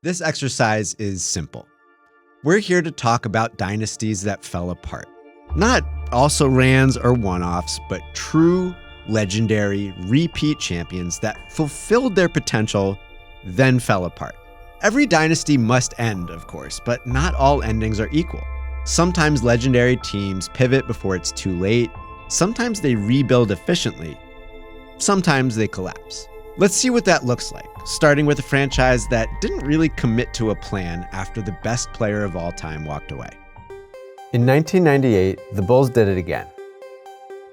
This exercise is simple. We're here to talk about dynasties that fell apart. Not also-rans or one-offs, but true, legendary, repeat champions that fulfilled their potential, then fell apart. Every dynasty must end, of course, but not all endings are equal. Sometimes legendary teams pivot before it's too late. Sometimes they rebuild efficiently. Sometimes they collapse. Let's see what that looks like, starting with a franchise that didn't really commit to a plan after the best player of all time walked away. In 1998, the Bulls did it again.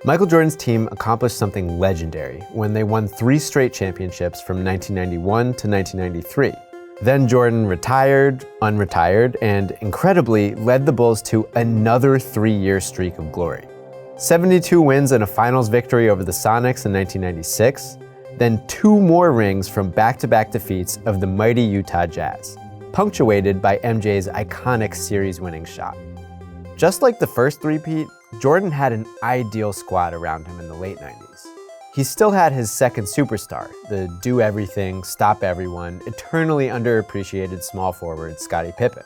Michael Jordan's team accomplished something legendary when they won 3 straight championships from 1991 to 1993. Then Jordan retired, unretired, and incredibly led the Bulls to another 3-year streak of glory. 72 wins and a finals victory over the Sonics in 1996, then 2 more rings from back-to-back defeats of the mighty Utah Jazz, punctuated by MJ's iconic series-winning shot. Just like the first three-peat, Jordan had an ideal squad around him in the late 90s. He still had his second superstar, the do-everything, stop-everyone, eternally underappreciated small forward Scottie Pippen.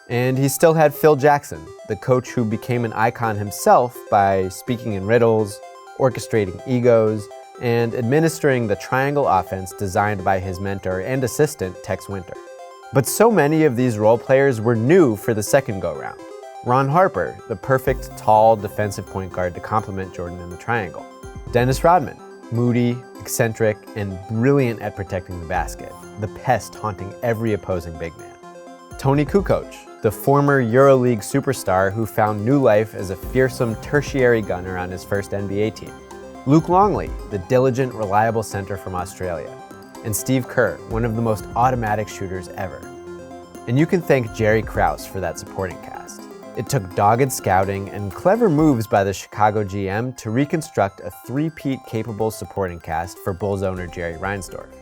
And he still had Phil Jackson, the coach who became an icon himself by speaking in riddles, orchestrating egos, and administering the triangle offense designed by his mentor and assistant, Tex Winter. But so many of these role players were new for the second go-round. Ron Harper, the perfect tall defensive point guard to complement Jordan in the triangle. Dennis Rodman, moody, eccentric, and brilliant at protecting the basket, the pest haunting every opposing big man. Tony Kukoc, the former EuroLeague superstar who found new life as a fearsome tertiary gunner on his first NBA team. Luke Longley, the diligent, reliable center from Australia. And Steve Kerr, one of the most automatic shooters ever. And you can thank Jerry Krause for that supporting cast. It took dogged scouting and clever moves by the Chicago GM to reconstruct a 3-peat capable supporting cast for Bulls owner Jerry Reinsdorf.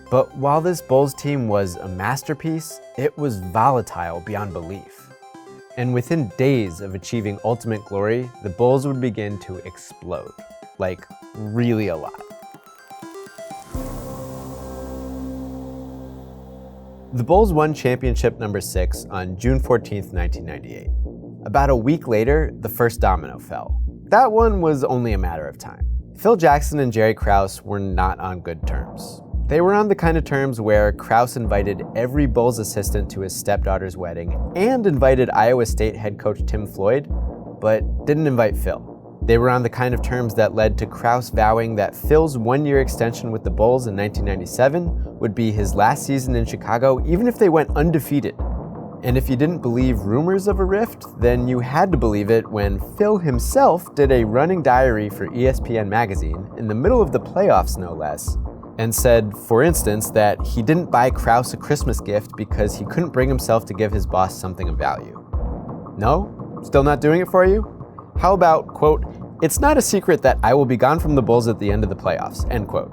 But while this Bulls team was a masterpiece, it was volatile beyond belief. And within days of achieving ultimate glory, the Bulls would begin to explode. Like, really a lot. The Bulls won championship number 6 on June 14, 1998. About a week later, the first domino fell. That one was only a matter of time. Phil Jackson and Jerry Krause were not on good terms. They were on the kind of terms where Krause invited every Bulls assistant to his stepdaughter's wedding and invited Iowa State head coach Tim Floyd, but didn't invite Phil. They were on the kind of terms that led to Krause vowing that Phil's 1-year extension with the Bulls in 1997 would be his last season in Chicago, even if they went undefeated. And if you didn't believe rumors of a rift, then you had to believe it when Phil himself did a running diary for ESPN magazine, in the middle of the playoffs no less, and said, for instance, that he didn't buy Krause a Christmas gift because he couldn't bring himself to give his boss something of value. No? Still not doing it for you? How about, quote, "It's not a secret that I will be gone from the Bulls at the end of the playoffs," end quote.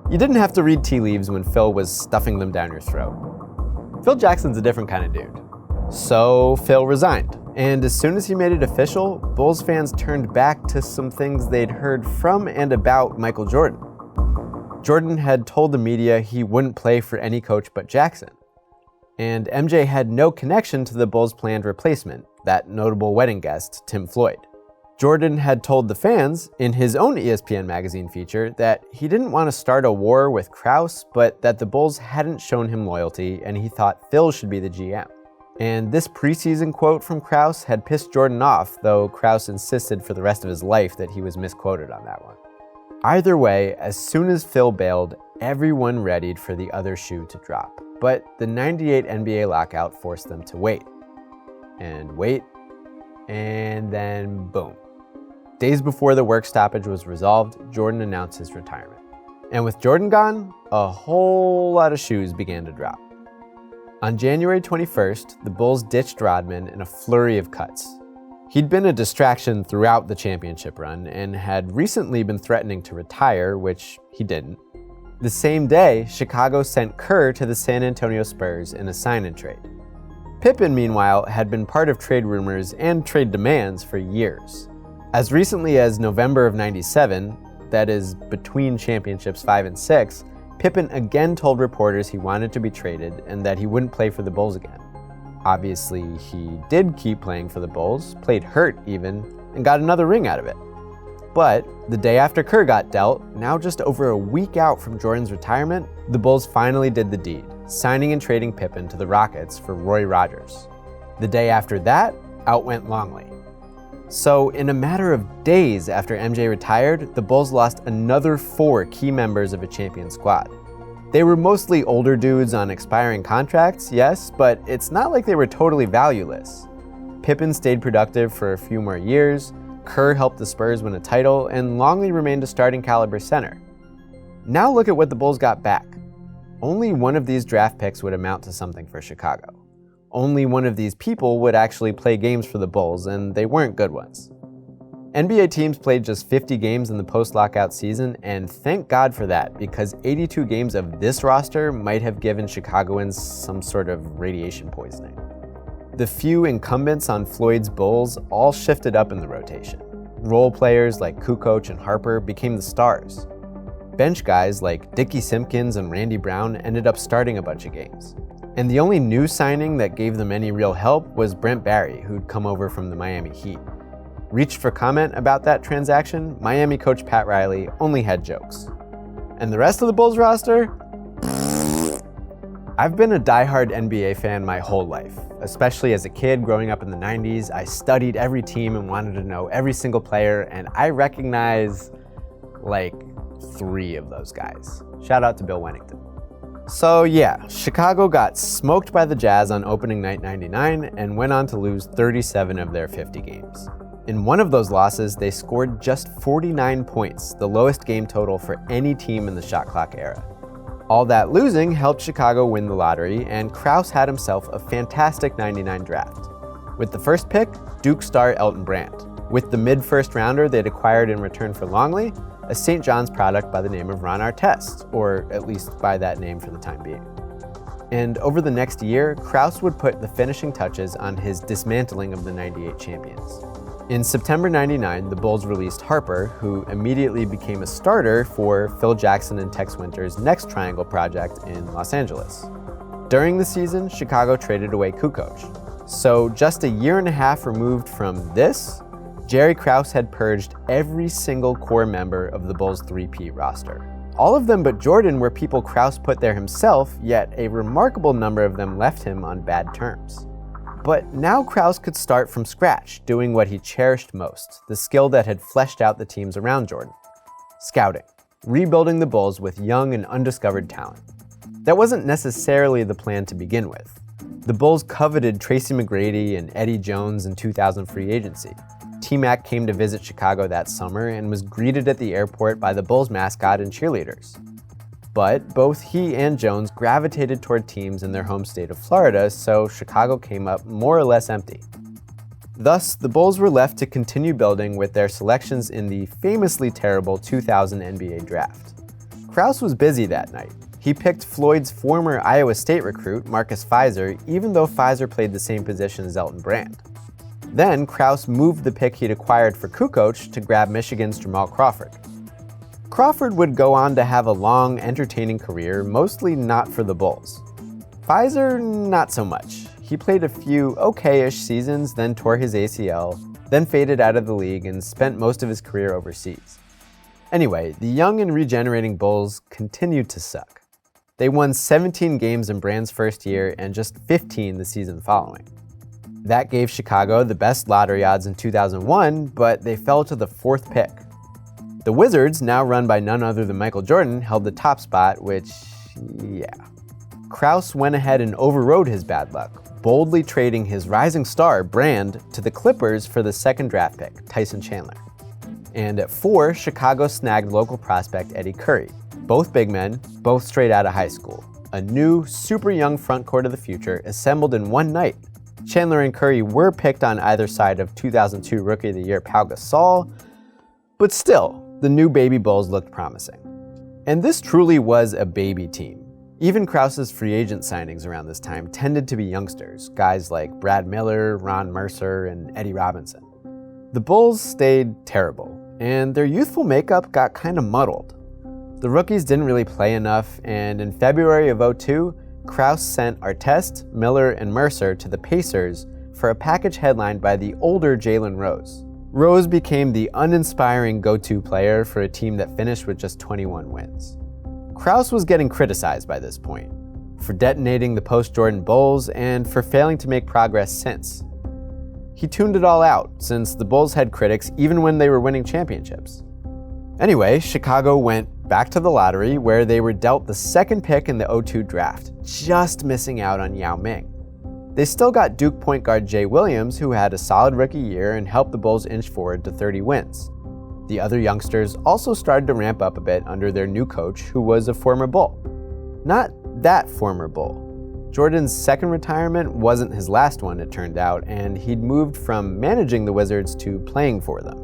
You didn't have to read tea leaves when Phil was stuffing them down your throat. Phil Jackson's a different kind of dude. So Phil resigned, and as soon as he made it official, Bulls fans turned back to some things they'd heard from and about Michael Jordan. Jordan had told the media he wouldn't play for any coach but Jackson. And MJ had no connection to the Bulls' planned replacement, that notable wedding guest, Tim Floyd. Jordan had told the fans, in his own ESPN magazine feature, that he didn't want to start a war with Krause, but that the Bulls hadn't shown him loyalty and he thought Phil should be the GM. And this preseason quote from Krause had pissed Jordan off, though Krause insisted for the rest of his life that he was misquoted on that one. Either way, as soon as Phil bailed, everyone readied for the other shoe to drop. But the '98 NBA lockout forced them to wait. And wait, and then boom. Days before the work stoppage was resolved, Jordan announced his retirement. And with Jordan gone, a whole lot of shoes began to drop. On January 21st, the Bulls ditched Rodman in a flurry of cuts. He'd been a distraction throughout the championship run and had recently been threatening to retire, which he didn't. The same day, Chicago sent Kerr to the San Antonio Spurs in a sign-and-trade. Pippen, meanwhile, had been part of trade rumors and trade demands for years. As recently as November of '97, that is between championships 5 and 6, Pippen again told reporters he wanted to be traded and that he wouldn't play for the Bulls again. Obviously, he did keep playing for the Bulls, played hurt even, and got another ring out of it. But the day after Kerr got dealt, now just over a week out from Jordan's retirement, the Bulls finally did the deed, signing and trading Pippen to the Rockets for Roy Rogers. The day after that, out went Longley. So in a matter of days after MJ retired, the Bulls lost another 4 key members of a champion squad. They were mostly older dudes on expiring contracts, yes, but it's not like they were totally valueless. Pippen stayed productive for a few more years, Kerr helped the Spurs win a title, and Longley remained a starting caliber center. Now look at what the Bulls got back. Only one of these draft picks would amount to something for Chicago. Only one of these people would actually play games for the Bulls, and they weren't good ones. NBA teams played just 50 games in the post-lockout season, and thank God for that, because 82 games of this roster might have given Chicagoans some sort of radiation poisoning. The few incumbents on Floyd's Bulls all shifted up in the rotation. Role players like Kukoc and Harper became the stars. Bench guys like Dickie Simpkins and Randy Brown ended up starting a bunch of games. And the only new signing that gave them any real help was Brent Barry, who'd come over from the Miami Heat. Reached for comment about that transaction, Miami coach Pat Riley only had jokes. And the rest of the Bulls roster? I've been a diehard NBA fan my whole life, especially as a kid growing up in the 90s. I studied every team and wanted to know every single player, and I recognize like 3 of those guys. Shout out to Bill Wennington. So yeah, Chicago got smoked by the Jazz on opening night 99 and went on to lose 37 of their 50 games. In one of those losses, they scored just 49 points, the lowest game total for any team in the shot clock era. All that losing helped Chicago win the lottery, and Krause had himself a fantastic 99 draft. With the first pick, Duke star Elton Brand. With the mid-first rounder they'd acquired in return for Longley, a St. John's product by the name of Ron Artest, or at least by that name for the time being. And over the next year, Krause would put the finishing touches on his dismantling of the 98 champions. In September 99, the Bulls released Harper, who immediately became a starter for Phil Jackson and Tex Winter's next triangle project in Los Angeles. During the season, Chicago traded away Kukoc. So just a year and a half removed from this, Jerry Krause had purged every single core member of the Bulls' three-peat roster. All of them but Jordan were people Krause put there himself, yet a remarkable number of them left him on bad terms. But now Krause could start from scratch, doing what he cherished most, the skill that had fleshed out the teams around Jordan. Scouting, rebuilding the Bulls with young and undiscovered talent. That wasn't necessarily the plan to begin with. The Bulls coveted Tracy McGrady and Eddie Jones in 2000 free agency. T-Mac came to visit Chicago that summer and was greeted at the airport by the Bulls mascot and cheerleaders. But both he and Jones gravitated toward teams in their home state of Florida, so Chicago came up more or less empty. Thus, the Bulls were left to continue building with their selections in the famously terrible 2000 NBA draft. Krause was busy that night. He picked Floyd's former Iowa State recruit, Marcus Fizer, even though Fizer played the same position as Elton Brand. Then, Krause moved the pick he'd acquired for Kukoc to grab Michigan's Jamal Crawford. Crawford would go on to have a long, entertaining career, mostly not for the Bulls. Fizer, not so much. He played a few okay-ish seasons, then tore his ACL, then faded out of the league and spent most of his career overseas. Anyway, the young and regenerating Bulls continued to suck. They won 17 games in Brand's first year and just 15 the season following. That gave Chicago the best lottery odds in 2001, but they fell to the 4th pick. The Wizards, now run by none other than Michael Jordan, held the top spot, which, yeah. Krause went ahead and overrode his bad luck, boldly trading his rising star, Brand, to the Clippers for the 2nd draft pick, Tyson Chandler. And at 4, Chicago snagged local prospect Eddie Curry, both big men, both straight out of high school. A new, super young front court of the future assembled in one night. Chandler and Curry were picked on either side of 2002 Rookie of the Year Pau Gasol, but still, the new baby Bulls looked promising. And this truly was a baby team. Even Krause's free agent signings around this time tended to be youngsters, guys like Brad Miller, Ron Mercer, and Eddie Robinson. The Bulls stayed terrible, and their youthful makeup got kind of muddled. The rookies didn't really play enough, and in February of 2002, Krause sent Artest, Miller, and Mercer to the Pacers for a package headlined by the older Jalen Rose. Rose became the uninspiring go-to player for a team that finished with just 21 wins. Krause was getting criticized by this point for detonating the post-Jordan Bulls and for failing to make progress since. He tuned it all out, since the Bulls had critics even when they were winning championships. Anyway, Chicago went back to the lottery, where they were dealt the second pick in the 2002 draft, just missing out on Yao Ming. They still got Duke point guard Jay Williams, who had a solid rookie year and helped the Bulls inch forward to 30 wins. The other youngsters also started to ramp up a bit under their new coach, who was a former Bull. Not that former Bull. Jordan's second retirement wasn't his last one, it turned out, and he'd moved from managing the Wizards to playing for them.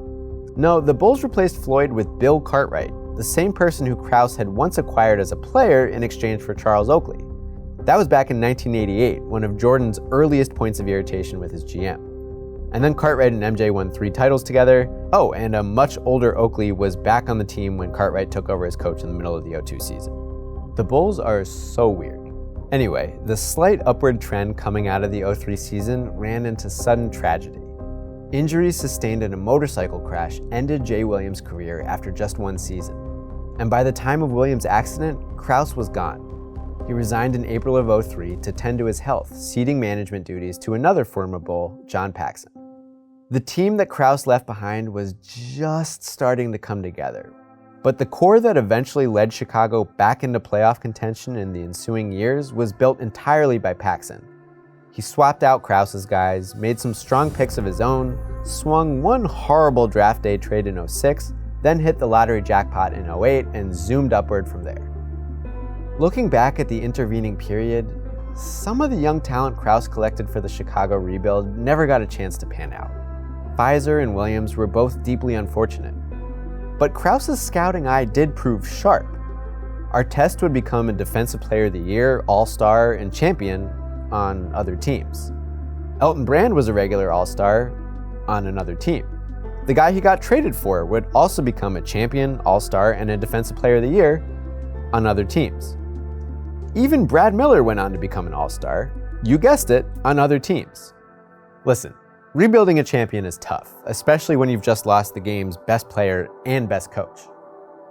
No, the Bulls replaced Floyd with Bill Cartwright, the same person who Krause had once acquired as a player in exchange for Charles Oakley. That was back in 1988, one of Jordan's earliest points of irritation with his GM. And then Cartwright and MJ won 3 titles together. Oh, and a much older Oakley was back on the team when Cartwright took over as coach in the middle of the 2002 season. The Bulls are so weird. Anyway, the slight upward trend coming out of the 2003 season ran into sudden tragedy. Injuries sustained in a motorcycle crash ended Jay Williams' career after just one season. And by the time of Williams' accident, Krause was gone. He resigned in April of 2003 to tend to his health, ceding management duties to another former Bull, John Paxson. The team that Krause left behind was just starting to come together. But the core that eventually led Chicago back into playoff contention in the ensuing years was built entirely by Paxson. He swapped out Krause's guys, made some strong picks of his own, swung one horrible draft day trade in 2006, then hit the lottery jackpot in 2008 and zoomed upward from there. Looking back at the intervening period, some of the young talent Krause collected for the Chicago rebuild never got a chance to pan out. Fizer and Williams were both deeply unfortunate. But Krause's scouting eye did prove sharp. Artest would become a Defensive Player of the Year, All-Star, and champion on other teams. Elton Brand was a regular All-Star on another team. The guy he got traded for would also become a champion, All-Star, and a Defensive Player of the Year on other teams. Even Brad Miller went on to become an All-Star, you guessed it, on other teams. Listen, rebuilding a champion is tough, especially when you've just lost the game's best player and best coach.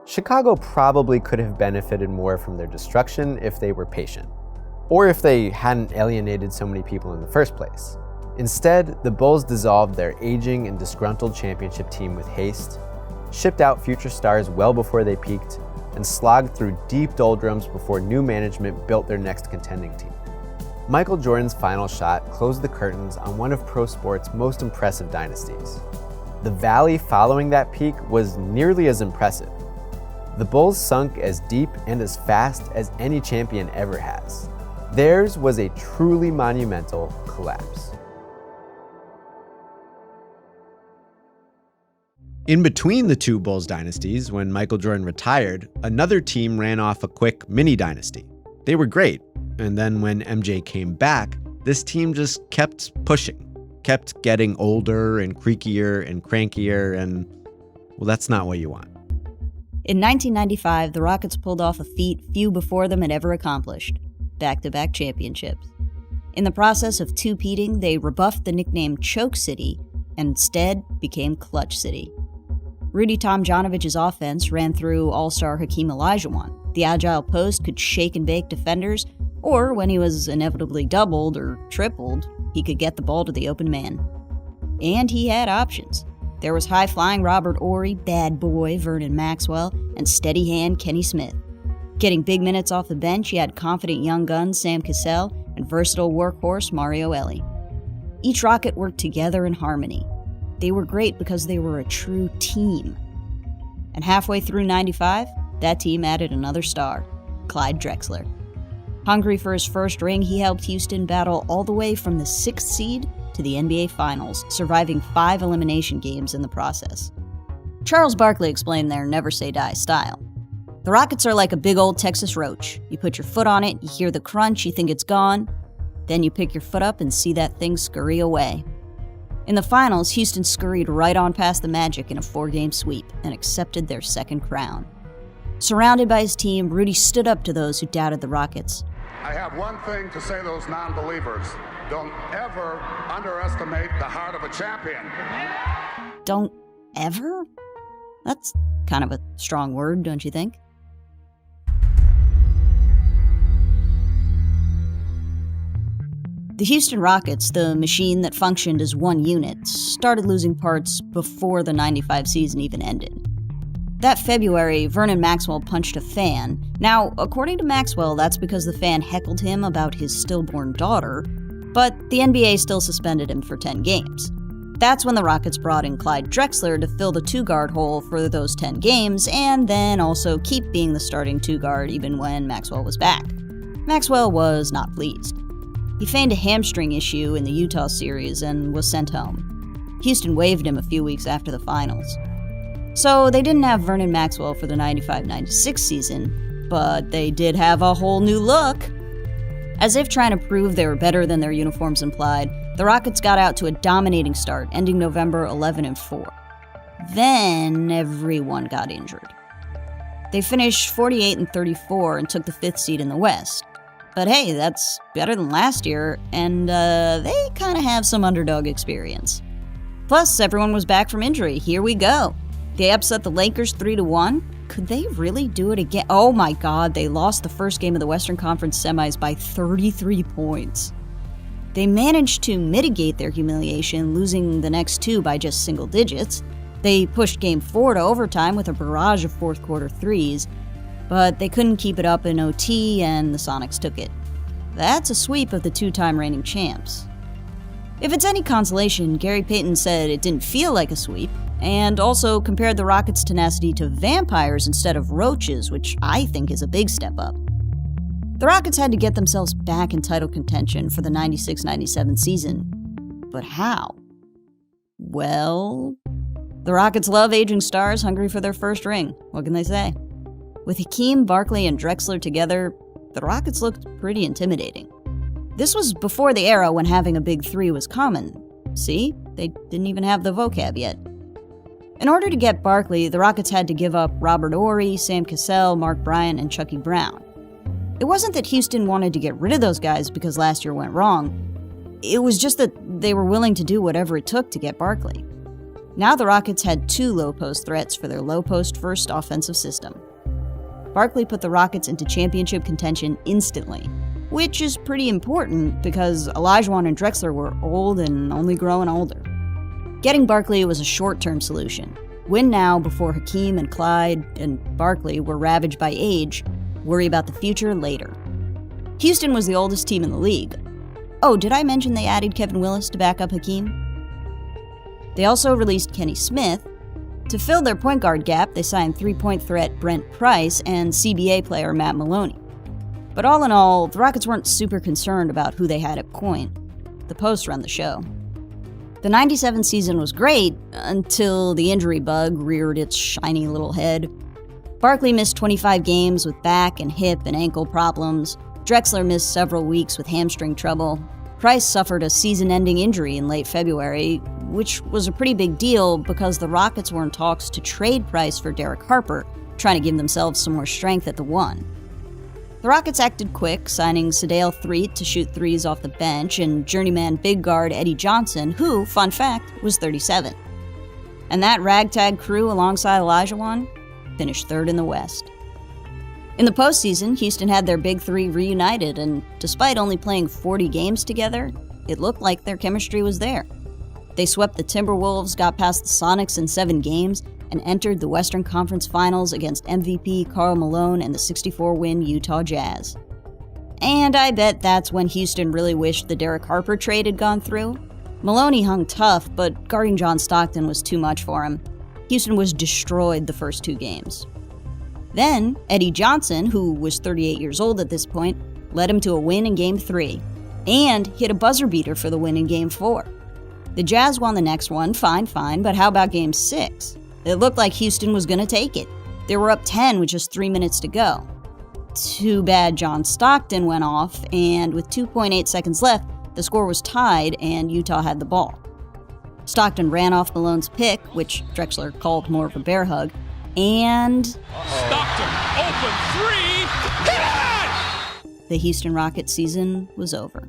Chicago probably could have benefited more from their destruction if they were patient, or if they hadn't alienated so many people in the first place. Instead, the Bulls dissolved their aging and disgruntled championship team with haste, shipped out future stars well before they peaked, and slogged through deep doldrums before new management built their next contending team. Michael Jordan's final shot closed the curtains on one of pro sport's most impressive dynasties. The valley following that peak was nearly as impressive. The Bulls sunk as deep and as fast as any champion ever has. Theirs was a truly monumental collapse. In between the two Bulls dynasties, when Michael Jordan retired, another team ran off a quick mini-dynasty. They were great, and then when MJ came back, this team just kept pushing, kept getting older and creakier and crankier, and, well, that's not what you want. In 1995, the Rockets pulled off a feat few before them had ever accomplished: back-to-back championships. In the process of two-peating, they rebuffed the nickname Choke City and instead became Clutch City. Rudy Tomjanovich's offense ran through all-star Hakeem Olajuwon. The agile post could shake and bake defenders, or when he was inevitably doubled or tripled, he could get the ball to the open man. And he had options. There was high-flying Robert Horry, bad boy Vernon Maxwell, and steady-hand Kenny Smith. Getting big minutes off the bench, you had confident young gun Sam Cassell and versatile workhorse Mario Elie. Each Rocket worked together in harmony. They were great because they were a true team. And halfway through 95, that team added another star, Clyde Drexler. Hungry for his first ring, he helped Houston battle all the way from the 6th seed to the NBA Finals, surviving 5 elimination games in the process. Charles Barkley explained their never say die style. The Rockets are like a big old Texas roach. You put your foot on it, you hear the crunch, you think it's gone, then you pick your foot up and see that thing scurry away. In the finals, Houston scurried right on past the Magic in a 4-game sweep and accepted their second crown. Surrounded by his team, Rudy stood up to those who doubted the Rockets. I have one thing to say to those non-believers. Don't ever underestimate the heart of a champion. Don't ever? That's kind of a strong word, don't you think? The Houston Rockets, the machine that functioned as one unit, started losing parts before the '95 season even ended. That February, Vernon Maxwell punched a fan. Now, according to Maxwell, that's because the fan heckled him about his stillborn daughter, but the NBA still suspended him for 10 games. That's when the Rockets brought in Clyde Drexler to fill the two-guard hole for those 10 games, and then also keep being the starting two-guard even when Maxwell was back. Maxwell was not pleased. He feigned a hamstring issue in the Utah series and was sent home. Houston waived him a few weeks after the finals. So they didn't have Vernon Maxwell for the 95-96 season, but they did have a whole new look. As if trying to prove they were better than their uniforms implied, the Rockets got out to a dominating start, ending November 11-4. Then everyone got injured. They finished 48-34 and took the 5th seed in the West. But hey, that's better than last year, and they kind of have some underdog experience. Plus, everyone was back from injury. Here we go. They upset the Lakers 3-1. Could they really do it again? Oh my god, they lost the first game of the Western Conference semis by 33 points. They managed to mitigate their humiliation, losing the next two by just single digits. They pushed Game 4 to overtime with a barrage of fourth-quarter threes, but they couldn't keep it up in OT, and the Sonics took it. That's a sweep of the two-time reigning champs. If it's any consolation, Gary Payton said it didn't feel like a sweep, and also compared the Rockets' tenacity to vampires instead of roaches, which I think is a big step up. The Rockets had to get themselves back in title contention for the 96-97 season. But how? Well, the Rockets love aging stars hungry for their first ring. What can they say? With Hakeem, Barkley, and Drexler together, the Rockets looked pretty intimidating. This was before the era when having a big three was common. See? They didn't even have the vocab yet. In order to get Barkley, the Rockets had to give up Robert Horry, Sam Cassell, Mark Bryant, and Chucky Brown. It wasn't that Houston wanted to get rid of those guys because last year went wrong. It was just that they were willing to do whatever it took to get Barkley. Now the Rockets had two low-post threats for their low-post-first offensive system. Barkley put the Rockets into championship contention instantly, which is pretty important because Olajuwon and Drexler were old and only growing older. Getting Barkley was a short-term solution. Win now before Hakeem and Clyde and Barkley were ravaged by age, worry about the future later. Houston was the oldest team in the league. Oh, did I mention they added Kevin Willis to back up Hakeem? They also released Kenny Smith. To fill their point guard gap, they signed three-point threat Brent Price and CBA player Matt Maloney. But all in all, the Rockets weren't super concerned about who they had at point. The post ran the show. The 97 season was great until the injury bug reared its shiny little head. Barkley missed 25 games with back and hip and ankle problems. Drexler missed several weeks with hamstring trouble. Price suffered a season-ending injury in late February, which was a pretty big deal because the Rockets were in talks to trade Price for Derek Harper, trying to give themselves some more strength at the one. The Rockets acted quick, signing Sedale Threatt to shoot threes off the bench and journeyman big guard Eddie Johnson, who, fun fact, was 37. And that ragtag crew alongside Olajuwon finished third in the West. In the postseason, Houston had their big three reunited, and despite only playing 40 games together, it looked like their chemistry was there. They swept the Timberwolves, got past the Sonics in 7 games, and entered the Western Conference Finals against MVP Karl Malone and the 64-win Utah Jazz. And I bet that's when Houston really wished the Derek Harper trade had gone through. Maloney hung tough, but guarding John Stockton was too much for him. Houston was destroyed the first 2 games. Then, Eddie Johnson, who was 38 years old at this point, led him to a win in Game 3, and hit a buzzer beater for the win in Game 4. The Jazz won the next one, fine, but how about Game 6? It looked like Houston was going to take it. They were up 10 with just 3 minutes to go. Too bad John Stockton went off, and with 2.8 seconds left, the score was tied and Utah had the ball. Stockton ran off Malone's pick, which Drexler called more of a bear hug, and Stockton open three. Hit it! The Houston Rockets season was over.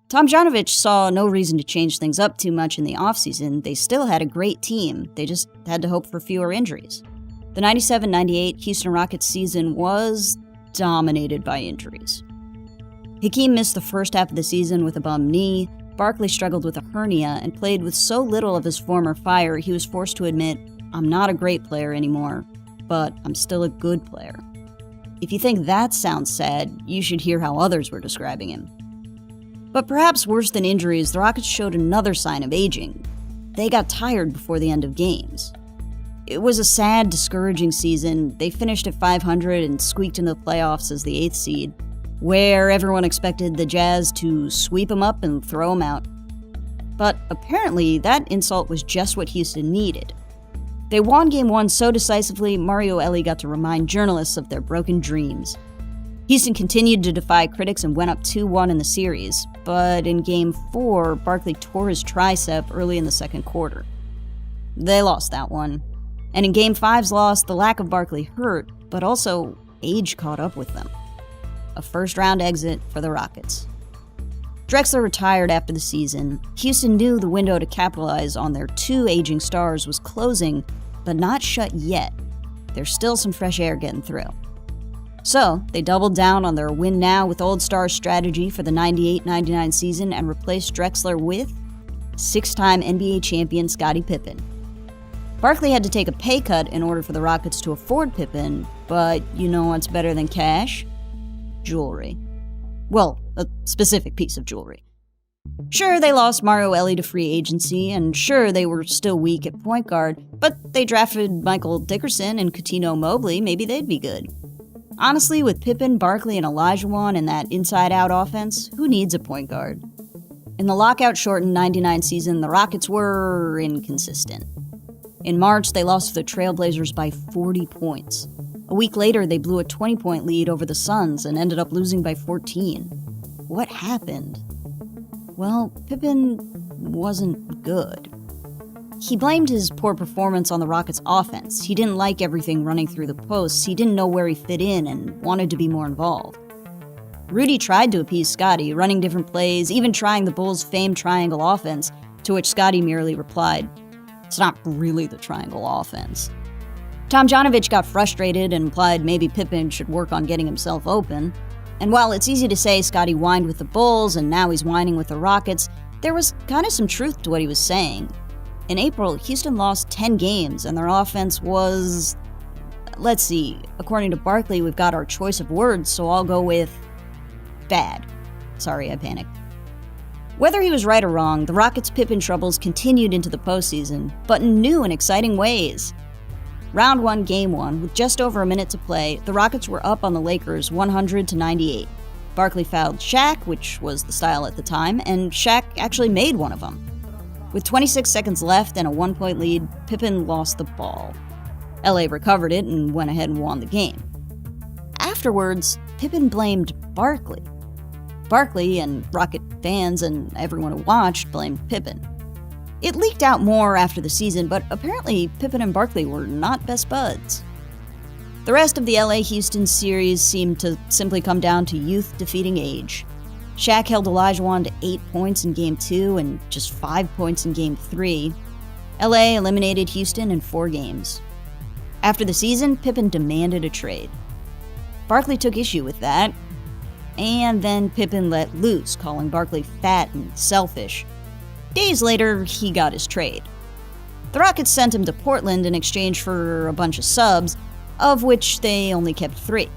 Tomjanovich saw no reason to change things up too much in the offseason. They still had a great team. They just had to hope for fewer injuries. The 97-98 Houston Rockets season was dominated by injuries. Hakeem missed the first half of the season with a bum knee. Barkley struggled with a hernia and played with so little of his former fire he was forced to admit, "I'm not a great player anymore, but I'm still a good player." If you think that sounds sad, you should hear how others were describing him. But perhaps worse than injuries, the Rockets showed another sign of aging. They got tired before the end of games. It was a sad, discouraging season. They finished at 500 and squeaked into the playoffs as the 8th seed, where everyone expected the Jazz to sweep them up and throw them out. But apparently, that insult was just what Houston needed. They won Game 1 so decisively, Mario Elie got to remind journalists of their broken dreams. Houston continued to defy critics and went up 2-1 in the series, but in Game 4, Barkley tore his tricep early in the second quarter. They lost that one. And in Game 5's loss, the lack of Barkley hurt, but also age caught up with them. A first-round exit for the Rockets. Drexler retired after the season. Houston knew the window to capitalize on their two aging stars was closing, but not shut yet. There's still some fresh air getting through. So, they doubled down on their win now with old stars strategy for the 98-99 season and replaced Drexler with six-time NBA champion Scottie Pippen. Barkley had to take a pay cut in order for the Rockets to afford Pippen, but you know what's better than cash? Jewelry. Well, a specific piece of jewelry. Sure, they lost Mario Elie to free agency, and sure, they were still weak at point guard, but they drafted Michael Dickerson and Coutinho Mobley. Maybe they'd be good. Honestly, with Pippen, Barkley, and Olajuwon and that inside-out offense, who needs a point guard? In the lockout-shortened 99 season, the Rockets were inconsistent. In March, they lost to the Trailblazers by 40 points. A week later, they blew a 20-point lead over the Suns and ended up losing by 14. What happened? Well, Pippen wasn't good. He blamed his poor performance on the Rockets' offense. He didn't like everything running through the posts, he didn't know where he fit in, and wanted to be more involved. Rudy tried to appease Scottie, running different plays, even trying the Bulls' famed triangle offense, to which Scottie merely replied, "It's not really the triangle offense." Tomjanovich got frustrated and implied maybe Pippen should work on getting himself open. And while it's easy to say Scottie whined with the Bulls and now he's whining with the Rockets, there was kind of some truth to what he was saying. In April, Houston lost 10 games and their offense was... Let's see, according to Barkley, we've got our choice of words, so I'll go with... bad. Sorry, I panicked. Whether he was right or wrong, the Rockets' Pippen troubles continued into the postseason, but in new and exciting ways. Round 1, Game 1, with just over a minute to play, the Rockets were up on the Lakers 100-98. Barkley fouled Shaq, which was the style at the time, and Shaq actually made one of them. With 26 seconds left and a 1-point lead, Pippen lost the ball. LA recovered it and went ahead and won the game. Afterwards, Pippen blamed Barkley. Barkley and Rocket fans and everyone who watched blamed Pippen. It leaked out more after the season, but apparently Pippen and Barkley were not best buds. The rest of the LA-Houston series seemed to simply come down to youth defeating age. Shaq held Olajuwon to 8 points in Game 2 and just 5 points in Game 3. LA eliminated Houston in 4 games. After the season, Pippen demanded a trade. Barkley took issue with that, and then Pippen let loose, calling Barkley fat and selfish. Days later, he got his trade. The Rockets sent him to Portland in exchange for a bunch of subs, of which they only kept 3.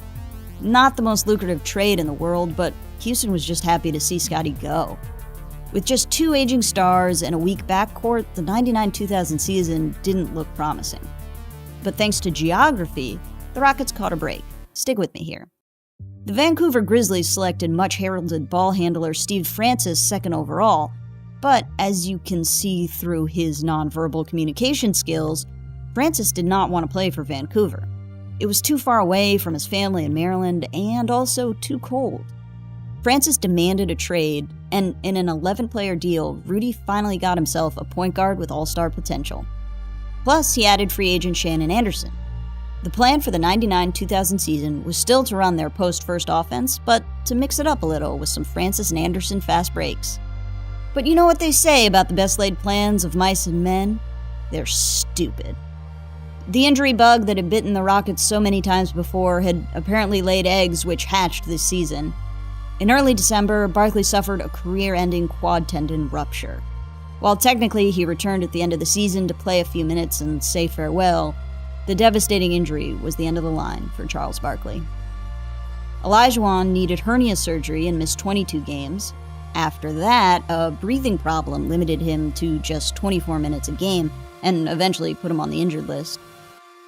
Not the most lucrative trade in the world, but Houston was just happy to see Scottie go. With just 2 aging stars and a weak backcourt, the 99-2000 season didn't look promising. But thanks to geography, the Rockets caught a break. Stick with me here. The Vancouver Grizzlies selected much-heralded ball handler Steve Francis second overall, but as you can see through his nonverbal communication skills, Francis did not want to play for Vancouver. It was too far away from his family in Maryland and also too cold. Francis demanded a trade, and in an 11-player deal, Rudy finally got himself a point guard with all-star potential. Plus, he added free agent Shannon Anderson. The plan for the 99-2000 season was still to run their post-first offense, but to mix it up a little with some Francis and Anderson fast breaks. But you know what they say about the best-laid plans of mice and men? They're stupid. The injury bug that had bitten the Rockets so many times before had apparently laid eggs which hatched this season. In early December, Barkley suffered a career-ending quad tendon rupture. While technically he returned at the end of the season to play a few minutes and say farewell, the devastating injury was the end of the line for Charles Barkley. Olajuwon needed hernia surgery and missed 22 games. After that, a breathing problem limited him to just 24 minutes a game and eventually put him on the injured list.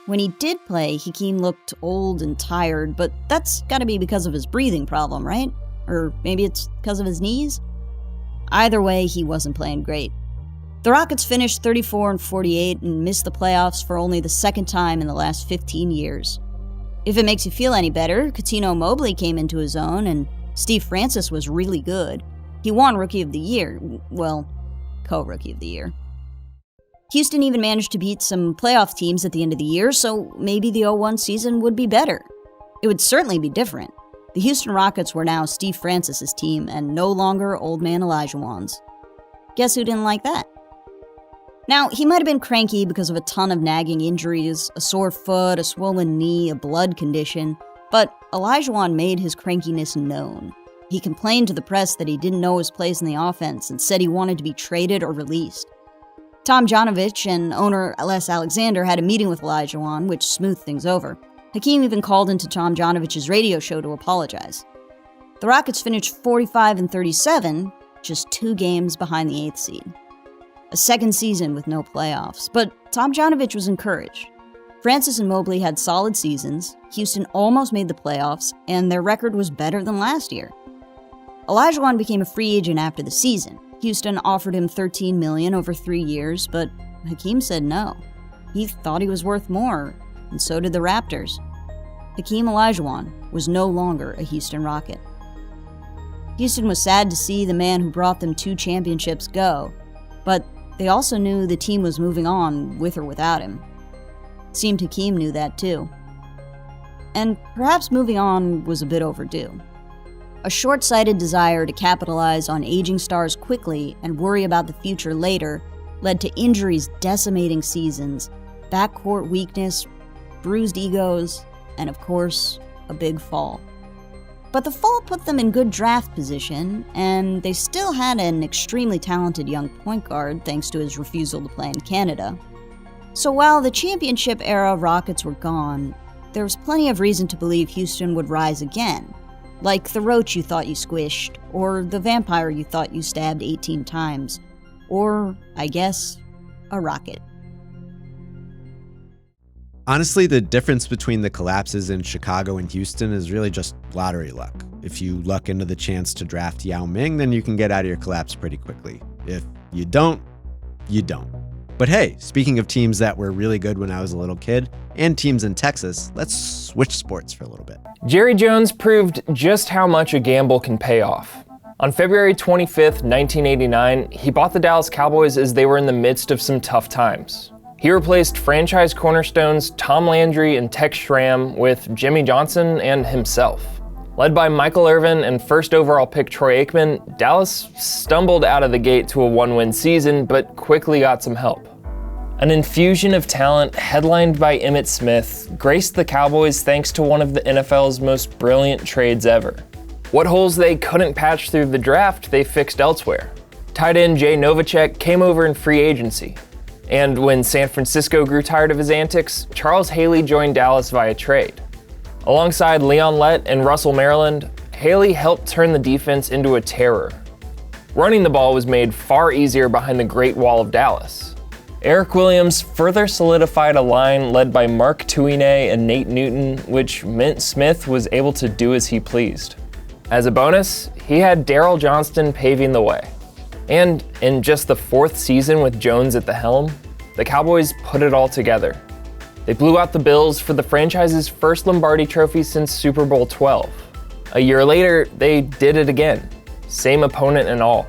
When he did play, Hakeem looked old and tired, but that's gotta be because of his breathing problem, right? Or maybe it's because of his knees? Either way, he wasn't playing great. The Rockets finished 34-48 and missed the playoffs for only the second time in the last 15 years. If it makes you feel any better, Cuttino Mobley came into his own and Steve Francis was really good. He won Rookie of the Year. Well, co-Rookie of the Year. Houston even managed to beat some playoff teams at the end of the year, so maybe the 0-1 season would be better. It would certainly be different. The Houston Rockets were now Steve Francis's team and no longer Old Man Olajuwon's. Guess who didn't like that? Now, he might have been cranky because of a ton of nagging injuries, a sore foot, a swollen knee, a blood condition, but Olajuwon made his crankiness known. He complained to the press that he didn't know his place in the offense and said he wanted to be traded or released. Tom Janovich and owner Les Alexander had a meeting with Olajuwon, which smoothed things over. Hakeem even called into Tom Janovich's radio show to apologize. The Rockets finished 45-37, just 2 games behind the 8th seed. A second season with no playoffs, but Tom Janovich was encouraged. Francis and Mobley had solid seasons, Houston almost made the playoffs, and their record was better than last year. Olajuwon became a free agent after the season. Houston offered him $13 million over 3 years, but Hakeem said no. He thought he was worth more, and so did the Raptors. Hakeem Olajuwon was no longer a Houston Rocket. Houston was sad to see the man who brought them 2 championships go, but they also knew the team was moving on with or without him. Seemed Hakeem knew that too. And perhaps moving on was a bit overdue. A short-sighted desire to capitalize on aging stars quickly and worry about the future later led to injuries decimating seasons, backcourt weakness, bruised egos, and of course, a big fall. But the fall put them in good draft position, and they still had an extremely talented young point guard thanks to his refusal to play in Canada. So while the championship era Rockets were gone, there was plenty of reason to believe Houston would rise again. Like the roach you thought you squished, or the vampire you thought you stabbed 18 times, or, I guess, a rocket. Honestly, the difference between the collapses in Chicago and Houston is really just lottery luck. If you luck into the chance to draft Yao Ming, then you can get out of your collapse pretty quickly. If you don't, you don't. But hey, speaking of teams that were really good when I was a little kid, and teams in Texas, let's switch sports for a little bit. Jerry Jones proved just how much a gamble can pay off. On February 25th, 1989, he bought the Dallas Cowboys as they were in the midst of some tough times. He replaced franchise cornerstones Tom Landry and Tex Schramm with Jimmy Johnson and himself. Led by Michael Irvin and first overall pick Troy Aikman, Dallas stumbled out of the gate to a 1-win season, but quickly got some help. An infusion of talent headlined by Emmitt Smith graced the Cowboys thanks to one of the NFL's most brilliant trades ever. What holes they couldn't patch through the draft, they fixed elsewhere. Tight end Jay Novacek came over in free agency. And when San Francisco grew tired of his antics, Charles Haley joined Dallas via trade. Alongside Leon Lett and Russell Maryland, Haley helped turn the defense into a terror. Running the ball was made far easier behind the Great Wall of Dallas. Eric Williams further solidified a line led by Mark Tuine and Nate Newton, which meant Smith was able to do as he pleased. As a bonus, he had Daryl Johnston paving the way. And in just the 4th season with Jones at the helm, the Cowboys put it all together. They blew out the Bills for the franchise's first Lombardi trophy since Super Bowl 12. A year later, they did it again, same opponent and all.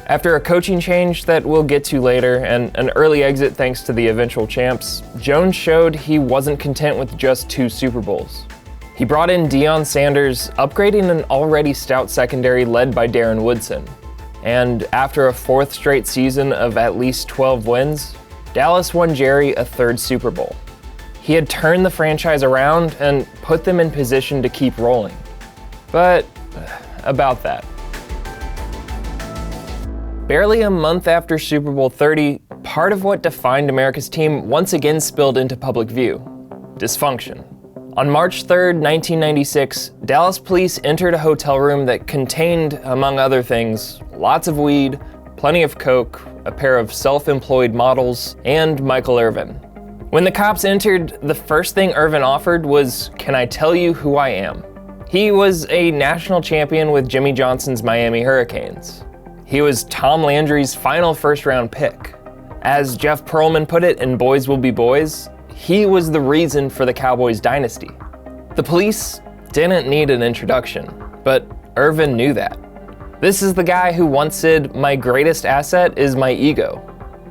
After a coaching change that we'll get to later and an early exit thanks to the eventual champs, Jones showed he wasn't content with just 2 Super Bowls. He brought in Deion Sanders, upgrading an already stout secondary led by Darren Woodson. And after a 4th straight season of at least 12 wins, Dallas won Jerry a 3rd Super Bowl. He had turned the franchise around and put them in position to keep rolling. But about that. Barely a month after Super Bowl 30, part of what defined America's team once again spilled into public view: dysfunction. On March 3rd, 1996, Dallas police entered a hotel room that contained, among other things, lots of weed, plenty of coke, a pair of self-employed models, and Michael Irvin. When the cops entered, the first thing Irvin offered was, "Can I tell you who I am?" He was a national champion with Jimmy Johnson's Miami Hurricanes. He was Tom Landry's final first-round pick. As Jeff Pearlman put it in Boys Will Be Boys, he was the reason for the Cowboys dynasty. The police didn't need an introduction, but Irvin knew that. This is the guy who once said, "My greatest asset is my ego."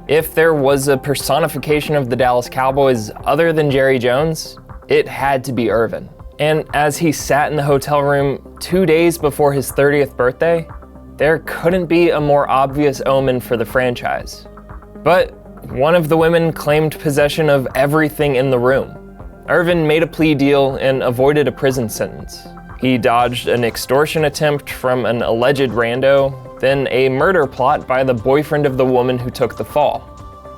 If there was a personification of the Dallas Cowboys other than Jerry Jones, it had to be Irvin. And as he sat in the hotel room 2 days before his 30th birthday, there couldn't be a more obvious omen for the franchise. But one of the women claimed possession of everything in the room. Irvin made a plea deal and avoided a prison sentence. He dodged an extortion attempt from an alleged rando, then a murder plot by the boyfriend of the woman who took the fall.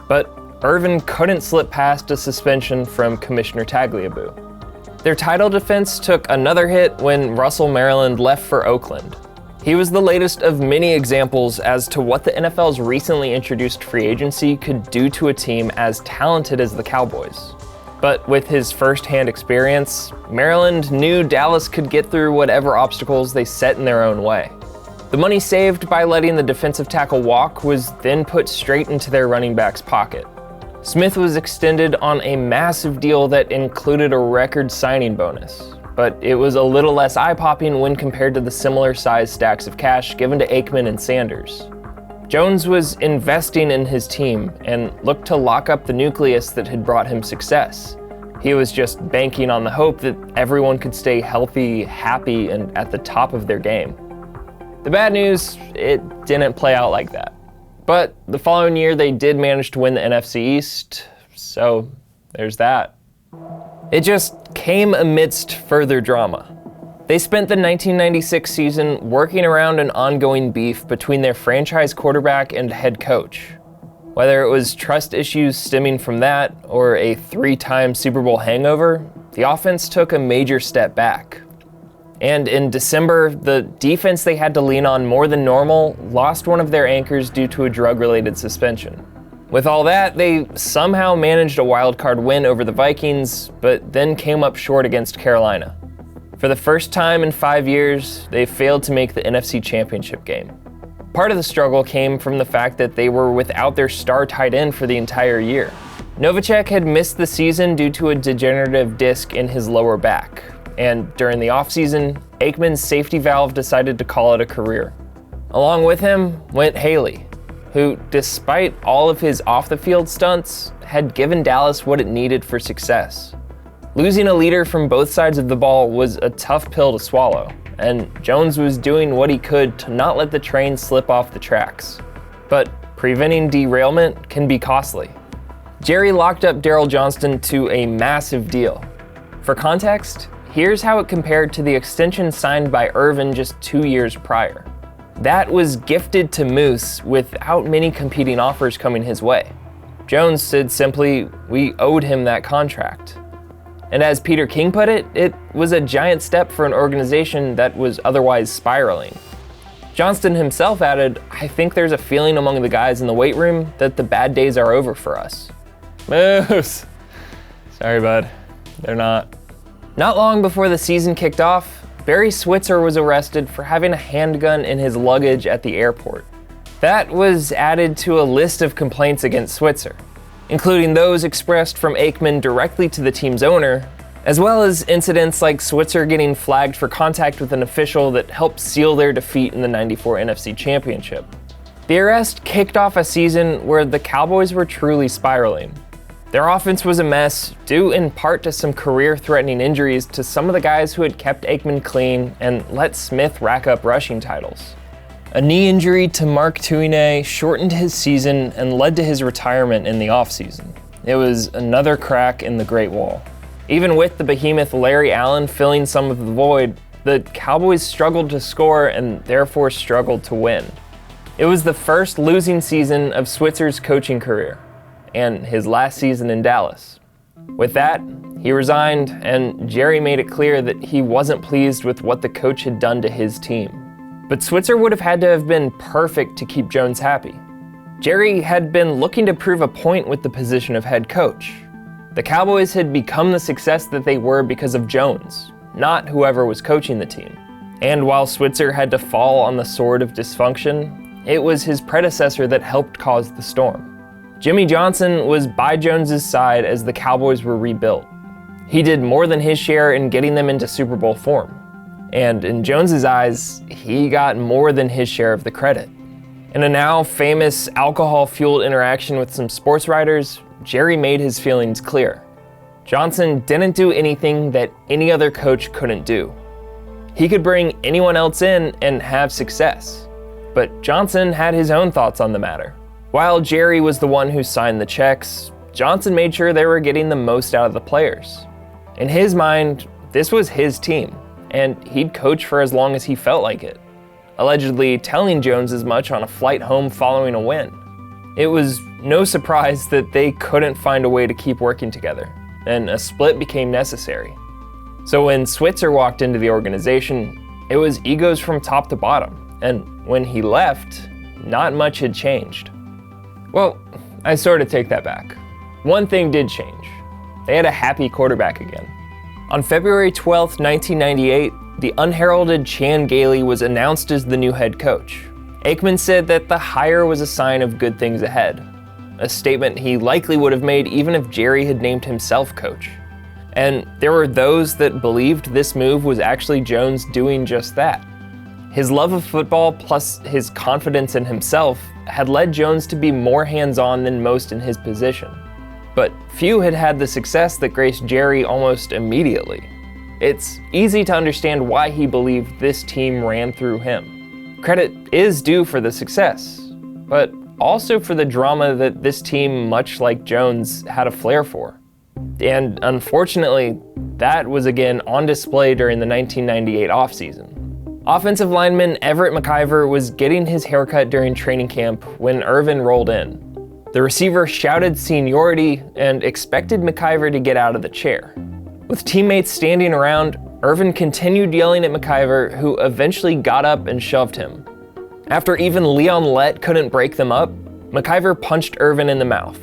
But Irvin couldn't slip past a suspension from Commissioner Tagliabue. Their title defense took another hit when Russell Maryland left for Oakland. He was the latest of many examples as to what the NFL's recently introduced free agency could do to a team as talented as the Cowboys. But with his first-hand experience, Maryland knew Dallas could get through whatever obstacles they set in their own way. The money saved by letting the defensive tackle walk was then put straight into their running back's pocket. Smith was extended on a massive deal that included a record signing bonus, but it was a little less eye-popping when compared to the similar-sized stacks of cash given to Aikman and Sanders. Jones was investing in his team and looked to lock up the nucleus that had brought him success. He was just banking on the hope that everyone could stay healthy, happy, and at the top of their game. The bad news, it didn't play out like that. But the following year, they did manage to win the NFC East, so there's that. It just came amidst further drama. They spent the 1996 season working around an ongoing beef between their franchise quarterback and head coach. Whether it was trust issues stemming from that or a 3-time Super Bowl hangover, the offense took a major step back. And in December, the defense they had to lean on more than normal lost one of their anchors due to a drug-related suspension. With all that, they somehow managed a wildcard win over the Vikings, but then came up short against Carolina. For the first time in 5 years, they failed to make the NFC Championship game. Part of the struggle came from the fact that they were without their star tight end for the entire year. Novacek had missed the season due to a degenerative disc in his lower back, and during the offseason, Aikman's safety valve decided to call it a career. Along with him went Haley, who, despite all of his off-the-field stunts, had given Dallas what it needed for success. Losing a leader from both sides of the ball was a tough pill to swallow, and Jones was doing what he could to not let the train slip off the tracks. But preventing derailment can be costly. Jerry locked up Daryl Johnston to a massive deal. For context, here's how it compared to the extension signed by Irvin just 2 years prior. That was gifted to Moose without many competing offers coming his way. Jones said simply, "We owed him that contract." And as Peter King put it, it was a giant step for an organization that was otherwise spiraling. Johnston himself added, "I think there's a feeling among the guys in the weight room that the bad days are over for us." Moose! Sorry, bud. They're not. Not long before the season kicked off, Barry Switzer was arrested for having a handgun in his luggage at the airport. That was added to a list of complaints against Switzer, including those expressed from Aikman directly to the team's owner, as well as incidents like Switzer getting flagged for contact with an official that helped seal their defeat in the '94 NFC Championship. The arrest kicked off a season where the Cowboys were truly spiraling. Their offense was a mess, due in part to some career-threatening injuries to some of the guys who had kept Aikman clean and let Smith rack up rushing titles. A knee injury to Mark Tuine shortened his season and led to his retirement in the offseason. It was another crack in the Great Wall. Even with the behemoth Larry Allen filling some of the void, the Cowboys struggled to score and therefore struggled to win. It was the first losing season of Switzer's coaching career, and his last season in Dallas. With that, he resigned, and Jerry made it clear that he wasn't pleased with what the coach had done to his team. But Switzer would have had to have been perfect to keep Jones happy. Jerry had been looking to prove a point with the position of head coach. The Cowboys had become the success that they were because of Jones, not whoever was coaching the team. And while Switzer had to fall on the sword of dysfunction, it was his predecessor that helped cause the storm. Jimmy Johnson was by Jones's side as the Cowboys were rebuilt. He did more than his share in getting them into Super Bowl form. And in Jones's eyes, he got more than his share of the credit. In a now famous alcohol-fueled interaction with some sports writers, Jerry made his feelings clear. Johnson didn't do anything that any other coach couldn't do. He could bring anyone else in and have success. But Johnson had his own thoughts on the matter. While Jerry was the one who signed the checks, Johnson made sure they were getting the most out of the players. In his mind, this was his team, and he'd coach for as long as he felt like it, allegedly telling Jones as much on a flight home following a win. It was no surprise that they couldn't find a way to keep working together, and a split became necessary. So when Switzer walked into the organization, it was egos from top to bottom, and when he left, not much had changed. Well, I sort of take that back. One thing did change. They had a happy quarterback again. On February 12, 1998, the unheralded Chan Gailey was announced as the new head coach. Aikman said that the hire was a sign of good things ahead, a statement he likely would have made even if Jerry had named himself coach. And there were those that believed this move was actually Jones doing just that. His love of football plus his confidence in himself had led Jones to be more hands-on than most in his position. But few had had the success that graced Jerry almost immediately. It's easy to understand why he believed this team ran through him. Credit is due for the success, but also for the drama that this team, much like Jones, had a flair for. And unfortunately, that was again on display during the 1998 offseason. Offensive lineman Everett McIver was getting his haircut during training camp when Irvin rolled in. The receiver shouted seniority and expected McIver to get out of the chair. With teammates standing around, Irvin continued yelling at McIver, who eventually got up and shoved him. After even Leon Lett couldn't break them up, McIver punched Irvin in the mouth.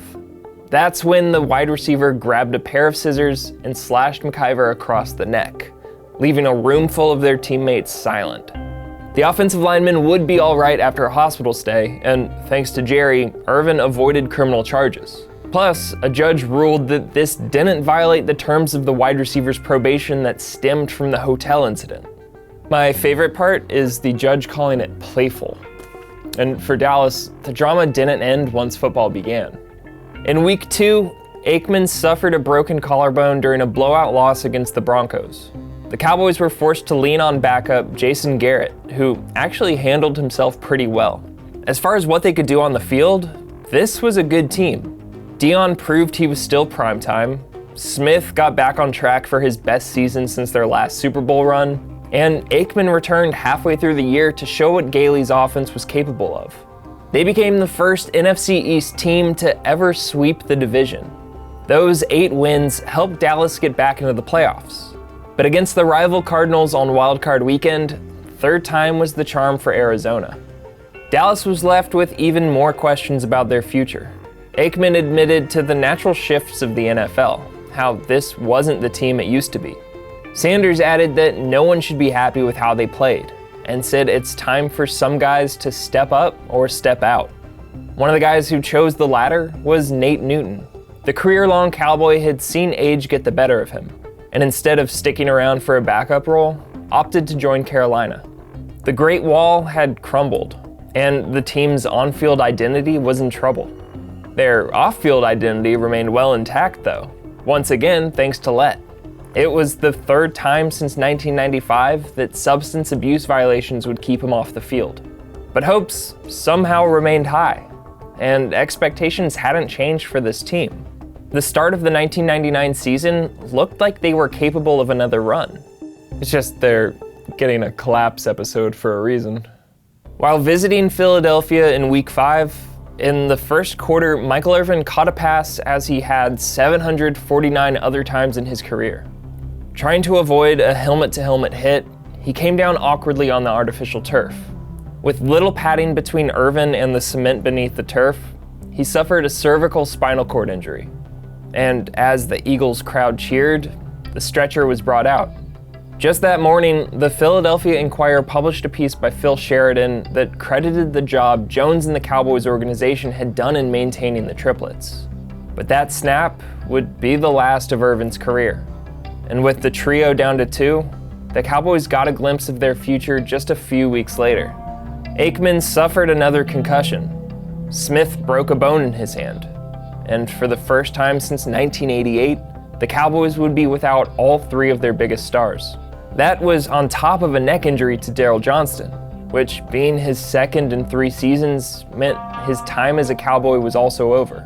That's when the wide receiver grabbed a pair of scissors and slashed McIver across the neck, leaving a room full of their teammates silent. The offensive lineman would be all right after a hospital stay, and thanks to Jerry, Irvin avoided criminal charges. Plus, a judge ruled that this didn't violate the terms of the wide receiver's probation that stemmed from the hotel incident. My favorite part is the judge calling it playful. And for Dallas, the drama didn't end once football began. In week 2, Aikman suffered a broken collarbone during a blowout loss against the Broncos. The Cowboys were forced to lean on backup Jason Garrett, who actually handled himself pretty well. As far as what they could do on the field, this was a good team. Dion proved he was still primetime, Smith got back on track for his best season since their last Super Bowl run, and Aikman returned halfway through the year to show what Gailey's offense was capable of. They became the first NFC East team to ever sweep the division. Those 8 wins helped Dallas get back into the playoffs. But against the rival Cardinals on Wild Card weekend, third time was the charm for Arizona. Dallas was left with even more questions about their future. Aikman admitted to the natural shifts of the NFL, how this wasn't the team it used to be. Sanders added that no one should be happy with how they played, and said it's time for some guys to step up or step out. One of the guys who chose the latter was Nate Newton. The career-long Cowboy had seen age get the better of him, and instead of sticking around for a backup role, opted to join Carolina. The Great Wall had crumbled, and the team's on-field identity was in trouble. Their off-field identity remained well intact though, once again thanks to Lett. It was the third time since 1995 that substance abuse violations would keep him off the field. But hopes somehow remained high, and expectations hadn't changed for this team. The start of the 1999 season looked like they were capable of another run. It's just they're getting a collapse episode for a reason. While visiting Philadelphia in Week 5, in the first quarter, Michael Irvin caught a pass as he had 749 other times in his career. Trying to avoid a helmet-to-helmet hit, he came down awkwardly on the artificial turf. With little padding between Irvin and the cement beneath the turf, he suffered a cervical spinal cord injury. And as the Eagles crowd cheered, the stretcher was brought out. Just that morning, the Philadelphia Inquirer published a piece by Phil Sheridan that credited the job Jones and the Cowboys organization had done in maintaining the triplets. But that snap would be the last of Irvin's career. And with the trio down to 2, the Cowboys got a glimpse of their future just a few weeks later. Aikman suffered another concussion. Smith broke a bone in his hand. And for the first time since 1988, the Cowboys would be without all 3 of their biggest stars. That was on top of a neck injury to Daryl Johnston, which, being his second in 3 seasons, meant his time as a Cowboy was also over.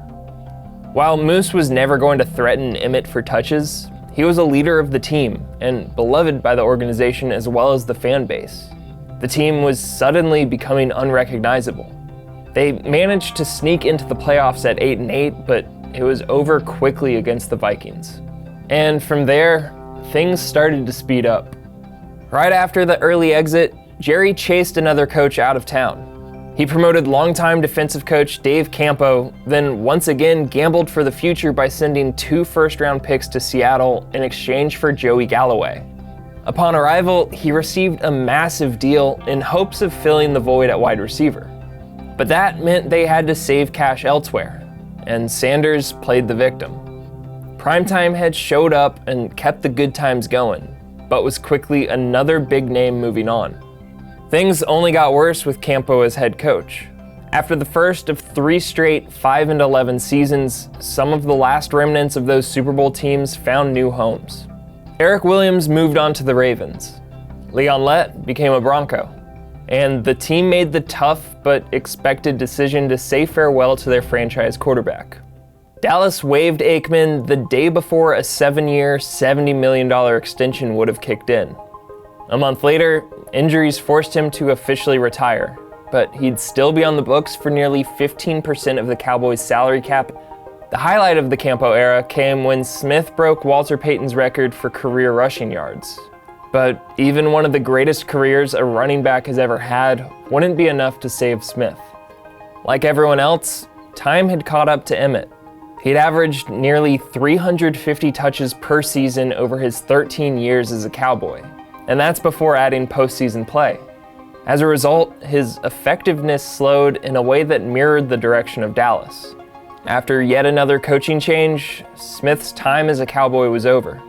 While Moose was never going to threaten Emmett for touches, he was a leader of the team and beloved by the organization as well as the fan base. The team was suddenly becoming unrecognizable. They managed to sneak into the playoffs at 8-8, but it was over quickly against the Vikings. And from there, things started to speed up. Right after the early exit, Jerry chased another coach out of town. He promoted longtime defensive coach Dave Campo, then once again gambled for the future by sending 2 first-round picks to Seattle in exchange for Joey Galloway. Upon arrival, he received a massive deal in hopes of filling the void at wide receiver. But that meant they had to save cash elsewhere, and Sanders played the victim. Primetime had showed up and kept the good times going, but was quickly another big name moving on. Things only got worse with Campo as head coach. After the first of 3 straight 5-11 seasons, some of the last remnants of those Super Bowl teams found new homes. Eric Williams moved on to the Ravens. Leon Lett became a Bronco. And the team made the tough but expected decision to say farewell to their franchise quarterback. Dallas waived Aikman the day before a 7-year, $70 million extension would have kicked in. A month later, injuries forced him to officially retire, but he'd still be on the books for nearly 15% of the Cowboys' salary cap. The highlight of the Campo era came when Smith broke Walter Payton's record for career rushing yards. But even one of the greatest careers a running back has ever had wouldn't be enough to save Smith. Like everyone else, time had caught up to Emmett. He'd averaged nearly 350 touches per season over his 13 years as a Cowboy, and that's before adding postseason play. As a result, his effectiveness slowed in a way that mirrored the direction of Dallas. After yet another coaching change, Smith's time as a Cowboy was over.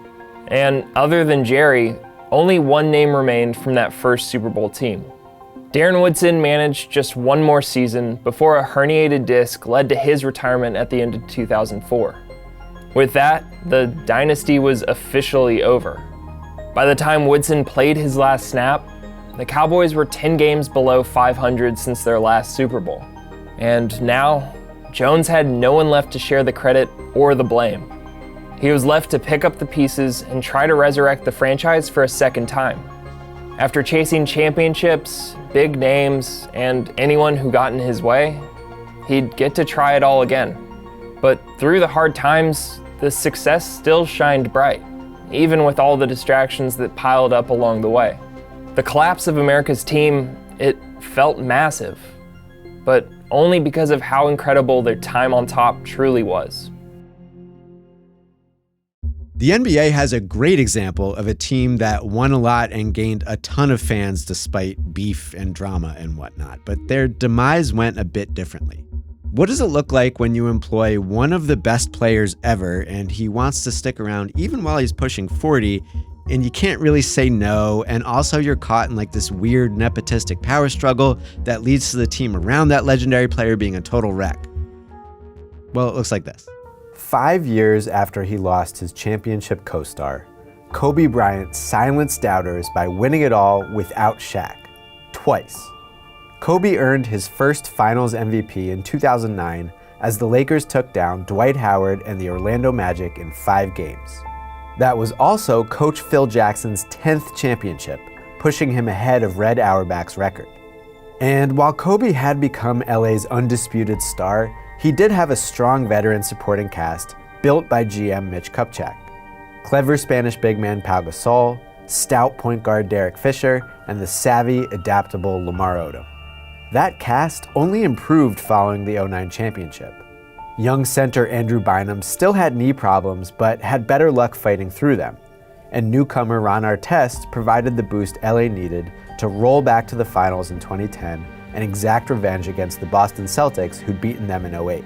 And other than Jerry, only one name remained from that first Super Bowl team. Darren Woodson managed just one more season before a herniated disc led to his retirement at the end of 2004. With that, the dynasty was officially over. By the time Woodson played his last snap, the Cowboys were 10 games below 500 since their last Super Bowl. And now, Jones had no one left to share the credit or the blame. He was left to pick up the pieces and try to resurrect the franchise for a second time. After chasing championships, big names, and anyone who got in his way, he'd get to try it all again. But through the hard times, the success still shined bright, even with all the distractions that piled up along the way. The collapse of America's team, it felt massive, but only because of how incredible their time on top truly was. The NBA has a great example of a team that won a lot and gained a ton of fans despite beef and drama and whatnot, but their demise went a bit differently. What does it look like when you employ one of the best players ever and he wants to stick around even while he's pushing 40 and you can't really say no, and also you're caught in like this weird nepotistic power struggle that leads to the team around that legendary player being a total wreck. Well, it looks like this. 5 years after he lost his championship co-star, Kobe Bryant silenced doubters by winning it all without Shaq. Twice. Kobe earned his first Finals MVP in 2009 as the Lakers took down Dwight Howard and the Orlando Magic in 5 games. That was also Coach Phil Jackson's 10th championship, pushing him ahead of Red Auerbach's record. And while Kobe had become LA's undisputed star, he did have a strong veteran supporting cast built by GM Mitch Kupchak. Clever Spanish big man Pau Gasol, stout point guard Derek Fisher, and the savvy, adaptable Lamar Odom. That cast only improved following the 2009 championship. Young center Andrew Bynum still had knee problems, but had better luck fighting through them. And newcomer Ron Artest provided the boost LA needed to roll back to the finals in 2010 and exact revenge against the Boston Celtics, who'd beaten them in 2008.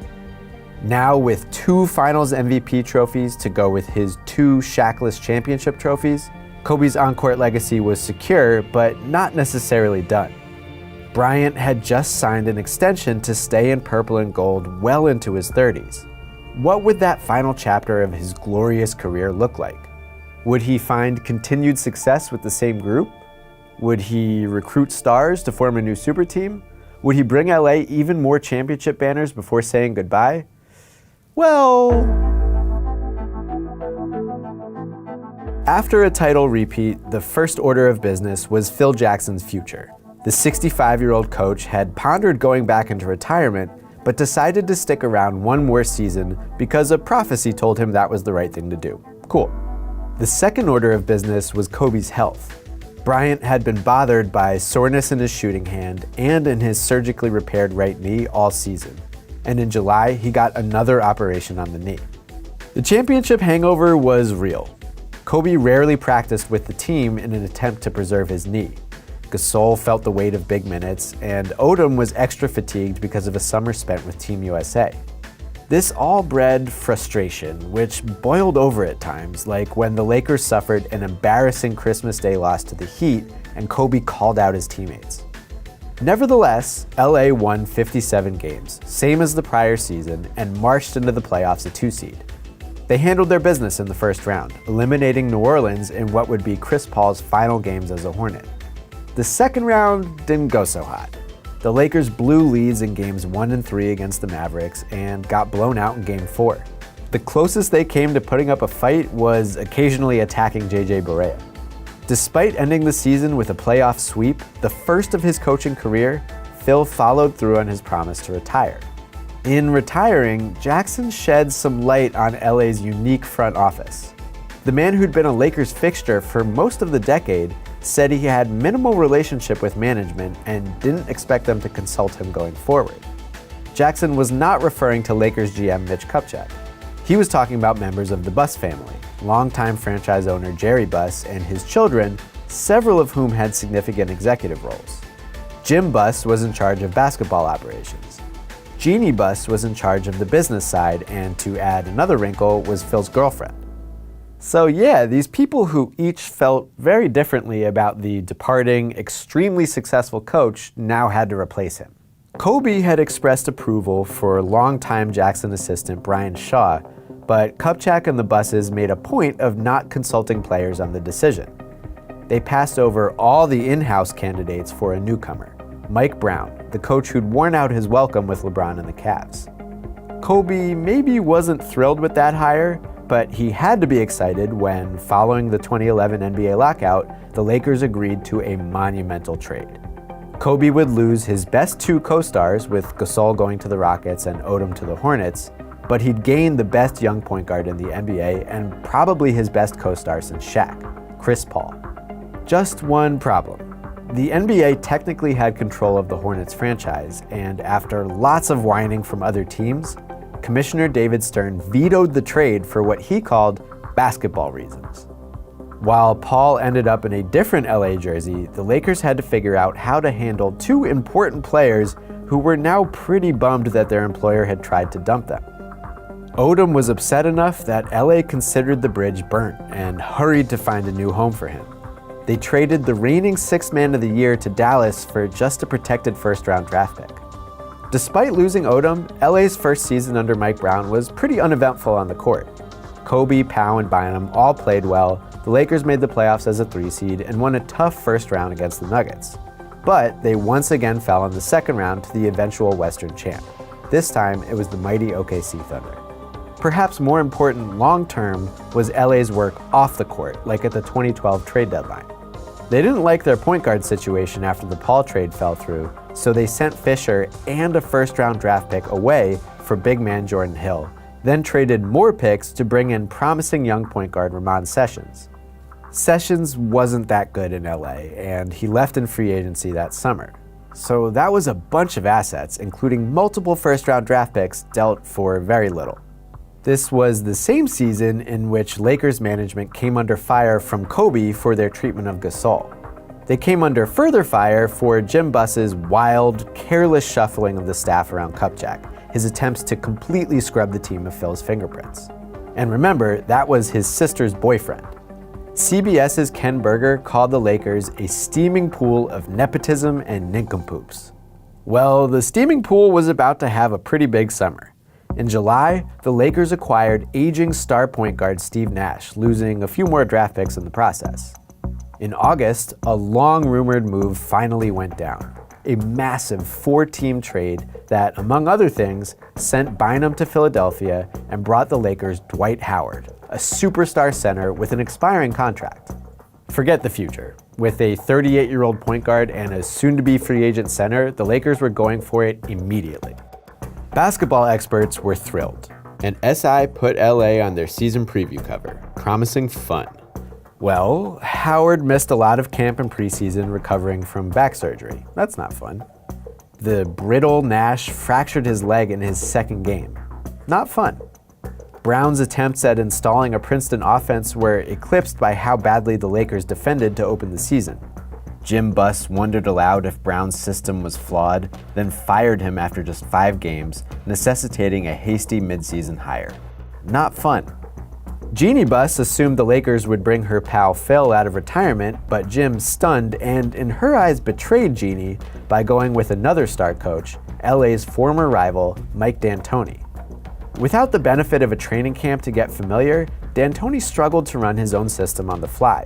Now with 2 Finals MVP trophies to go with his 2 Shaq-less championship trophies, Kobe's on-court legacy was secure, but not necessarily done. Bryant had just signed an extension to stay in purple and gold well into his 30s. What would that final chapter of his glorious career look like? Would he find continued success with the same group? Would he recruit stars to form a new super team? Would he bring LA even more championship banners before saying goodbye? Well, after a title repeat, the first order of business was Phil Jackson's future. The 65-year-old coach had pondered going back into retirement, but decided to stick around one more season because a prophecy told him that was the right thing to do. Cool. The second order of business was Kobe's health. Bryant had been bothered by soreness in his shooting hand and in his surgically repaired right knee all season. And in July, he got another operation on the knee. The championship hangover was real. Kobe rarely practiced with the team in an attempt to preserve his knee. Gasol felt the weight of big minutes, and Odom was extra fatigued because of a summer spent with Team USA. This all bred frustration, which boiled over at times, like when the Lakers suffered an embarrassing Christmas Day loss to the Heat and Kobe called out his teammates. Nevertheless, LA won 57 games, same as the prior season, and marched into the playoffs a 2 seed. They handled their business in the first round, eliminating New Orleans in what would be Chris Paul's final games as a Hornet. The second round didn't go so hot. The Lakers blew leads in games 1 and 3 against the Mavericks and got blown out in game 4. The closest they came to putting up a fight was occasionally attacking JJ Barea. Despite ending the season with a playoff sweep, the first of his coaching career, Phil followed through on his promise to retire. In retiring, Jackson shed some light on LA's unique front office. The man who'd been a Lakers fixture for most of the decade said he had minimal relationship with management and didn't expect them to consult him going forward. Jackson was not referring to Lakers GM Mitch Kupchak. He was talking about members of the Buss family, longtime franchise owner Jerry Buss and his children, several of whom had significant executive roles. Jim Buss was in charge of basketball operations. Jeannie Buss was in charge of the business side, and to add another wrinkle, was Phil's girlfriend. So yeah, these people who each felt very differently about the departing, extremely successful coach now had to replace him. Kobe had expressed approval for longtime Jackson assistant Brian Shaw, but Kupchak and the Busses made a point of not consulting players on the decision. They passed over all the in-house candidates for a newcomer, Mike Brown, the coach who'd worn out his welcome with LeBron and the Cavs. Kobe maybe wasn't thrilled with that hire, but he had to be excited when, following the 2011 NBA lockout, the Lakers agreed to a monumental trade. Kobe would lose his best 2 co-stars, with Gasol going to the Rockets and Odom to the Hornets, but he'd gain the best young point guard in the NBA and probably his best co-star since Shaq, Chris Paul. Just one problem. The NBA technically had control of the Hornets franchise, and after lots of whining from other teams, Commissioner David Stern vetoed the trade for what he called basketball reasons. While Paul ended up in a different LA jersey, the Lakers had to figure out how to handle 2 important players who were now pretty bummed that their employer had tried to dump them. Odom was upset enough that LA considered the bridge burnt and hurried to find a new home for him. They traded the reigning sixth man of the year to Dallas for just a protected first-round draft pick. Despite losing Odom, LA's first season under Mike Brown was pretty uneventful on the court. Kobe, Powell, and Bynum all played well. The Lakers made the playoffs as a 3 seed and won a tough first round against the Nuggets. But they once again fell in the second round to the eventual Western champ. This time, it was the mighty OKC Thunder. Perhaps more important long-term was LA's work off the court, like at the 2012 trade deadline. They didn't like their point guard situation after the Paul trade fell through, so they sent Fisher and a first-round draft pick away for big man Jordan Hill, then traded more picks to bring in promising young point guard Ramon Sessions. Sessions wasn't that good in LA, and he left in free agency that summer. So that was a bunch of assets, including multiple first-round draft picks dealt for very little. This was the same season in which Lakers management came under fire from Kobe for their treatment of Gasol. They came under further fire for Jim Buss's wild, careless shuffling of the staff around Kupchak, his attempts to completely scrub the team of Phil's fingerprints. And remember, that was his sister's boyfriend. CBS's Ken Berger called the Lakers a steaming pool of nepotism and nincompoops. Well, the steaming pool was about to have a pretty big summer. In July, the Lakers acquired aging star point guard Steve Nash, losing a few more draft picks in the process. In August, a long-rumored move finally went down. A massive 4-team trade that, among other things, sent Bynum to Philadelphia and brought the Lakers Dwight Howard, a superstar center with an expiring contract. Forget the future. With a 38-year-old point guard and a soon-to-be free agent center, the Lakers were going for it immediately. Basketball experts were thrilled, and SI put LA on their season preview cover, promising fun. Well, Howard missed a lot of camp and preseason recovering from back surgery. That's not fun. The brittle Nash fractured his leg in his second game. Not fun. Brown's attempts at installing a Princeton offense were eclipsed by how badly the Lakers defended to open the season. Jim Buss wondered aloud if Brown's system was flawed, then fired him after just 5 games, necessitating a hasty midseason hire. Not fun. Jeannie Buss assumed the Lakers would bring her pal Phil out of retirement, but Jim stunned and, in her eyes, betrayed Jeannie by going with another star coach, LA's former rival, Mike D'Antoni. Without the benefit of a training camp to get familiar, D'Antoni struggled to run his own system on the fly.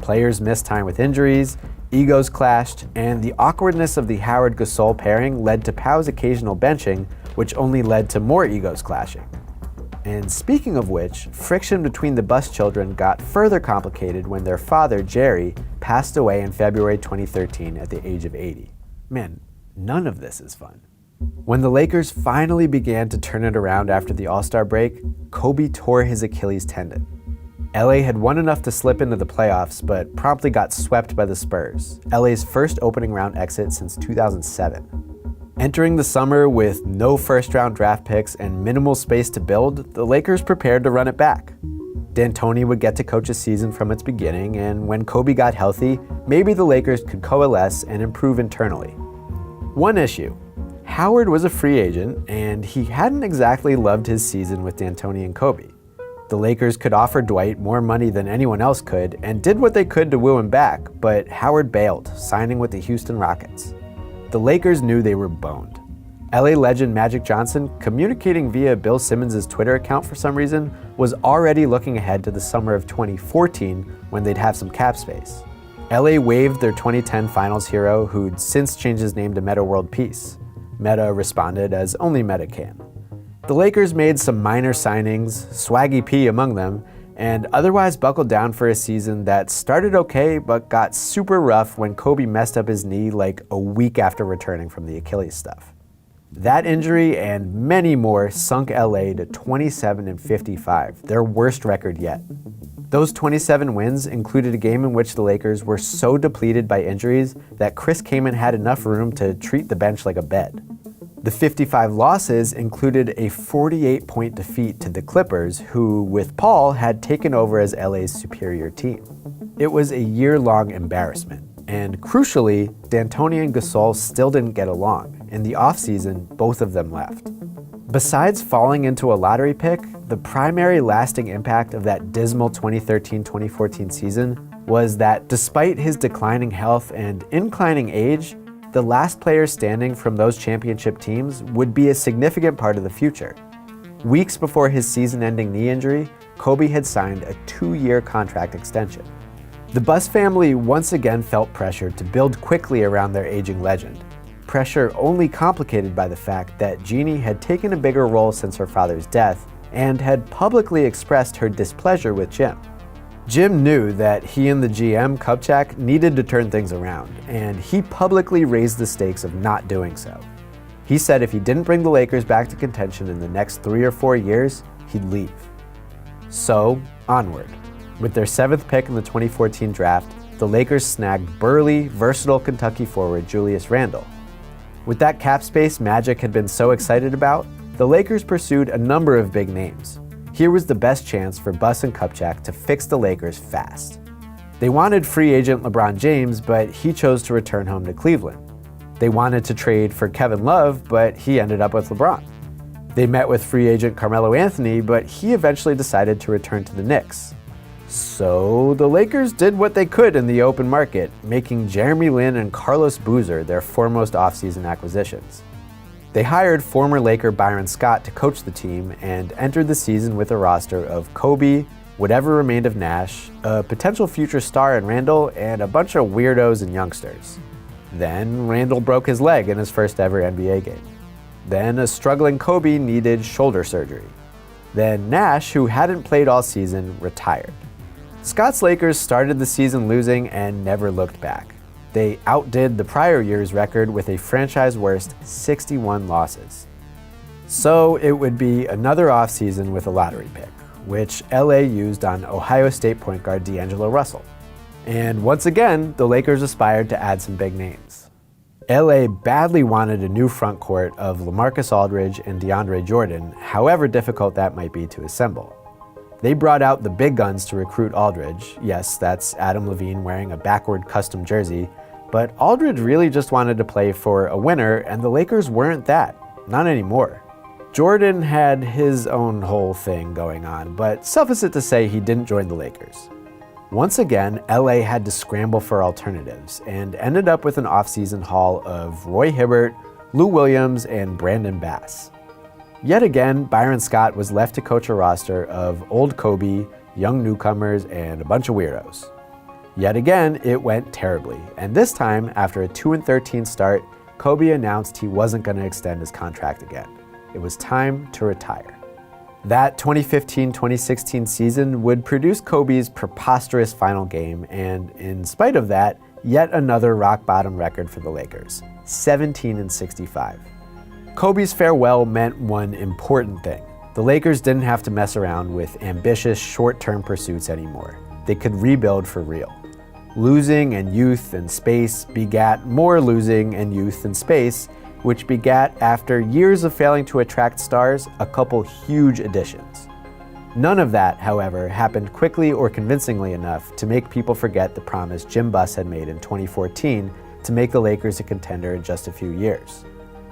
Players missed time with injuries, egos clashed, and the awkwardness of the Howard-Gasol pairing led to Powell's occasional benching, which only led to more egos clashing. And speaking of which, friction between the Buss children got further complicated when their father, Jerry, passed away in February 2013 at the age of 80. Man, none of this is fun. When the Lakers finally began to turn it around after the All-Star break, Kobe tore his Achilles tendon. LA had won enough to slip into the playoffs, but promptly got swept by the Spurs, LA's first opening round exit since 2007. Entering the summer with no first-round draft picks and minimal space to build, the Lakers prepared to run it back. D'Antoni would get to coach a season from its beginning, and when Kobe got healthy, maybe the Lakers could coalesce and improve internally. One issue. Howard was a free agent, and he hadn't exactly loved his season with D'Antoni and Kobe. The Lakers could offer Dwight more money than anyone else could and did what they could to woo him back, but Howard bailed, signing with the Houston Rockets. The Lakers knew they were boned. LA legend Magic Johnson, communicating via Bill Simmons' Twitter account for some reason, was already looking ahead to the summer of 2014 when they'd have some cap space. LA waived their 2010 Finals hero, who'd since changed his name to Metta World Peace. Metta responded as only Metta can. The Lakers made some minor signings, Swaggy P among them, and otherwise buckled down for a season that started okay but got super rough when Kobe messed up his knee like a week after returning from the Achilles stuff. That injury and many more sunk LA to 27-55, their worst record yet. Those 27 wins included a game in which the Lakers were so depleted by injuries that Chris Kaman had enough room to treat the bench like a bed. The 55 losses included a 48-point defeat to the Clippers, who, with Paul, had taken over as LA's superior team. It was a year-long embarrassment, and crucially, D'Antoni and Gasol still didn't get along. In the offseason, both of them left. Besides falling into a lottery pick, the primary lasting impact of that dismal 2013-2014 season was that despite his declining health and inclining age, the last player standing from those championship teams would be a significant part of the future. Weeks before his season-ending knee injury, Kobe had signed a 2-year contract extension. The Buss family once again felt pressure to build quickly around their aging legend. Pressure only complicated by the fact that Jeannie had taken a bigger role since her father's death and had publicly expressed her displeasure with Jim. Jim knew that he and the GM, Kupchak, needed to turn things around, and he publicly raised the stakes of not doing so. He said if he didn't bring the Lakers back to contention in the next 3 or 4 years, he'd leave. So, onward. With their 7th pick in the 2014 draft, the Lakers snagged burly, versatile Kentucky forward Julius Randle. With that cap space Magic had been so excited about, the Lakers pursued a number of big names. Here was the best chance for Buss and Kupchak to fix the Lakers fast. They wanted free agent LeBron James, but he chose to return home to Cleveland. They wanted to trade for Kevin Love, but he ended up with LeBron. They met with free agent Carmelo Anthony, but he eventually decided to return to the Knicks. So the Lakers did what they could in the open market, making Jeremy Lin and Carlos Boozer their foremost offseason acquisitions. They hired former Laker Byron Scott to coach the team and entered the season with a roster of Kobe, whatever remained of Nash, a potential future star in Randle, and a bunch of weirdos and youngsters. Then Randle broke his leg in his first ever NBA game. Then a struggling Kobe needed shoulder surgery. Then Nash, who hadn't played all season, retired. Scott's Lakers started the season losing and never looked back. They outdid the prior year's record with a franchise-worst 61 losses. So it would be another offseason with a lottery pick, which LA used on Ohio State point guard D'Angelo Russell. And once again, the Lakers aspired to add some big names. LA badly wanted a new front court of LaMarcus Aldridge and DeAndre Jordan, however difficult that might be to assemble. They brought out the big guns to recruit Aldridge. Yes, that's Adam Levine wearing a backward custom jersey, but Aldridge really just wanted to play for a winner, and the Lakers weren't that. Not anymore. Jordan had his own whole thing going on, but suffice it to say he didn't join the Lakers. Once again, LA had to scramble for alternatives and ended up with an offseason haul of Roy Hibbert, Lou Williams, and Brandon Bass. Yet again, Byron Scott was left to coach a roster of old Kobe, young newcomers, and a bunch of weirdos. Yet again, it went terribly, and this time, after a 2-13 start, Kobe announced he wasn't going to extend his contract again. It was time to retire. That 2015-2016 season would produce Kobe's preposterous final game, and in spite of that, yet another rock-bottom record for the Lakers, 17-65. Kobe's farewell meant one important thing. The Lakers didn't have to mess around with ambitious short-term pursuits anymore. They could rebuild for real. Losing and youth and space begat more losing and youth and space, which begat, after years of failing to attract stars, a couple huge additions. None of that, however, happened quickly or convincingly enough to make people forget the promise Jim Buss had made in 2014 to make the Lakers a contender in just a few years.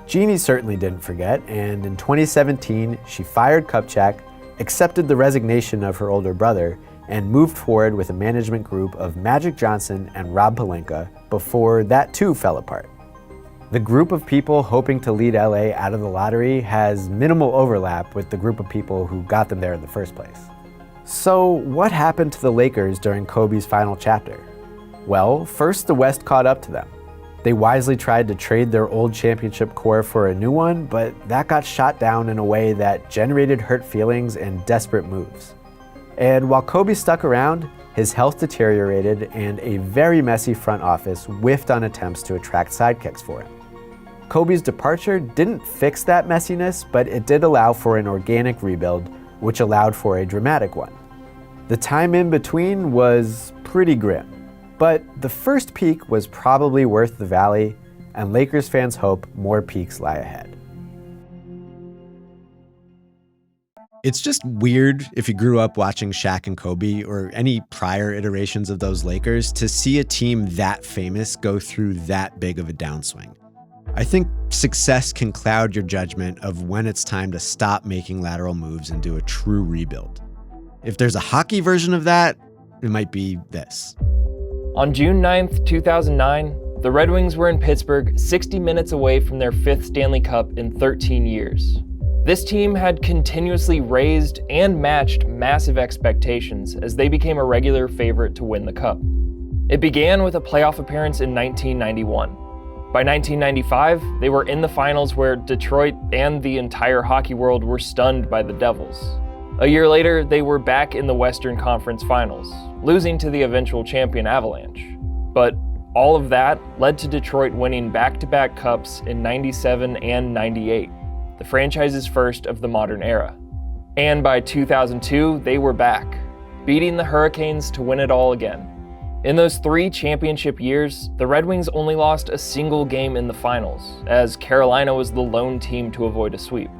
Jeannie certainly didn't forget, and in 2017, she fired Kupchak, accepted the resignation of her older brother, and moved forward with a management group of Magic Johnson and Rob Pelinka before that too fell apart. The group of people hoping to lead LA out of the lottery has minimal overlap with the group of people who got them there in the first place. So what happened to the Lakers during Kobe's final chapter? Well, first the West caught up to them. They wisely tried to trade their old championship core for a new one, but that got shot down in a way that generated hurt feelings and desperate moves. And while Kobe stuck around, his health deteriorated and a very messy front office whiffed on attempts to attract sidekicks for him. Kobe's departure didn't fix that messiness, but it did allow for an organic rebuild, which allowed for a dramatic one. The time in between was pretty grim. But the first peak was probably worth the valley, and Lakers fans hope more peaks lie ahead. It's just weird, if you grew up watching Shaq and Kobe or any prior iterations of those Lakers, to see a team that famous go through that big of a downswing. I think success can cloud your judgment of when it's time to stop making lateral moves and do a true rebuild. If there's a hockey version of that, it might be this. On June 9th, 2009, the Red Wings were in Pittsburgh, 60 minutes away from their 5th Stanley Cup in 13 years. This team had continuously raised and matched massive expectations as they became a regular favorite to win the Cup. It began with a playoff appearance in 1991. By 1995, they were in the finals where Detroit and the entire hockey world were stunned by the Devils. A year later, they were back in the Western Conference Finals, losing to the eventual champion Avalanche. But all of that led to Detroit winning back-to-back cups in 97 and 98, the franchise's first of the modern era. And by 2002, they were back, beating the Hurricanes to win it all again. In those 3 championship years, the Red Wings only lost a single game in the finals, as Carolina was the lone team to avoid a sweep.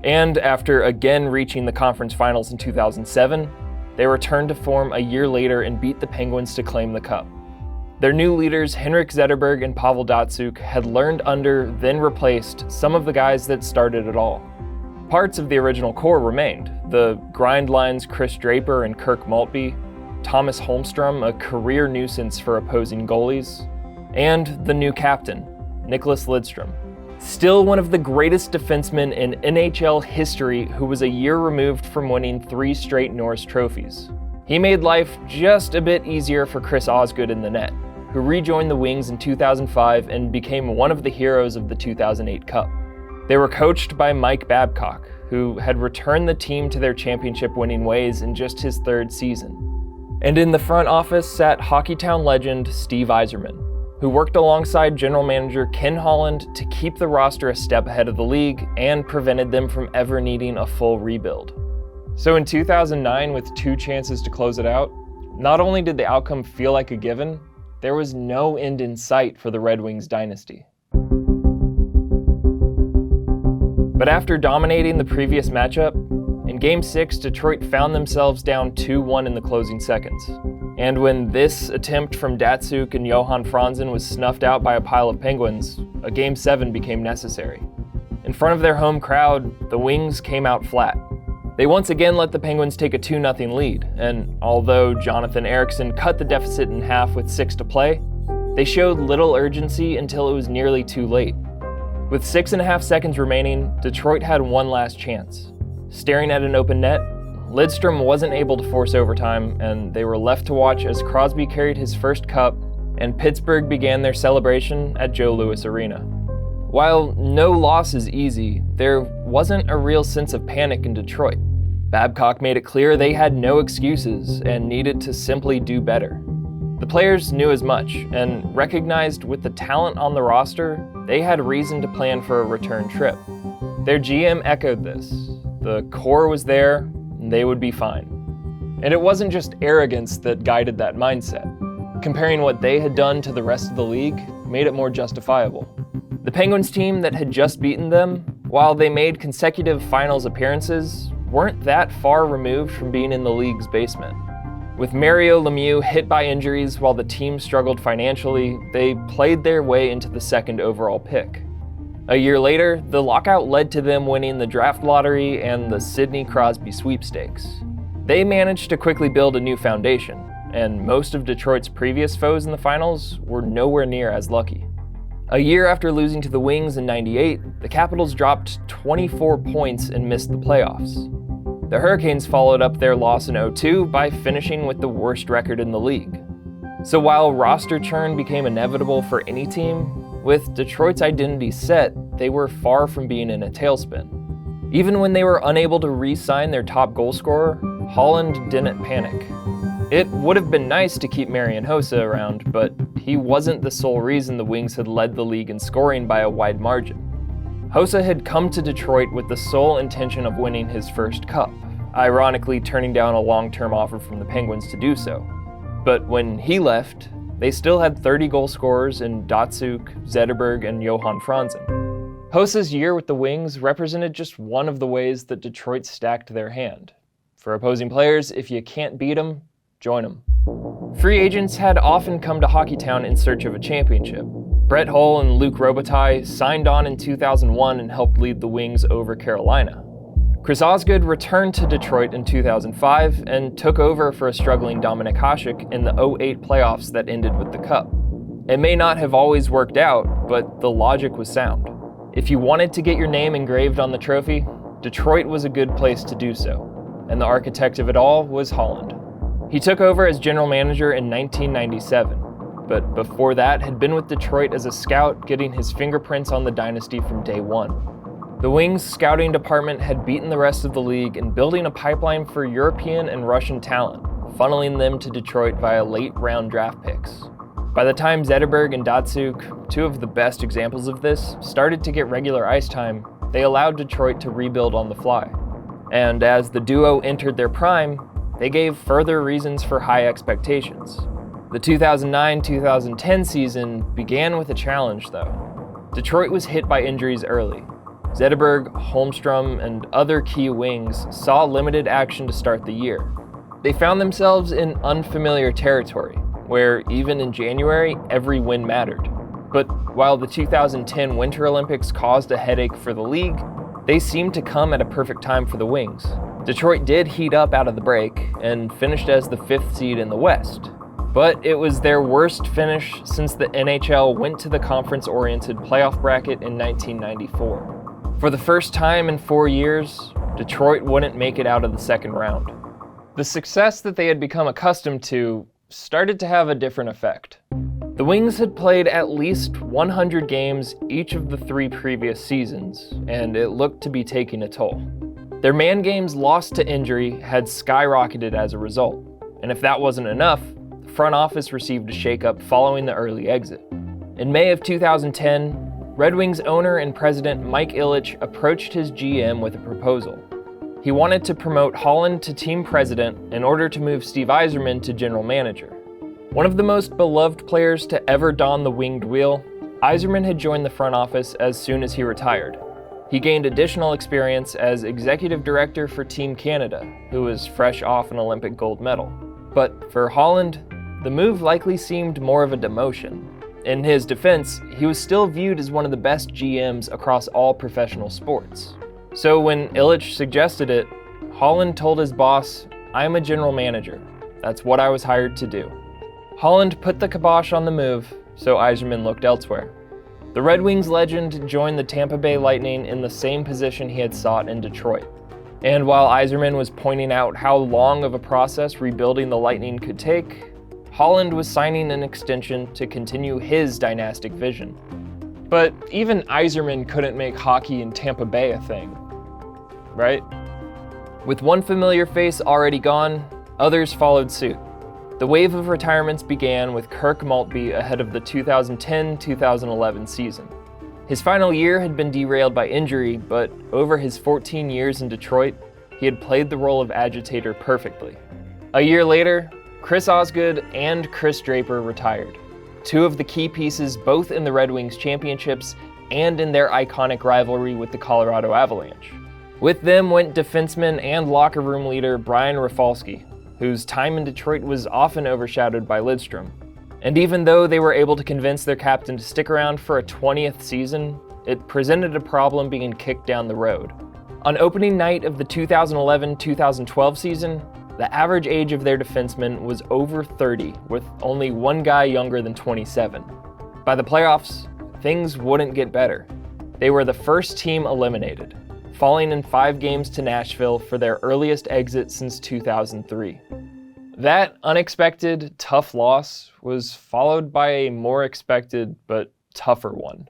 And after again reaching the conference finals in 2007, they returned to form a year later and beat the Penguins to claim the Cup. Their new leaders, Henrik Zetterberg and Pavel Datsyuk, had learned under, then replaced, some of the guys that started it all. Parts of the original core remained: the grind lines Chris Draper and Kirk Maltby, Thomas Holmstrom, a career nuisance for opposing goalies, and the new captain, Nicklas Lidstrom. Still one of the greatest defensemen in NHL history, who was a year removed from winning 3 straight Norris trophies. He made life just a bit easier for Chris Osgood in the net, who rejoined the Wings in 2005 and became one of the heroes of the 2008 Cup. They were coached by Mike Babcock, who had returned the team to their championship-winning ways in just his 3rd season. And in the front office sat Hockeytown legend Steve Yzerman, who worked alongside general manager Ken Holland to keep the roster a step ahead of the league and prevented them from ever needing a full rebuild. So in 2009, with 2 chances to close it out, not only did the outcome feel like a given, there was no end in sight for the Red Wings dynasty. But after dominating the previous matchup, in Game 6, Detroit found themselves down 2-1 in the closing seconds. And when this attempt from Datsyuk and Johan Franzen was snuffed out by a pile of Penguins, a Game 7 became necessary. In front of their home crowd, the Wings came out flat. They once again let the Penguins take a 2-0 lead, and although Jonathan Ericsson cut the deficit in half with 6 to play, they showed little urgency until it was nearly too late. With 6.5 seconds remaining, Detroit had one last chance. Staring at an open net, Lidstrom wasn't able to force overtime, and they were left to watch as Crosby carried his first cup and Pittsburgh began their celebration at Joe Louis Arena. While no loss is easy, there wasn't a real sense of panic in Detroit. Babcock made it clear they had no excuses and needed to simply do better. The players knew as much and recognized with the talent on the roster, they had reason to plan for a return trip. Their GM echoed this. The core was there, and they would be fine. And it wasn't just arrogance that guided that mindset. Comparing what they had done to the rest of the league made it more justifiable. The Penguins team that had just beaten them, while they made consecutive finals appearances, weren't that far removed from being in the league's basement. With Mario Lemieux hit by injuries while the team struggled financially, they played their way into the 2nd overall pick. A year later, the lockout led to them winning the draft lottery and the Sidney Crosby sweepstakes. They managed to quickly build a new foundation, and most of Detroit's previous foes in the finals were nowhere near as lucky. A year after losing to the Wings in '98, the Capitals dropped 24 points and missed the playoffs. The Hurricanes followed up their loss in '02 by finishing with the worst record in the league. So while roster churn became inevitable for any team, with Detroit's identity set, they were far from being in a tailspin. Even when they were unable to re-sign their top goal scorer, Holland didn't panic. It would have been nice to keep Marian Hossa around, but he wasn't the sole reason the Wings had led the league in scoring by a wide margin. Hossa had come to Detroit with the sole intention of winning his first cup, ironically turning down a long-term offer from the Penguins to do so. But when he left, they still had 30 goal scorers in Datsyuk, Zetterberg, and Johan Franzen. Hossa's year with the Wings represented just one of the ways that Detroit stacked their hand. For opposing players, if you can't beat them, join them. Free agents had often come to Hockeytown in search of a championship. Brett Hull and Luc Robitaille signed on in 2001 and helped lead the Wings over Carolina. Chris Osgood returned to Detroit in 2005 and took over for a struggling Dominik Hasek in the 2008 playoffs that ended with the Cup. It may not have always worked out, but the logic was sound. If you wanted to get your name engraved on the trophy, Detroit was a good place to do so, and the architect of it all was Holland. He took over as general manager in 1997, but before that had been with Detroit as a scout, getting his fingerprints on the dynasty from day one. The Wings' scouting department had beaten the rest of the league in building a pipeline for European and Russian talent, funneling them to Detroit via late-round draft picks. By the time Zetterberg and Datsuk, two of the best examples of this, started to get regular ice time, they allowed Detroit to rebuild on the fly. And as the duo entered their prime, they gave further reasons for high expectations. The 2009-2010 season began with a challenge, though. Detroit was hit by injuries early. Zetterberg, Holmstrom, and other key wings saw limited action to start the year. They found themselves in unfamiliar territory, where even in January, every win mattered. But while the 2010 Winter Olympics caused a headache for the league, they seemed to come at a perfect time for the Wings. Detroit did heat up out of the break and finished as the 5th seed in the West. But it was their worst finish since the NHL went to the conference-oriented playoff bracket in 1994. For the first time in 4 years, Detroit wouldn't make it out of the second round. The success that they had become accustomed to started to have a different effect. The Wings had played at least 100 games each of the 3 previous seasons, and it looked to be taking a toll. Their man games lost to injury had skyrocketed as a result, and if that wasn't enough, the front office received a shakeup following the early exit. In May of 2010, Red Wings owner and president Mike Ilitch approached his GM with a proposal. He wanted to promote Holland to team president in order to move Steve Yzerman to general manager. One of the most beloved players to ever don the winged wheel, Yzerman had joined the front office as soon as he retired. He gained additional experience as executive director for Team Canada, who was fresh off an Olympic gold medal. But for Holland, the move likely seemed more of a demotion. In his defense, he was still viewed as one of the best GMs across all professional sports. So when Ilitch suggested it, Holland told his boss, "I'm a general manager. That's what I was hired to do." Holland put the kibosh on the move, so Yzerman looked elsewhere. The Red Wings legend joined the Tampa Bay Lightning in the same position he had sought in Detroit. And while Yzerman was pointing out how long of a process rebuilding the Lightning could take, Holland was signing an extension to continue his dynastic vision. But even Yzerman couldn't make hockey in Tampa Bay a thing, right? With one familiar face already gone, others followed suit. The wave of retirements began with Kirk Maltby ahead of the 2010-2011 season. His final year had been derailed by injury, but over his 14 years in Detroit, he had played the role of agitator perfectly. A year later, Chris Osgood and Chris Draper retired, two of the key pieces both in the Red Wings championships and in their iconic rivalry with the Colorado Avalanche. With them went defenseman and locker room leader Brian Rafalski, whose time in Detroit was often overshadowed by Lidstrom. And even though they were able to convince their captain to stick around for a 20th season, it presented a problem being kicked down the road. On opening night of the 2011-2012 season, the average age of their defensemen was over 30, with only one guy younger than 27. By the playoffs, things wouldn't get better. They were the first team eliminated, falling in 5 games to Nashville for their earliest exit since 2003. That unexpected, tough loss was followed by a more expected but tougher one.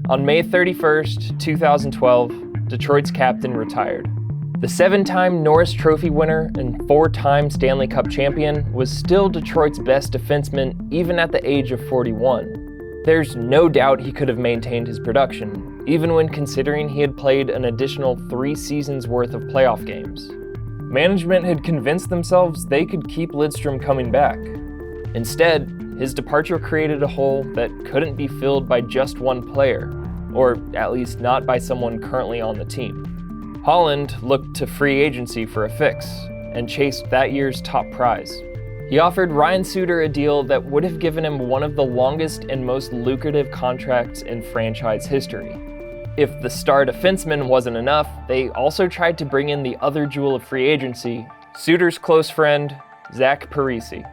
On May 31st, 2012, Detroit's captain retired. The 7-time Norris Trophy winner and 4-time Stanley Cup champion was still Detroit's best defenseman even at the age of 41. There's no doubt he could have maintained his production, even when considering he had played an additional 3 seasons worth of playoff games. Management had convinced themselves they could keep Lidstrom coming back. Instead, his departure created a hole that couldn't be filled by just one player, or at least not by someone currently on the team. Holland looked to free agency for a fix, and chased that year's top prize. He offered Ryan Suter a deal that would have given him one of the longest and most lucrative contracts in franchise history. If the star defenseman wasn't enough, they also tried to bring in the other jewel of free agency, Suter's close friend, Zach Parise.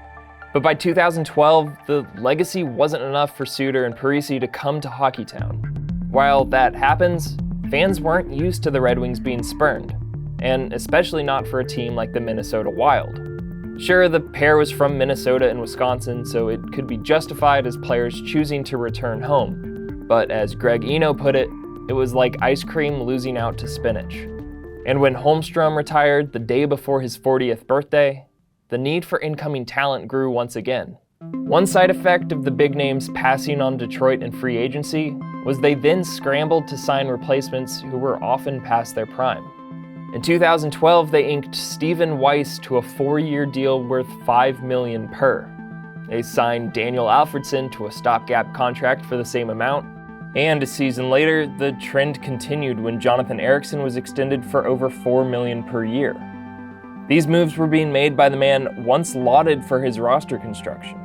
But by 2012, the legacy wasn't enough for Suter and Parise to come to Hockeytown. While that happens, fans weren't used to the Red Wings being spurned, and especially not for a team like the Minnesota Wild. Sure, the pair was from Minnesota and Wisconsin, so it could be justified as players choosing to return home. But as Greg Eno put it, it was like ice cream losing out to spinach. And when Holmstrom retired the day before his 40th birthday, the need for incoming talent grew once again. One side effect of the big names passing on Detroit in free agency was they then scrambled to sign replacements who were often past their prime. In 2012, they inked Stephen Weiss to a 4-year deal worth $5 million per. They signed Daniel Alfredsson to a stopgap contract for the same amount, and a season later, the trend continued when Jonathan Ericsson was extended for over $4 million per year. These moves were being made by the man once lauded for his roster construction.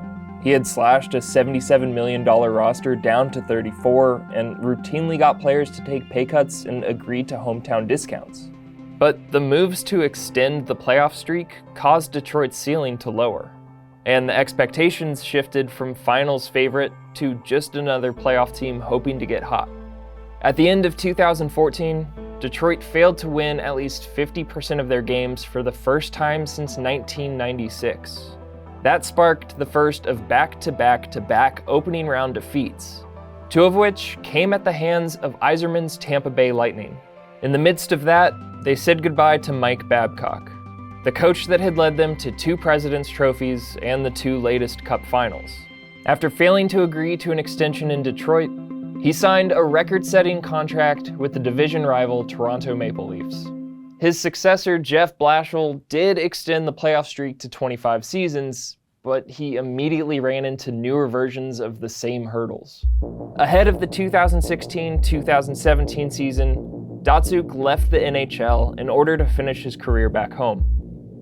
He had slashed a $77 million roster down to 34 and routinely got players to take pay cuts and agree to hometown discounts. But the moves to extend the playoff streak caused Detroit's ceiling to lower, and the expectations shifted from finals favorite to just another playoff team hoping to get hot. At the end of 2014, Detroit failed to win at least 50% of their games for the first time since 1996. That sparked the first of back-to-back-to-back opening round defeats, 2 of which came at the hands of Yzerman's Tampa Bay Lightning. In the midst of that, they said goodbye to Mike Babcock, the coach that had led them to 2 President's Trophies and the 2 latest Cup finals. After failing to agree to an extension in Detroit, he signed a record-setting contract with the division rival Toronto Maple Leafs. His successor, Jeff Blashill, did extend the playoff streak to 25 seasons, but he immediately ran into newer versions of the same hurdles. Ahead of the 2016-2017 season, Datsyuk left the NHL in order to finish his career back home.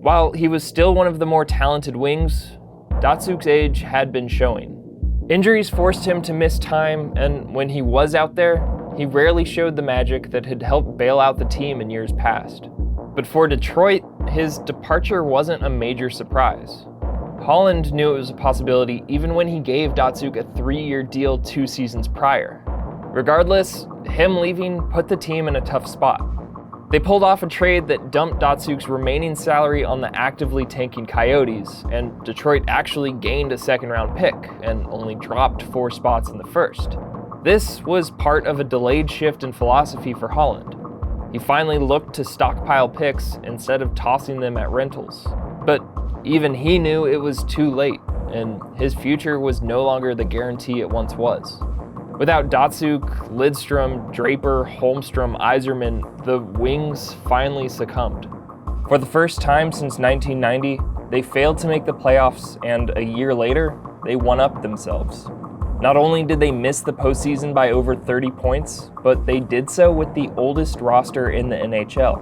While he was still one of the more talented wings, Datsyuk's age had been showing. Injuries forced him to miss time, and when he was out there, he rarely showed the magic that had helped bail out the team in years past. But for Detroit, his departure wasn't a major surprise. Holland knew it was a possibility even when he gave Datsyuk a 3-year deal 2 seasons prior. Regardless, him leaving put the team in a tough spot. They pulled off a trade that dumped Datsyuk's remaining salary on the actively tanking Coyotes, and Detroit actually gained a 2nd-round pick and only dropped 4 spots in the first. This was part of a delayed shift in philosophy for Holland. He finally looked to stockpile picks instead of tossing them at rentals. But even he knew it was too late, and his future was no longer the guarantee it once was. Without Datsyuk, Lidstrom, Draper, Holmstrom, Yzerman, the Wings finally succumbed. For the first time since 1990, they failed to make the playoffs, and a year later, they one-upped themselves. Not only did they miss the postseason by over 30 points, but they did so with the oldest roster in the NHL.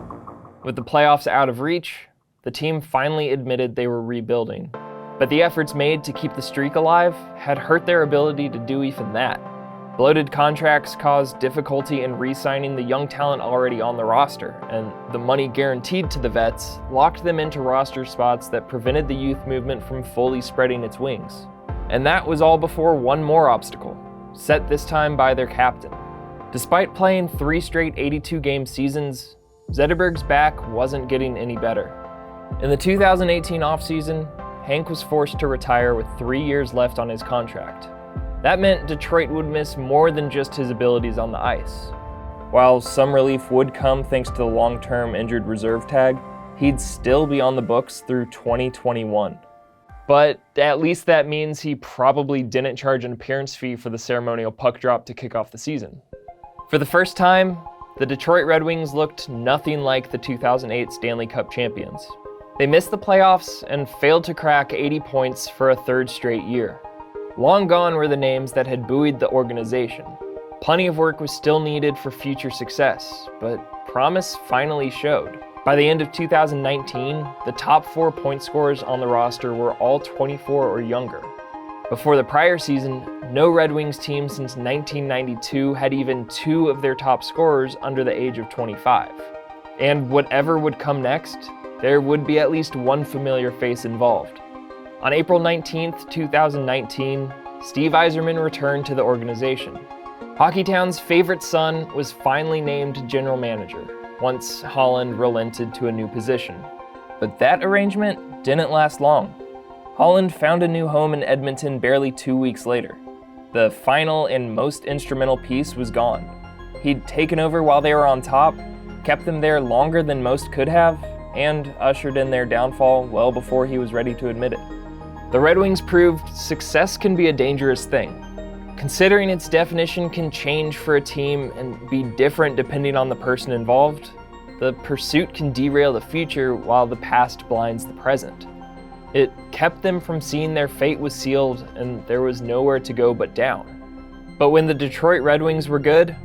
With the playoffs out of reach, the team finally admitted they were rebuilding. But the efforts made to keep the streak alive had hurt their ability to do even that. Bloated contracts caused difficulty in re-signing the young talent already on the roster, and the money guaranteed to the vets locked them into roster spots that prevented the youth movement from fully spreading its wings. And that was all before one more obstacle, set this time by their captain. Despite playing 3 straight 82-game seasons, Zetterberg's back wasn't getting any better. In the 2018 offseason, Hank was forced to retire with 3 years left on his contract. That meant Detroit would miss more than just his abilities on the ice. While some relief would come thanks to the long-term injured reserve tag, he'd still be on the books through 2021. But at least that means he probably didn't charge an appearance fee for the ceremonial puck drop to kick off the season. For the first time, the Detroit Red Wings looked nothing like the 2008 Stanley Cup champions. They missed the playoffs and failed to crack 80 points for a 3rd straight year. Long gone were the names that had buoyed the organization. Plenty of work was still needed for future success, but promise finally showed. By the end of 2019, the top 4 point scorers on the roster were all 24 or younger. Before the prior season, no Red Wings team since 1992 had even 2 of their top scorers under the age of 25. And whatever would come next, there would be at least one familiar face involved. On April 19th, 2019, Steve Yzerman returned to the organization. Hockeytown's favorite son was finally named general manager, once Holland relented to a new position. But that arrangement didn't last long. Holland found a new home in Edmonton barely 2 weeks later. The final and most instrumental piece was gone. He'd taken over while they were on top, kept them there longer than most could have, and ushered in their downfall well before he was ready to admit it. The Red Wings proved success can be a dangerous thing. Considering its definition can change for a team and be different depending on the person involved, the pursuit can derail the future while the past blinds the present. It kept them from seeing their fate was sealed and there was nowhere to go but down. But when the Detroit Red Wings were good,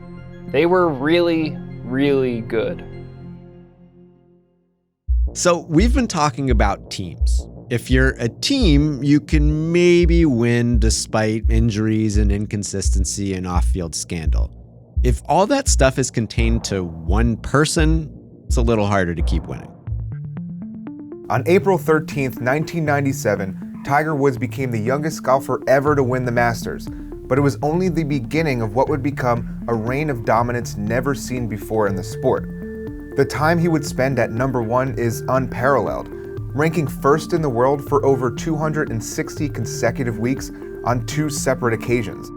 they were really, really good. So we've been talking about teams. If you're a team, you can maybe win despite injuries and inconsistency and off-field scandal. If all that stuff is contained to one person, it's a little harder to keep winning. On April 13th, 1997, Tiger Woods became the youngest golfer ever to win the Masters, but it was only the beginning of what would become a reign of dominance never seen before in the sport. The time he would spend at number 1 is unparalleled, ranking first in the world for over 260 consecutive weeks on 2 separate occasions.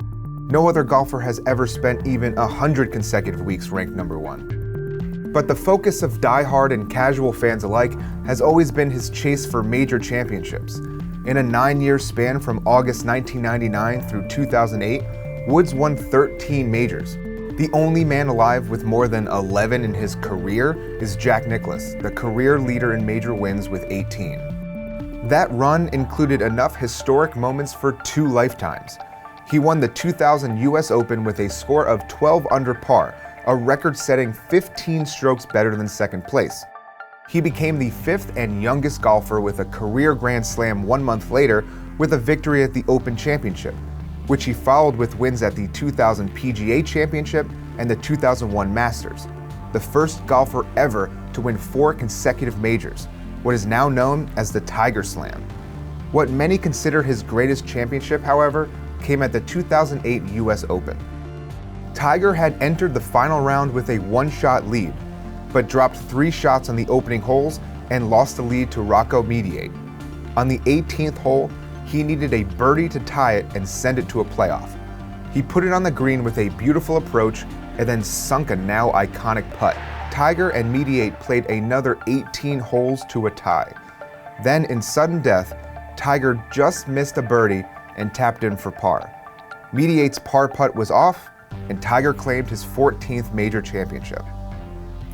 No other golfer has ever spent even 100 consecutive weeks ranked number 1. But the focus of diehard and casual fans alike has always been his chase for major championships. In a 9-year span from August 1999 through 2008, Woods won 13 majors. The only man alive with more than 11 in his career is Jack Nicklaus, the career leader in major wins with 18. That run included enough historic moments for 2 lifetimes. He won the 2000 US Open with a score of 12 under par, a record-setting 15 strokes better than second place. He became the 5th and youngest golfer with a career Grand Slam 1 month later with a victory at the Open Championship, which he followed with wins at the 2000 PGA Championship and the 2001 Masters, the first golfer ever to win 4 consecutive majors, what is now known as the Tiger Slam. What many consider his greatest championship, however, came at the 2008 US Open. Tiger had entered the final round with a 1-shot lead, but dropped 3 shots on the opening holes and lost the lead to Rocco Mediate. On the 18th hole, he needed a birdie to tie it and send it to a playoff. He put it on the green with a beautiful approach and then sunk a now iconic putt. Tiger and Mediate played another 18 holes to a tie. Then, in sudden death, Tiger just missed a birdie and tapped in for par. Mediate's par putt was off, and Tiger claimed his 14th major championship.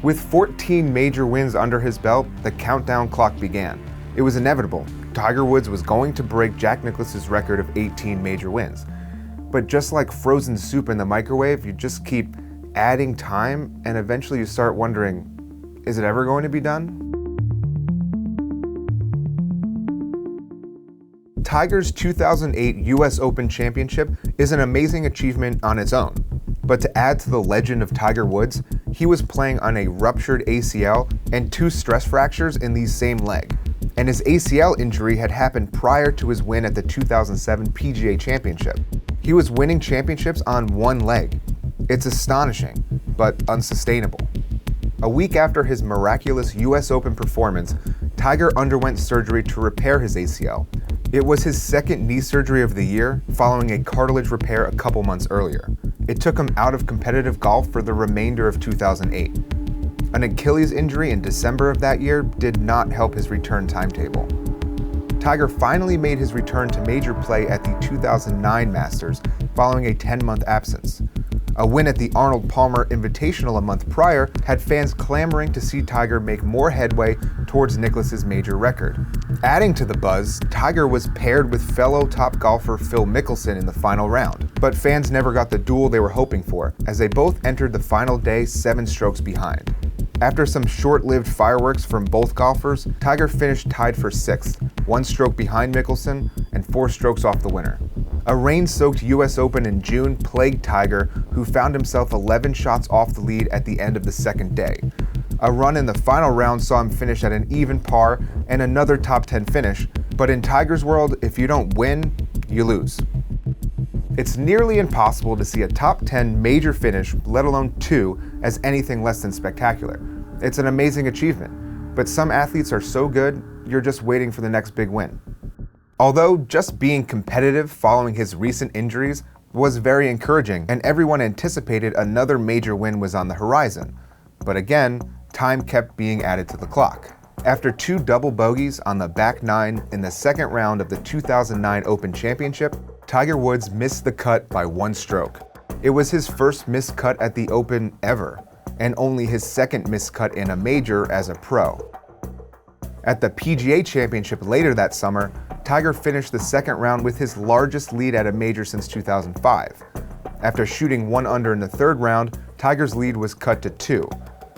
With 14 major wins under his belt, the countdown clock began. It was inevitable. Tiger Woods was going to break Jack Nicklaus's record of 18 major wins. But just like frozen soup in the microwave, you just keep adding time, and eventually you start wondering, is it ever going to be done? Tiger's 2008 US Open Championship is an amazing achievement on its own. But to add to the legend of Tiger Woods, he was playing on a ruptured ACL and 2 stress fractures in the same leg. And his ACL injury had happened prior to his win at the 2007 PGA Championship. He was winning championships on 1 leg. It's astonishing, but unsustainable. A week after his miraculous US Open performance, Tiger underwent surgery to repair his ACL. It was his 2nd knee surgery of the year, following a cartilage repair a couple months earlier. It took him out of competitive golf for the remainder of 2008. An Achilles injury in December of that year did not help his return timetable. Tiger finally made his return to major play at the 2009 Masters, following a 10-month absence. A win at the Arnold Palmer Invitational a month prior had fans clamoring to see Tiger make more headway towards Nicklaus's major record. Adding to the buzz, Tiger was paired with fellow top golfer Phil Mickelson in the final round, but fans never got the duel they were hoping for, as they both entered the final day 7 strokes behind. After some short-lived fireworks from both golfers, Tiger finished tied for 6th, 1 stroke behind Mickelson and 4 strokes off the winner. A rain-soaked US Open in June plagued Tiger, who found himself 11 shots off the lead at the end of the second day. A run in the final round saw him finish at an even par and another top 10 finish, but in Tiger's world, if you don't win, you lose. It's nearly impossible to see a top 10 major finish, let alone 2, as anything less than spectacular. It's an amazing achievement, but some athletes are so good, you're just waiting for the next big win. Although just being competitive following his recent injuries was very encouraging, and everyone anticipated another major win was on the horizon. But again, time kept being added to the clock. After 2 double bogeys on the back 9 in the second round of the 2009 Open Championship, Tiger Woods missed the cut by 1 stroke. It was his first missed cut at the Open ever, and only his second missed cut in a major as a pro. At the PGA Championship later that summer, Tiger finished the second round with his largest lead at a major since 2005. After shooting 1 under in the third round, Tiger's lead was cut to 2.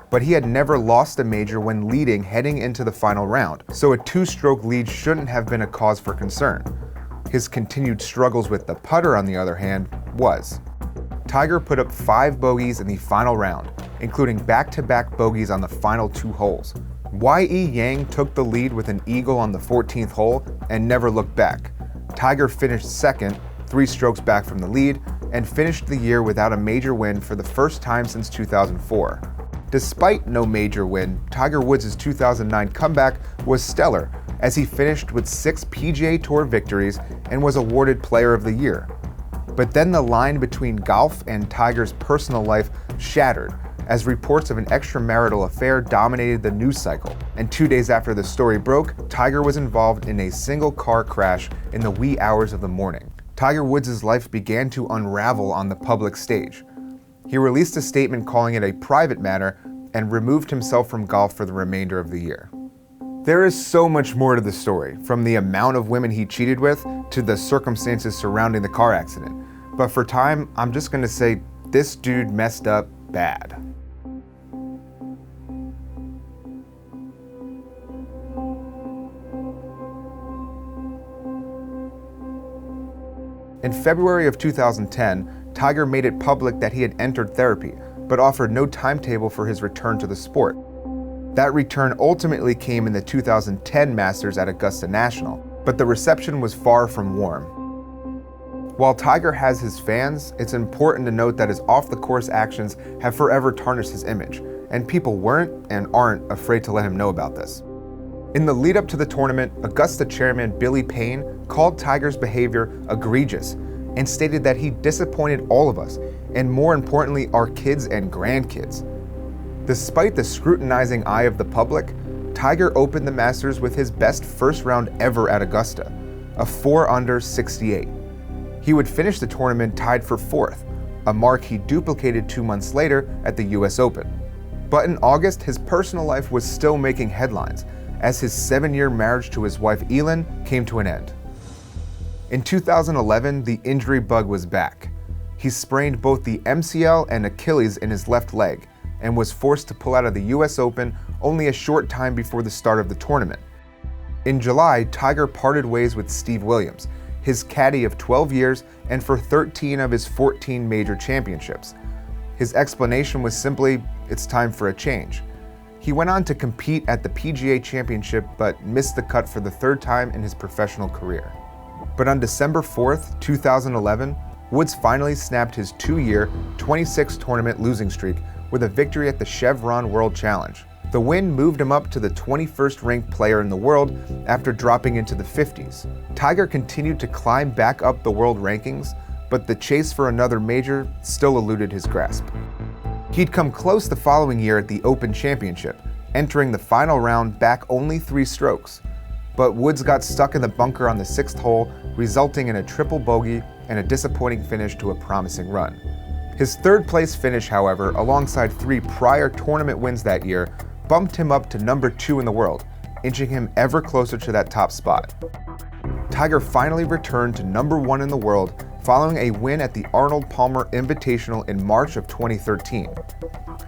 But he had never lost a major when leading heading into the final round, so a 2-stroke lead shouldn't have been a cause for concern. His continued struggles with the putter, on the other hand, was. Tiger put up 5 bogeys in the final round, including back-to-back bogeys on the final 2 holes. Y.E. Yang took the lead with an eagle on the 14th hole and never looked back. Tiger finished second, 3 strokes back from the lead, and finished the year without a major win for the first time since 2004. Despite no major win, Tiger Woods' 2009 comeback was stellar, as he finished with 6 PGA Tour victories and was awarded Player of the Year. But then the line between golf and Tiger's personal life shattered, as reports of an extramarital affair dominated the news cycle. And 2 days after the story broke, Tiger was involved in a single car crash in the wee hours of the morning. Tiger Woods' life began to unravel on the public stage. He released a statement calling it a private matter and removed himself from golf for the remainder of the year. There is so much more to the story, from the amount of women he cheated with to the circumstances surrounding the car accident. But for time, I'm just going to say this dude messed up bad. In February of 2010, Tiger made it public that he had entered therapy, but offered no timetable for his return to the sport. That return ultimately came in the 2010 Masters at Augusta National, but the reception was far from warm. While Tiger has his fans, it's important to note that his off-the-course actions have forever tarnished his image, and people weren't and aren't afraid to let him know about this. In the lead-up to the tournament, Augusta chairman Billy Payne called Tiger's behavior egregious and stated that he disappointed all of us, and more importantly, our kids and grandkids. Despite the scrutinizing eye of the public, Tiger opened the Masters with his best first round ever at Augusta, a 4 under 68. He would finish the tournament tied for 4th, a mark he duplicated 2 months later at the US Open. But in August, his personal life was still making headlines, as his 7-year marriage to his wife Elin came to an end. In 2011, the injury bug was back. He sprained both the MCL and Achilles in his left leg, and was forced to pull out of the US Open only a short time before the start of the tournament. In July, Tiger parted ways with Steve Williams, his caddy of 12 years and for 13 of his 14 major championships. His explanation was simply, it's time for a change. He went on to compete at the PGA Championship but missed the cut for the 3rd time in his professional career. But on December 4th, 2011, Woods finally snapped his 2-year, 26-tournament losing streak with a victory at the Chevron World Challenge. The win moved him up to the 21st ranked player in the world after dropping into the 50s. Tiger continued to climb back up the world rankings, but the chase for another major still eluded his grasp. He'd come close the following year at the Open Championship, entering the final round back only 3 strokes. But Woods got stuck in the bunker on the 6th hole, resulting in a triple bogey and a disappointing finish to a promising run. His 3rd place finish, however, alongside 3 prior tournament wins that year, bumped him up to number 2 in the world, inching him ever closer to that top spot. Tiger finally returned to number 1 in the world following a win at the Arnold Palmer Invitational in March of 2013.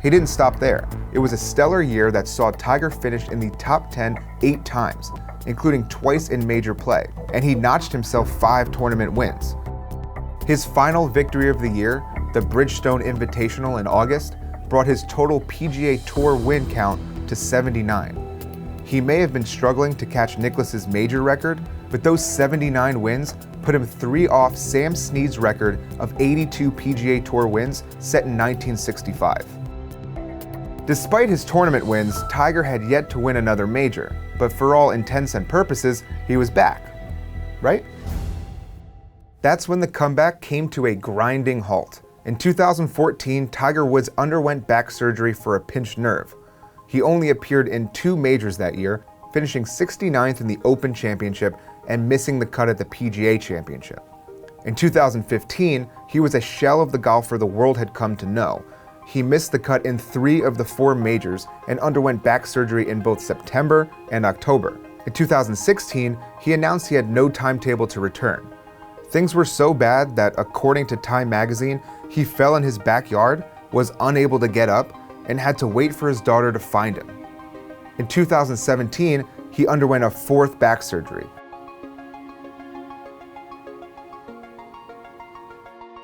He didn't stop there. It was a stellar year that saw Tiger finish in the top 10 8 times, including twice in major play, and he notched himself 5 tournament wins. His final victory of the year, the Bridgestone Invitational in August, brought his total PGA Tour win count to 79. He may have been struggling to catch Nicklaus's major record, but those 79 wins put him 3 off Sam Snead's record of 82 PGA Tour wins set in 1965. Despite his tournament wins, Tiger had yet to win another major, but for all intents and purposes, he was back, right? That's when the comeback came to a grinding halt. In 2014, Tiger Woods underwent back surgery for a pinched nerve. He only appeared in 2 majors that year, finishing 69th in the Open Championship and missing the cut at the PGA Championship. In 2015, he was a shell of the golfer the world had come to know. He missed the cut in 3 of the 4 majors and underwent back surgery in both September and October. In 2016, he announced he had no timetable to return. Things were so bad that, according to Time magazine, he fell in his backyard, was unable to get up, and had to wait for his daughter to find him. In 2017, he underwent a 4th back surgery,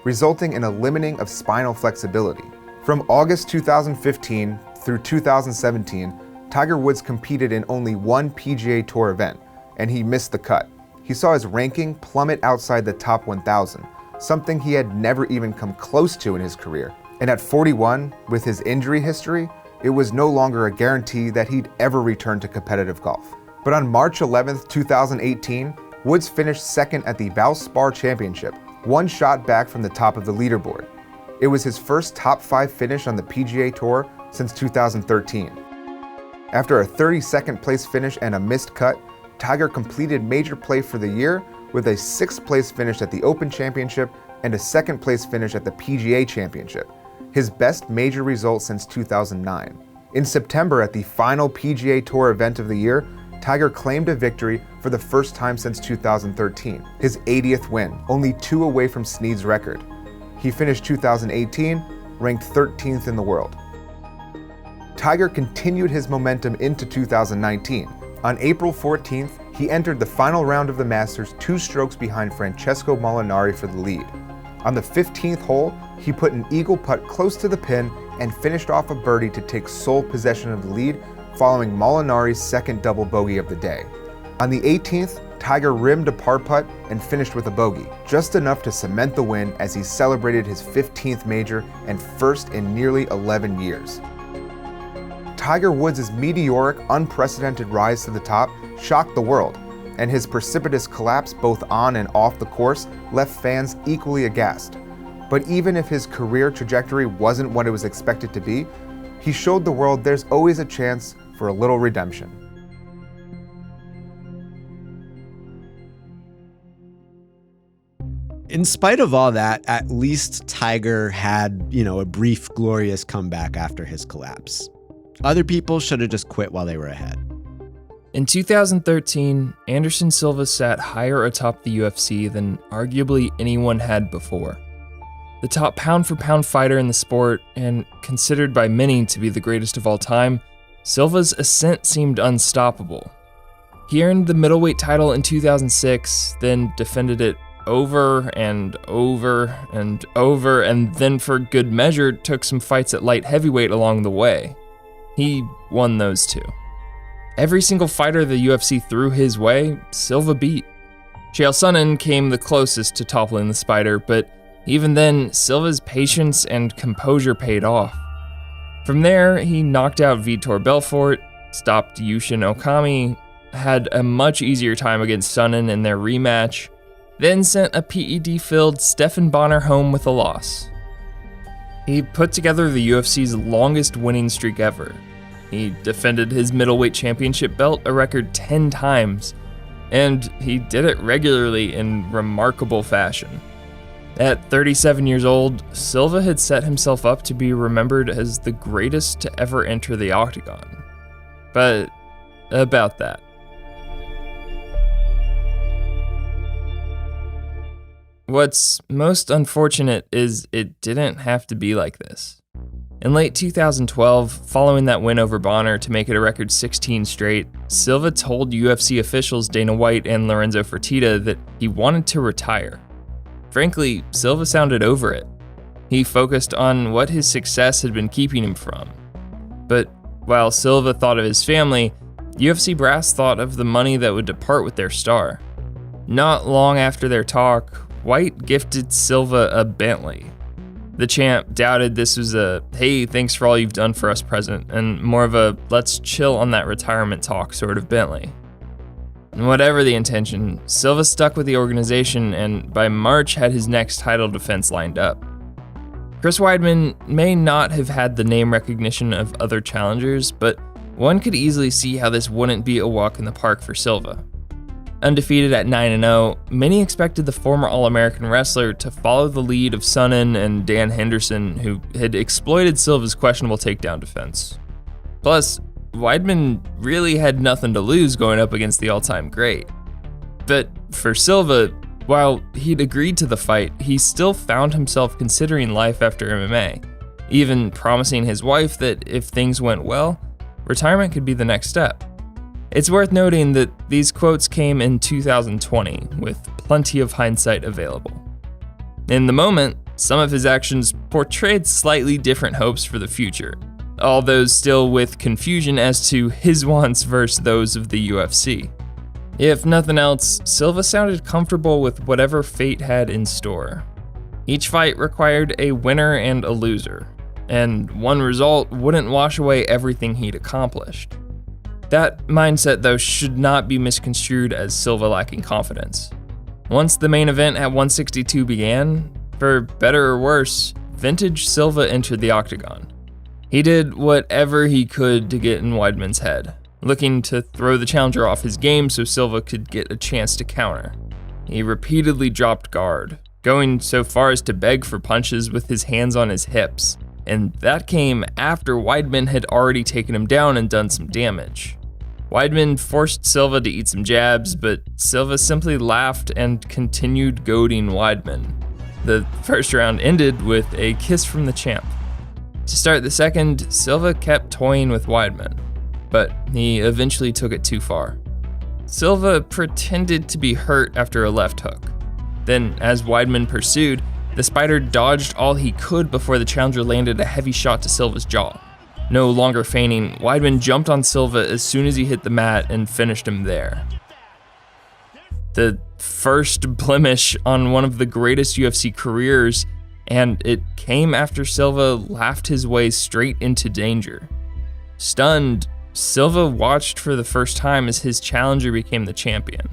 resulting in a limiting of spinal flexibility. From August 2015 through 2017, Tiger Woods competed in only 1 PGA Tour event, and he missed the cut. He saw his ranking plummet outside the top 1,000, something he had never even come close to in his career. And at 41, with his injury history, it was no longer a guarantee that he'd ever return to competitive golf. But on March 11, 2018, Woods finished 2nd at the Valspar Championship, 1 shot back from the top of the leaderboard. It was his first top 5 finish on the PGA Tour since 2013. After a 32nd place finish and a missed cut, Tiger completed major play for the year with a 6th place finish at the Open Championship and a 2nd place finish at the PGA Championship, his best major result since 2009. In September, at the final PGA Tour event of the year, Tiger claimed a victory for the first time since 2013, his 80th win, only 2 away from Snead's record. He finished 2018 ranked 13th in the world. Tiger continued his momentum into 2019. On April 14th, he entered the final round of the Masters 2 strokes behind Francesco Molinari for the lead. On the 15th hole, he put an eagle putt close to the pin and finished off a birdie to take sole possession of the lead, following Molinari's 2nd double bogey of the day. On the 18th, Tiger rimmed a par putt and finished with a bogey, just enough to cement the win as he celebrated his 15th major and first in nearly 11 years. Tiger Woods' meteoric, unprecedented rise to the top shocked the world, and his precipitous collapse both on and off the course left fans equally aghast. But even if his career trajectory wasn't what it was expected to be, he showed the world there's always a chance for a little redemption. In spite of all that, at least Tiger had, a brief, glorious comeback after his collapse. Other people should have just quit while they were ahead. In 2013, Anderson Silva sat higher atop the UFC than arguably anyone had before. The top pound-for-pound fighter in the sport, and considered by many to be the greatest of all time, Silva's ascent seemed unstoppable. He earned the middleweight title in 2006, then defended it over and over and over, and then for good measure took some fights at light heavyweight along the way. He won those too. Every single fighter the UFC threw his way, Silva beat. Chael Sonnen came the closest to toppling the Spider, but even then, Silva's patience and composure paid off. From there, he knocked out Vitor Belfort, stopped Yushin Okami, had a much easier time against Sonnen in their rematch, then sent a PED-filled Stephan Bonner home with a loss. He put together the UFC's longest winning streak ever. He defended his middleweight championship belt a record 10 times, and he did it regularly in remarkable fashion. At 37 years old, Silva had set himself up to be remembered as the greatest to ever enter the octagon. But about that. what's most unfortunate is it didn't have to be like this. In late 2012, following that win over Bonner to make it a record 16 straight, Silva told UFC officials Dana White and Lorenzo Fertitta that he wanted to retire. Frankly, Silva sounded over it. He focused on what his success had been keeping him from. But while Silva thought of his family, UFC brass thought of the money that would depart with their star. Not long after their talk, White gifted Silva a Bentley. The champ doubted this was a, hey, thanks for all you've done for us present, and more of a, let's chill on that retirement talk sort of Bentley. And whatever the intention, Silva stuck with the organization and by March had his next title defense lined up. Chris Weidman may not have had the name recognition of other challengers, but one could easily see how this wouldn't be a walk in the park for Silva. Undefeated at 9-0, many expected the former All-American wrestler to follow the lead of Sonnen and Dan Henderson, who had exploited Silva's questionable takedown defense. Plus, Weidman really had nothing to lose going up against the all-time great. But for Silva, while he'd agreed to the fight, he still found himself considering life after MMA, even promising his wife that if things went well, retirement could be the next step. It's worth noting that these quotes came in 2020, with plenty of hindsight available. In the moment, some of his actions portrayed slightly different hopes for the future, although still with confusion as to his wants versus those of the UFC. If nothing else, Silva sounded comfortable with whatever fate had in store. Each fight required a winner and a loser, and one result wouldn't wash away everything he'd accomplished. That mindset, though, should not be misconstrued as Silva lacking confidence. Once the main event at 162 began, for better or worse, vintage Silva entered the octagon. He did whatever he could to get in Weidman's head, looking to throw the challenger off his game so Silva could get a chance to counter. He repeatedly dropped guard, going so far as to beg for punches with his hands on his hips, and that came after Weidman had already taken him down and done some damage. Weidman forced Silva to eat some jabs, but Silva simply laughed and continued goading Weidman. The first round ended with a kiss from the champ. To start the second, Silva kept toying with Weidman, but he eventually took it too far. Silva pretended to be hurt after a left hook. Then, as Weidman pursued, the Spider dodged all he could before the challenger landed a heavy shot to Silva's jaw. No longer feigning, Weidman jumped on Silva as soon as he hit the mat and finished him there. The first blemish on one of the greatest UFC careers, and it came after Silva laughed his way straight into danger. Stunned, Silva watched for the first time as his challenger became the champion.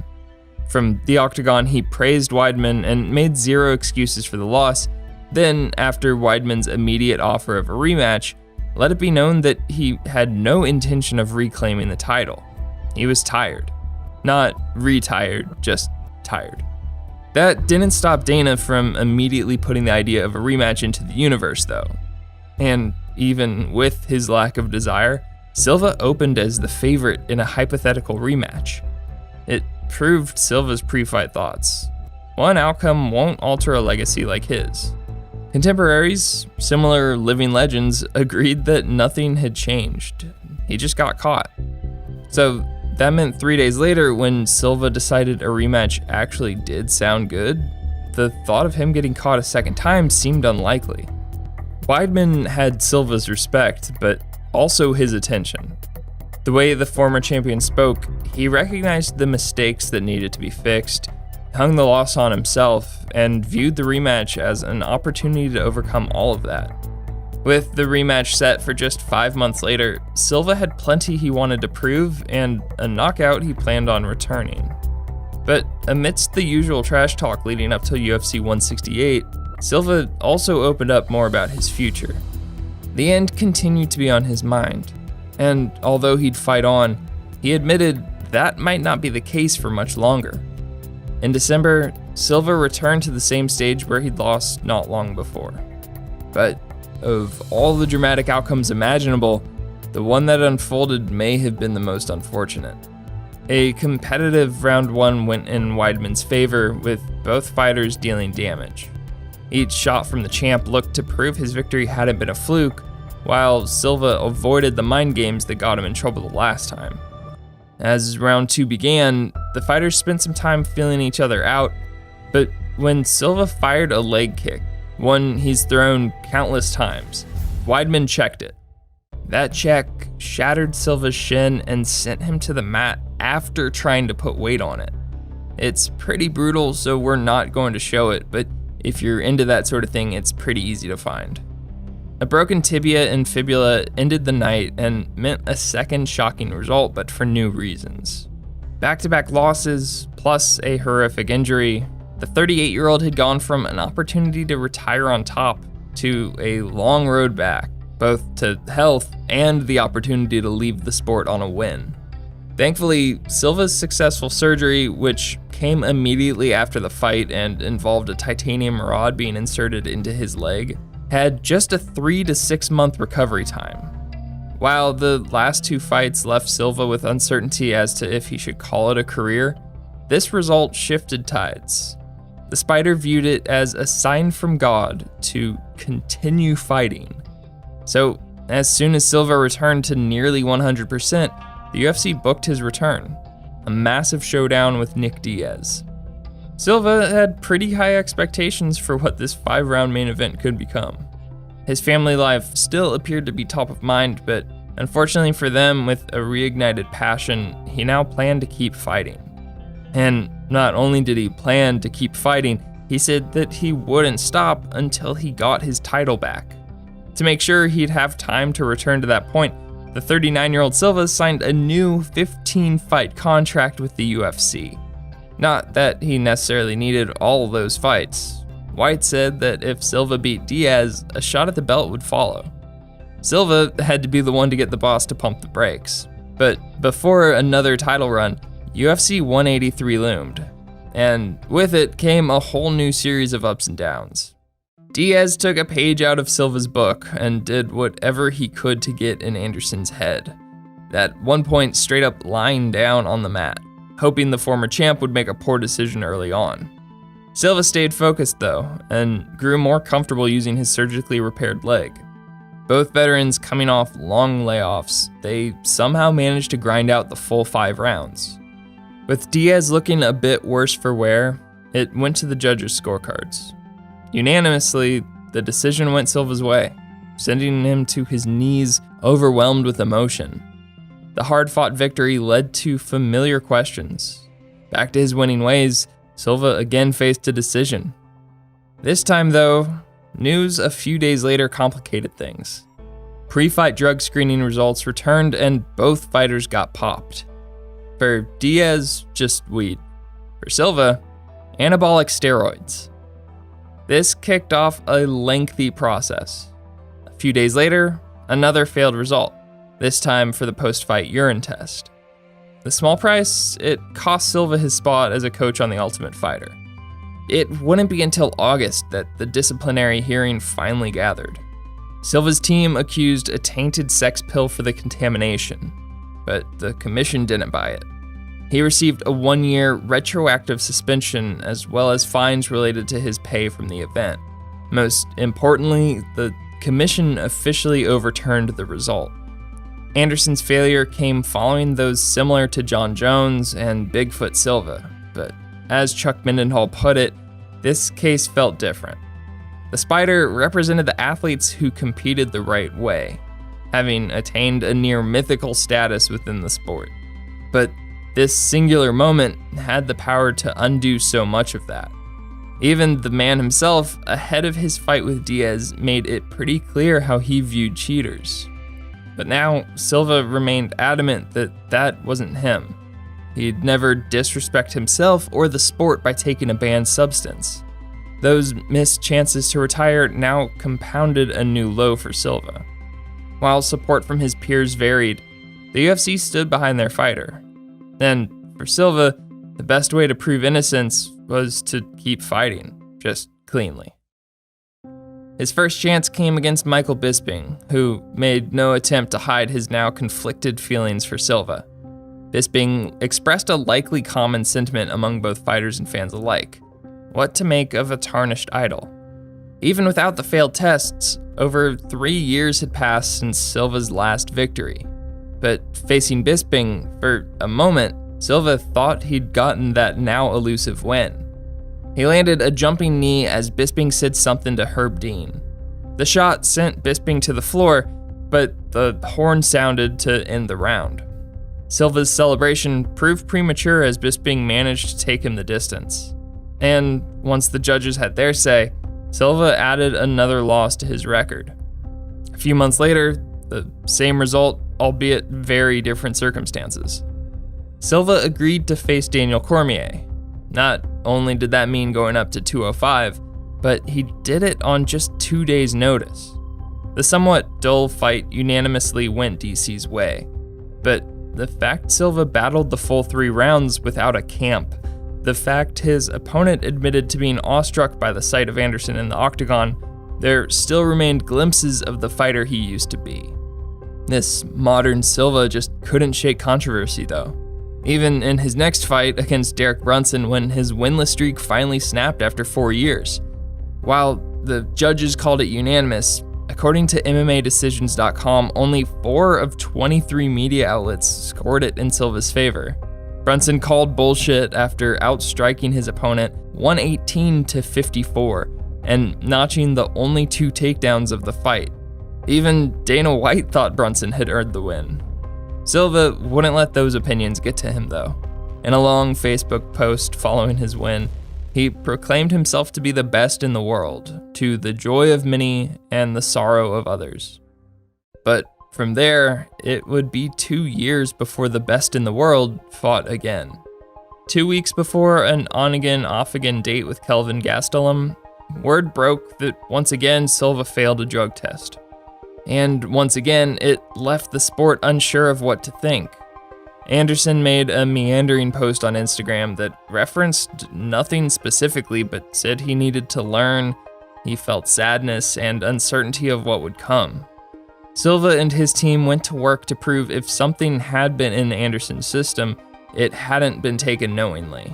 From the octagon, he praised Weidman and made zero excuses for the loss. Then, after Weidman's immediate offer of a rematch, let it be known that he had no intention of reclaiming the title. He was tired. Not retired, just tired. That didn't stop Dana from immediately putting the idea of a rematch into the universe, though. And even with his lack of desire, Silva opened as the favorite in a hypothetical rematch. It proved Silva's pre-fight thoughts. One outcome won't alter a legacy like his. Contemporaries, similar living legends, agreed that nothing had changed. He just got caught. So that meant 3 days later, when Silva decided a rematch actually did sound good, the thought of him getting caught a second time seemed unlikely. Weidman had Silva's respect, but also his attention. The way the former champion spoke, he recognized the mistakes that needed to be fixed, hung the loss on himself, and viewed the rematch as an opportunity to overcome all of that. With the rematch set for just 5 months later, Silva had plenty he wanted to prove and a knockout he planned on returning. But amidst the usual trash talk leading up to UFC 168, Silva also opened up more about his future. The end continued to be on his mind, and although he'd fight on, he admitted that might not be the case for much longer. In December, Silva returned to the same stage where he'd lost not long before. But of all the dramatic outcomes imaginable, the one that unfolded may have been the most unfortunate. A competitive round one went in Weidman's favor, with both fighters dealing damage. Each shot from the champ looked to prove his victory hadn't been a fluke, while Silva avoided the mind games that got him in trouble the last time. As round two began, the fighters spent some time feeling each other out, but when Silva fired a leg kick, one he's thrown countless times, Weidman checked it. That check shattered Silva's shin and sent him to the mat after trying to put weight on it. It's pretty brutal, so we're not going to show it, but if you're into that sort of thing, it's pretty easy to find. A broken tibia and fibula ended the night and meant a second shocking result, but for new reasons. Back-to-back losses, plus a horrific injury, the 38-year-old had gone from an opportunity to retire on top to a long road back, both to health and the opportunity to leave the sport on a win. Thankfully, Silva's successful surgery, which came immediately after the fight and involved a titanium rod being inserted into his leg, had just a 3 to 6 month recovery time. While the last two fights left Silva with uncertainty as to if he should call it a career, this result shifted tides. The Spider viewed it as a sign from God to continue fighting. So, as soon as Silva returned to nearly 100%, the UFC booked his return, a massive showdown with Nick Diaz. Silva had pretty high expectations for what this 5-round main event could become. His family life still appeared to be top of mind, but unfortunately for them, with a reignited passion, he now planned to keep fighting. And not only did he plan to keep fighting, he said that he wouldn't stop until he got his title back. To make sure he'd have time to return to that point, the 39-year-old Silva signed a new 15-fight contract with the UFC. Not that he necessarily needed all those fights. White said that if Silva beat Diaz, a shot at the belt would follow. Silva had to be the one to get the boss to pump the brakes. But before another title run, UFC 183 loomed. And with it came a whole new series of ups and downs. Diaz took a page out of Silva's book and did whatever he could to get in Anderson's head. At one point, straight up lying down on the mat, hoping the former champ would make a poor decision early on. Silva stayed focused though, and grew more comfortable using his surgically repaired leg. Both veterans coming off long layoffs, they somehow managed to grind out the full 5 rounds. With Diaz looking a bit worse for wear, it went to the judges' scorecards. Unanimously, the decision went Silva's way, sending him to his knees, overwhelmed with emotion. The hard-fought victory led to familiar questions. Back to his winning ways, Silva again faced a decision. This time, though, news a few days later complicated things. Pre-fight drug screening results returned and both fighters got popped. For Diaz, just weed. For Silva, anabolic steroids. This kicked off a lengthy process. A few days later, another failed result, this time for the post-fight urine test. The small price, it cost Silva his spot as a coach on The Ultimate Fighter. It wouldn't be until August that the disciplinary hearing finally gathered. Silva's team accused a tainted sex pill for the contamination, but the commission didn't buy it. He received a 1-year retroactive suspension as well as fines related to his pay from the event. Most importantly, the commission officially overturned the result. Anderson's failure came following those similar to John Jones and Bigfoot Silva, but as Chuck Mindenhall put it, this case felt different. The Spider represented the athletes who competed the right way, having attained a near mythical status within the sport. But this singular moment had the power to undo so much of that. Even the man himself, ahead of his fight with Diaz, made it pretty clear how he viewed cheaters. But now, Silva remained adamant that that wasn't him. He'd never disrespect himself or the sport by taking a banned substance. Those missed chances to retire now compounded a new low for Silva. While support from his peers varied, the UFC stood behind their fighter. And for Silva, the best way to prove innocence was to keep fighting, just cleanly. His first chance came against Michael Bisping, who made no attempt to hide his now conflicted feelings for Silva. Bisping expressed a likely common sentiment among both fighters and fans alike: what to make of a tarnished idol. Even without the failed tests, over 3 years had passed since Silva's last victory. But facing Bisping, for a moment, Silva thought he'd gotten that now elusive win. He landed a jumping knee as Bisping said something to Herb Dean. The shot sent Bisping to the floor, but the horn sounded to end the round. Silva's celebration proved premature as Bisping managed to take him the distance. And once the judges had their say, Silva added another loss to his record. A few months later, the same result, albeit very different circumstances. Silva agreed to face Daniel Cormier. Not only did that mean going up to 205, but he did it on just 2 days' notice. The somewhat dull fight unanimously went DC's way, but the fact Silva battled the full 3 rounds without a camp, the fact his opponent admitted to being awestruck by the sight of Anderson in the octagon, there still remained glimpses of the fighter he used to be. This modern Silva just couldn't shake controversy though. Even in his next fight against Derek Brunson when his winless streak finally snapped after 4 years. While the judges called it unanimous, according to MMADecisions.com, only 4 of 23 media outlets scored it in Silva's favor. Brunson called bullshit after outstriking his opponent 118-54 and notching the only 2 takedowns of the fight. Even Dana White thought Brunson had earned the win. Silva wouldn't let those opinions get to him though. In a long Facebook post following his win, he proclaimed himself to be the best in the world, to the joy of many and the sorrow of others. But from there, it would be 2 years before the best in the world fought again. 2 weeks before an on-again, off-again date with Kelvin Gastelum, word broke that once again Silva failed a drug test. And once again, it left the sport unsure of what to think. Anderson made a meandering post on Instagram that referenced nothing specifically but said he needed to learn, he felt sadness and uncertainty of what would come. Silva and his team went to work to prove if something had been in Anderson's system, it hadn't been taken knowingly.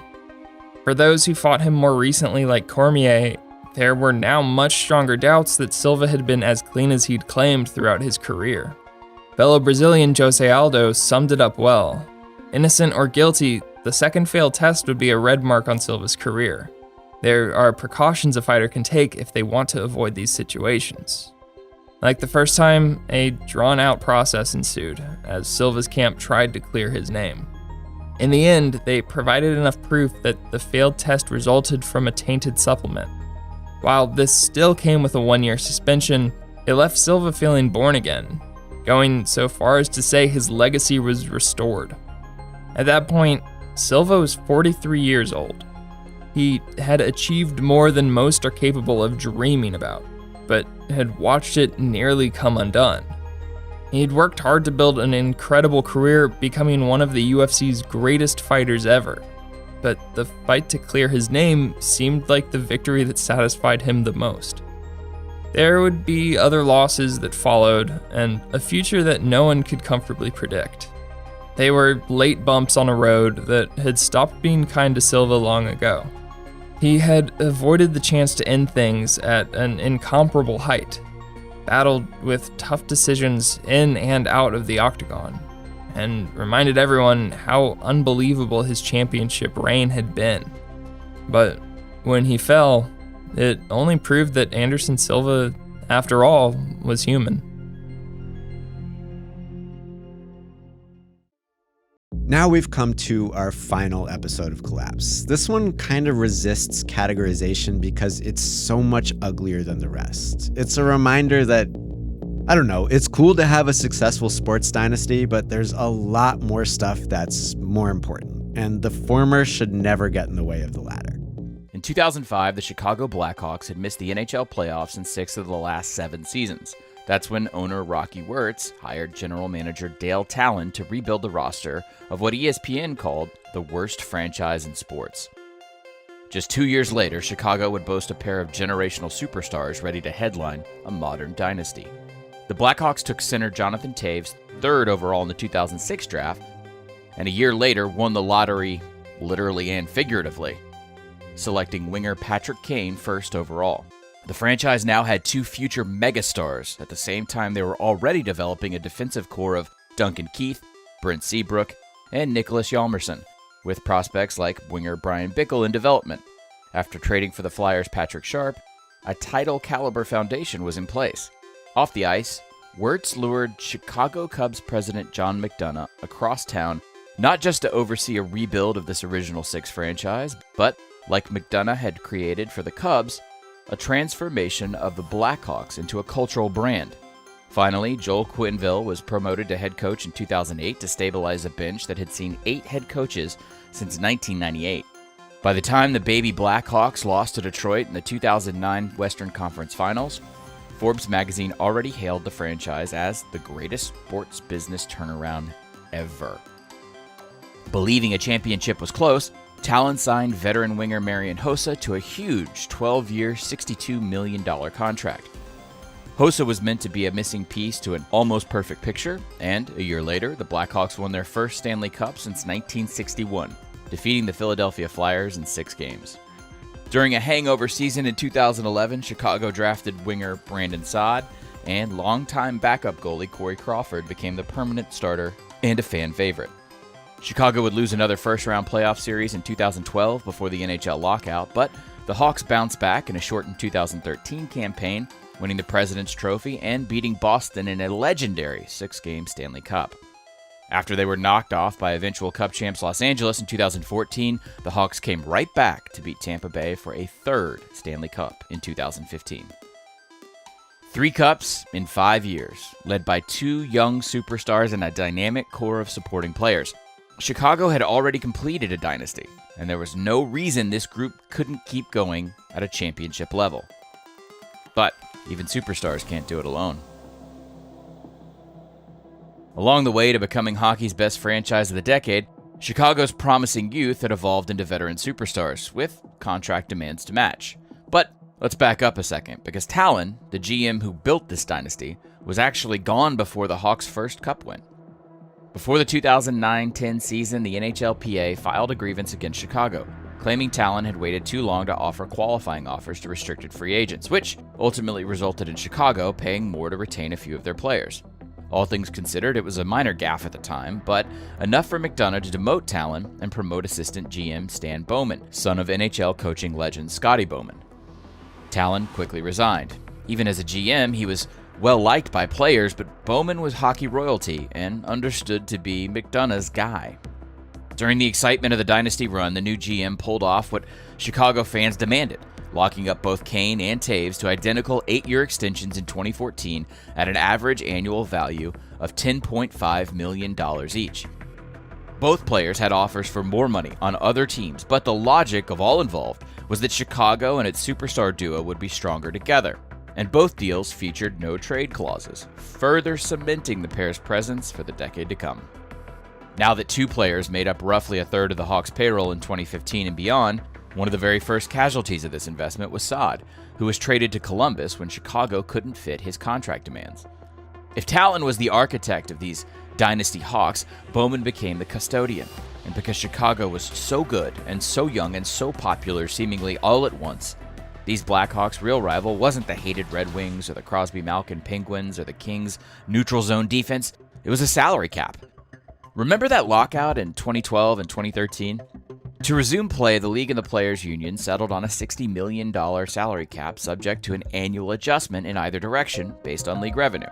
For those who fought him more recently like Cormier, there were now much stronger doubts that Silva had been as clean as he'd claimed throughout his career. Fellow Brazilian Jose Aldo summed it up well. Innocent or guilty, the second failed test would be a red mark on Silva's career. There are precautions a fighter can take if they want to avoid these situations. Like the first time, a drawn-out process ensued as Silva's camp tried to clear his name. In the end, they provided enough proof that the failed test resulted from a tainted supplement. While this still came with a 1-year suspension, it left Silva feeling born again, going so far as to say his legacy was restored. At that point, Silva was 43 years old. He had achieved more than most are capable of dreaming about, but had watched it nearly come undone. He'd worked hard to build an incredible career, becoming one of the UFC's greatest fighters ever. But the fight to clear his name seemed like the victory that satisfied him the most. There would be other losses that followed, and a future that no one could comfortably predict. They were late bumps on a road that had stopped being kind to Silva long ago. He had avoided the chance to end things at an incomparable height, battled with tough decisions in and out of the octagon, and reminded everyone how unbelievable his championship reign had been. But when he fell, it only proved that Anderson Silva, after all, was human. Now we've come to our final episode of Collapse. This one kind of resists categorization because it's so much uglier than the rest. It's a reminder that, I don't know, it's cool to have a successful sports dynasty, but there's a lot more stuff that's more important, and the former should never get in the way of the latter. In 2005, the Chicago Blackhawks had missed the NHL playoffs in 6 of the last 7 seasons. That's when owner Rocky Wirtz hired general manager Dale Talon to rebuild the roster of what ESPN called the worst franchise in sports. Just 2 years later, Chicago would boast a pair of generational superstars ready to headline a modern dynasty. The Blackhawks took center Jonathan Toews 3rd overall in the 2006 draft, and a year later won the lottery literally and figuratively, selecting winger Patrick Kane first overall. The franchise now had two future megastars. At the same time, they were already developing a defensive core of Duncan Keith, Brent Seabrook, and Nicholas Hjalmarsson, with prospects like winger Brian Bickle in development. After trading for the Flyers' Patrick Sharp, a title-caliber foundation was in place. Off the ice, Wirtz lured Chicago Cubs president John McDonough across town, not just to oversee a rebuild of this original six franchise, but, like McDonough had created for the Cubs, a transformation of the Blackhawks into a cultural brand. Finally, Joel Quenneville was promoted to head coach in 2008 to stabilize a bench that had seen 8 head coaches since 1998. By the time the baby Blackhawks lost to Detroit in the 2009 Western Conference Finals, Forbes magazine already hailed the franchise as the greatest sports business turnaround ever. Believing a championship was close, Talon signed veteran winger Marian Hossa to a huge 12-year, $62 million contract. Hossa was meant to be a missing piece to an almost perfect picture, and a year later, the Blackhawks won their first Stanley Cup since 1961, defeating the Philadelphia Flyers in 6 games. During a hangover season in 2011, Chicago drafted winger Brandon Saad, and longtime backup goalie Corey Crawford became the permanent starter and a fan favorite. Chicago would lose another first-round playoff series in 2012 before the NHL lockout, but the Hawks bounced back in a shortened 2013 campaign, winning the President's Trophy and beating Boston in a legendary 6-game Stanley Cup. After they were knocked off by eventual Cup champs Los Angeles in 2014, the Hawks came right back to beat Tampa Bay for a 3rd Stanley Cup in 2015. 3 cups in 5 years, led by 2 young superstars and a dynamic core of supporting players. Chicago had already completed a dynasty, and there was no reason this group couldn't keep going at a championship level. But even superstars can't do it alone. Along the way to becoming hockey's best franchise of the decade, Chicago's promising youth had evolved into veteran superstars, with contract demands to match. But let's back up a second, because Talon, the GM who built this dynasty, was actually gone before the Hawks' first cup win. Before the 2009-10 season, the NHLPA filed a grievance against Chicago, claiming Talon had waited too long to offer qualifying offers to restricted free agents, which ultimately resulted in Chicago paying more to retain a few of their players. All things considered, it was a minor gaffe at the time, but enough for McDonough to demote Talon and promote assistant GM Stan Bowman, son of NHL coaching legend Scotty Bowman. Talon quickly resigned. Even as a GM, he was well-liked by players, but Bowman was hockey royalty and understood to be McDonough's guy. During the excitement of the dynasty run, the new GM pulled off what Chicago fans demanded, locking up both Kane and Taves to identical 8-year extensions in 2014 at an average annual value of $10.5 million each. Both players had offers for more money on other teams, but the logic of all involved was that Chicago and its superstar duo would be stronger together. And both deals featured no trade clauses, further cementing the pair's presence for the decade to come. Now that 2 players made up roughly a third of the Hawks' payroll in 2015 and beyond, one of the very first casualties of this investment was Saad, who was traded to Columbus when Chicago couldn't fit his contract demands. If Talon was the architect of these dynasty Hawks, Bowman became the custodian. And because Chicago was so good and so young and so popular seemingly all at once, these Blackhawks' real rival wasn't the hated Red Wings or the Crosby-Malkin Penguins or the Kings' neutral zone defense. It was a salary cap. Remember that lockout in 2012 and 2013? To resume play, the league and the players' union settled on a $60 million salary cap subject to an annual adjustment in either direction based on league revenue.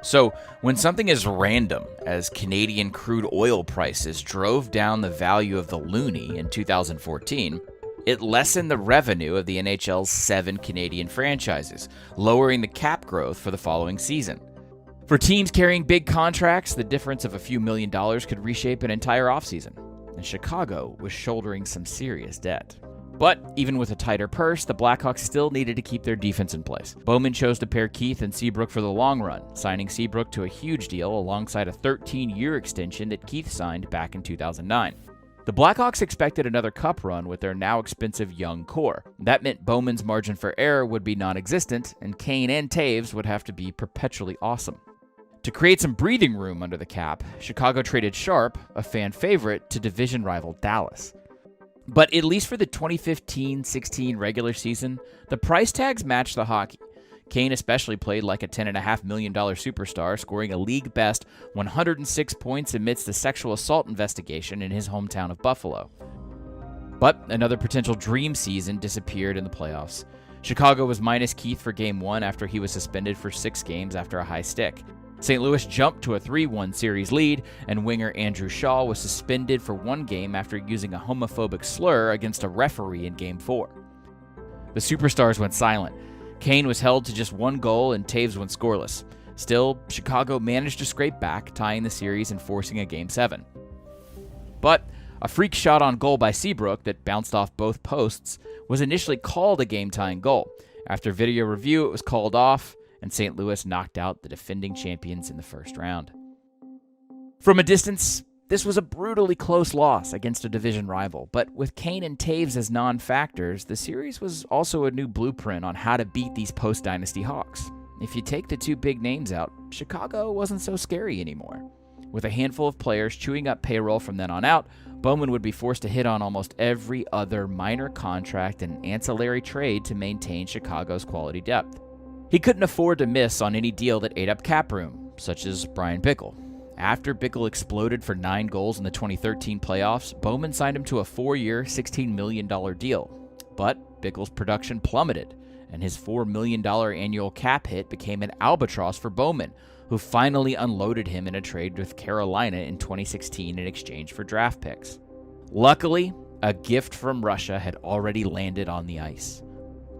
So, when something as random as Canadian crude oil prices drove down the value of the loonie in 2014, it lessened the revenue of the NHL's 7 Canadian franchises, lowering the cap growth for the following season. For teams carrying big contracts, the difference of a few $1 million could reshape an entire offseason, and Chicago was shouldering some serious debt. But even with a tighter purse, the Blackhawks still needed to keep their defense in place. Bowman chose to pair Keith and Seabrook for the long run, signing Seabrook to a huge deal alongside a 13-year extension that Keith signed back in 2009. The Blackhawks expected another cup run with their now expensive young core. That meant Bowman's margin for error would be non-existent, and Kane and Taves would have to be perpetually awesome. To create some breathing room under the cap, Chicago traded Sharp, a fan favorite, to division rival Dallas. But at least for the 2015-16 regular season, the price tags matched the hockey. Kane especially played like a $10.5 million superstar, scoring a league-best 106 points amidst the sexual assault investigation in his hometown of Buffalo. But another potential dream season disappeared in the playoffs. Chicago was minus Keith for Game 1 after he was suspended for 6 games after a high stick. St. Louis jumped to a 3-1 series lead, and winger Andrew Shaw was suspended for 1 game after using a homophobic slur against a referee in Game 4. The superstars went silent. Kane was held to just 1 goal, and Taves went scoreless. Still, Chicago managed to scrape back, tying the series and forcing a Game 7. But a freak shot on goal by Seabrook that bounced off both posts was initially called a game-tying goal. After video review, it was called off, and St. Louis knocked out the defending champions in the first round. From a distance, this was a brutally close loss against a division rival, but with Kane and Taves as non-factors, the series was also a new blueprint on how to beat these post-dynasty Hawks. If you take the 2 big names out, Chicago wasn't so scary anymore. With a handful of players chewing up payroll from then on out, Bowman would be forced to hit on almost every other minor contract and ancillary trade to maintain Chicago's quality depth. He couldn't afford to miss on any deal that ate up cap room, such as Brian Bickle. After Bickle exploded for 9 goals in the 2013 playoffs, Bowman signed him to a 4-year, $16 million deal. But Bickle's production plummeted, and his $4 million annual cap hit became an albatross for Bowman, who finally unloaded him in a trade with Carolina in 2016 in exchange for draft picks. Luckily, a gift from Russia had already landed on the ice.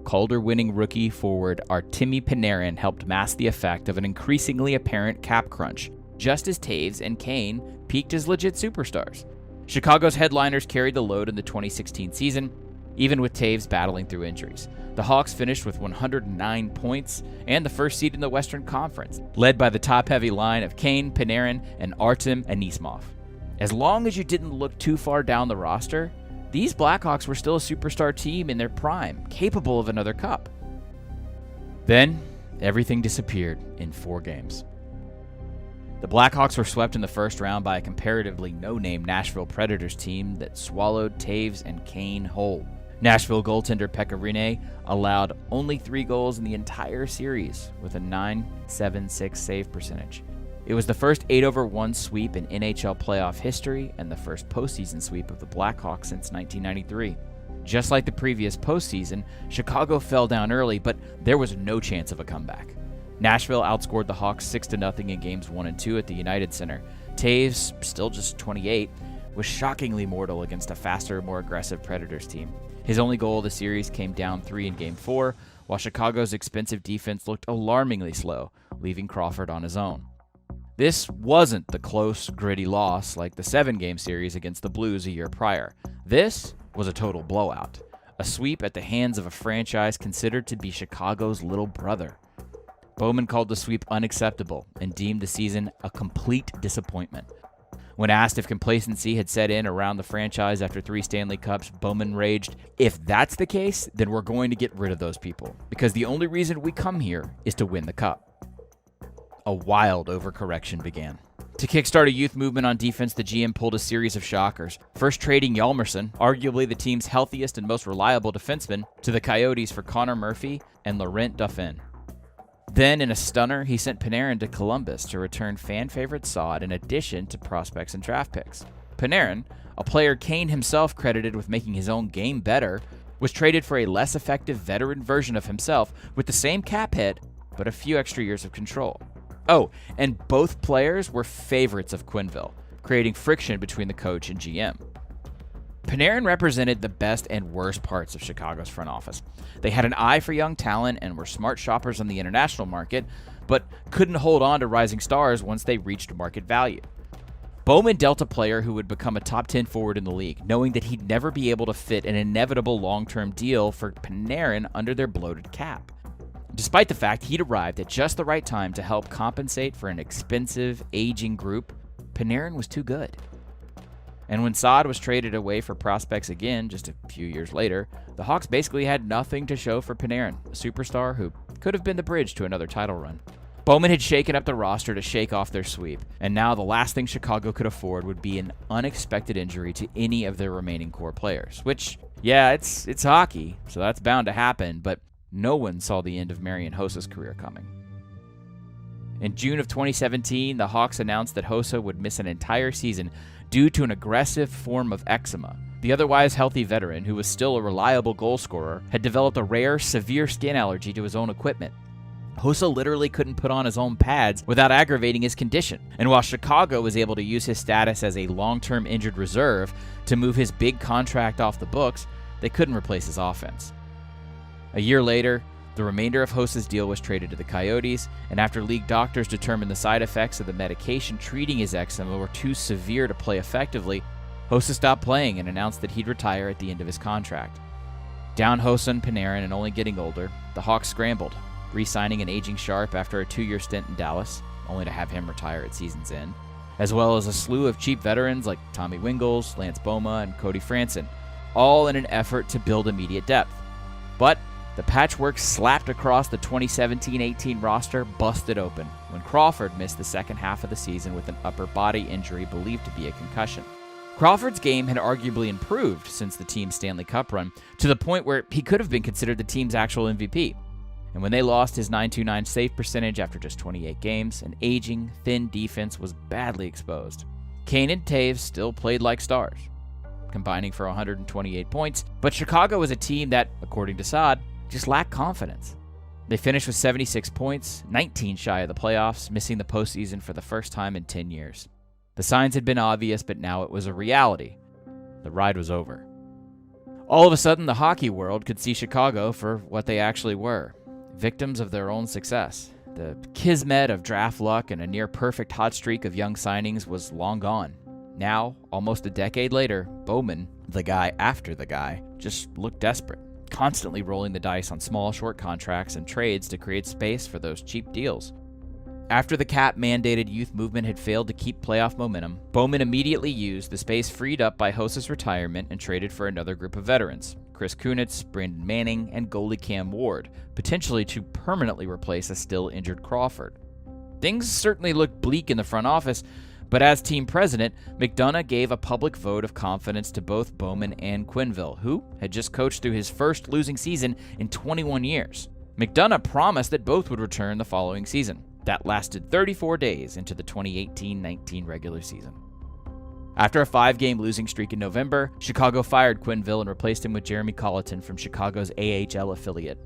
Calder-winning rookie forward Artemi Panarin helped mask the effect of an increasingly apparent cap crunch, just as Taves and Kane peaked as legit superstars. Chicago's headliners carried the load in the 2016 season, even with Taves battling through injuries. The Hawks finished with 109 points and the first seed in the Western Conference, led by the top-heavy line of Kane, Panarin, and Artem Anisimov. As long as you didn't look too far down the roster, these Blackhawks were still a superstar team in their prime, capable of another cup. Then, everything disappeared in 4 games. The Blackhawks were swept in the first round by a comparatively no-name Nashville Predators team that swallowed Taves and Kane whole. Nashville goaltender Pekka Rinne allowed only 3 goals in the entire series with a .976 save percentage. It was the first 8-over-1 sweep in NHL playoff history and the first postseason sweep of the Blackhawks since 1993. Just like the previous postseason, Chicago fell down early, but there was no chance of a comeback. Nashville outscored the Hawks 6-0 in games 1 and 2 at the United Center. Taves, still just 28, was shockingly mortal against a faster, more aggressive Predators team. His only goal of the series came down 3 in Game 4, while Chicago's expensive defense looked alarmingly slow, leaving Crawford on his own. This wasn't the close, gritty loss like the 7-game series against the Blues a year prior. This was a total blowout, a sweep at the hands of a franchise considered to be Chicago's little brother. Bowman called the sweep unacceptable and deemed the season a complete disappointment. When asked if complacency had set in around the franchise after 3 Stanley Cups, Bowman raged, "If that's the case, then we're going to get rid of those people, because the only reason we come here is to win the cup." A wild overcorrection began. To kickstart a youth movement on defense, the GM pulled a series of shockers. First trading Hjalmarsson, arguably the team's healthiest and most reliable defenseman, to the Coyotes for Connor Murphy and Laurent Dauphin. Then, in a stunner, he sent Panarin to Columbus to return fan favorite Saad in addition to prospects and draft picks. Panarin, a player Kane himself credited with making his own game better, was traded for a less effective veteran version of himself with the same cap hit, but a few extra years of control. Oh, and both players were favorites of Quenneville, creating friction between the coach and GM. Panarin represented the best and worst parts of Chicago's front office. They had an eye for young talent and were smart shoppers on the international market, but couldn't hold on to rising stars once they reached market value. Bowman dealt a player who would become a top 10 forward in the league, knowing that he'd never be able to fit an inevitable long-term deal for Panarin under their bloated cap. Despite the fact he'd arrived at just the right time to help compensate for an expensive, aging group, Panarin was too good. And when Saad was traded away for prospects again just a few years later, the Hawks basically had nothing to show for Panarin, a superstar who could have been the bridge to another title run. Bowman had shaken up the roster to shake off their sweep, and now the last thing Chicago could afford would be an unexpected injury to any of their remaining core players, which, yeah, it's hockey, so that's bound to happen, but no one saw the end of Marian Hossa's career coming. In June of 2017, the Hawks announced that Hossa would miss an entire season due to an aggressive form of eczema. The otherwise healthy veteran, who was still a reliable goal scorer, had developed a rare, severe skin allergy to his own equipment. Hossa literally couldn't put on his own pads without aggravating his condition, and while Chicago was able to use his status as a long-term injured reserve to move his big contract off the books, they couldn't replace his offense. A year later, the remainder of Hossa's deal was traded to the Coyotes, and after league doctors determined the side effects of the medication treating his eczema were too severe to play effectively, Hossa stopped playing and announced that he'd retire at the end of his contract. Down Hossa and Panarin and only getting older, the Hawks scrambled, re-signing an aging Sharp after a 2-year stint in Dallas, only to have him retire at season's end, as well as a slew of cheap veterans like Tommy Wingels, Lance Boma, and Cody Franson, all in an effort to build immediate depth. But the patchwork slapped across the 2017-18 roster busted open when Crawford missed the second half of the season with an upper body injury believed to be a concussion. Crawford's game had arguably improved since the team's Stanley Cup run, to the point where he could have been considered the team's actual MVP. And when they lost his .929 save percentage after just 28 games, an aging, thin defense was badly exposed. Kane and Taves still played like stars, combining for 128 points, but Chicago was a team that, according to Saad, just lacked confidence. They finished with 76 points, 19 shy of the playoffs, missing the postseason for the first time in 10 years. The signs had been obvious, but now it was a reality. The ride was over. All of a sudden, the hockey world could see Chicago for what they actually were. Victims of their own success. The kismet of draft luck and a near-perfect hot streak of young signings was long gone. Now, almost a decade later, Bowman, the guy after the guy, just looked desperate, constantly rolling the dice on small, short contracts and trades to create space for those cheap deals. After the cap-mandated youth movement had failed to keep playoff momentum, Bowman immediately used the space freed up by Hossa's retirement and traded for another group of veterans, Chris Kunitz, Brandon Manning, and goalie Cam Ward, potentially to permanently replace a still injured Crawford. Things certainly looked bleak in the front office, but as team president, McDonough gave a public vote of confidence to both Bowman and Quenneville, who had just coached through his first losing season in 21 years. McDonough promised that both would return the following season. That lasted 34 days into the 2018-19 regular season. After a 5-game losing streak in November, Chicago fired Quenneville and replaced him with Jeremy Colleton from Chicago's AHL affiliate.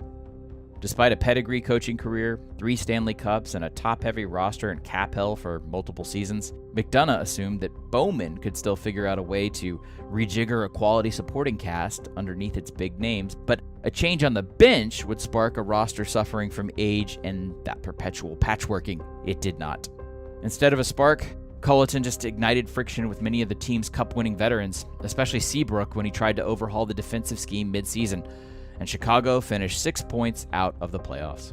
Despite a pedigree coaching career, 3 Stanley Cups, and a top-heavy roster and cap hell for multiple seasons, McDonough assumed that Bowman could still figure out a way to rejigger a quality supporting cast underneath its big names, but a change on the bench would spark a roster suffering from age and that perpetual patchworking. It did not. Instead of a spark, Colleton just ignited friction with many of the team's cup-winning veterans, especially Seabrook when he tried to overhaul the defensive scheme mid-season, and Chicago finished 6 points out of the playoffs.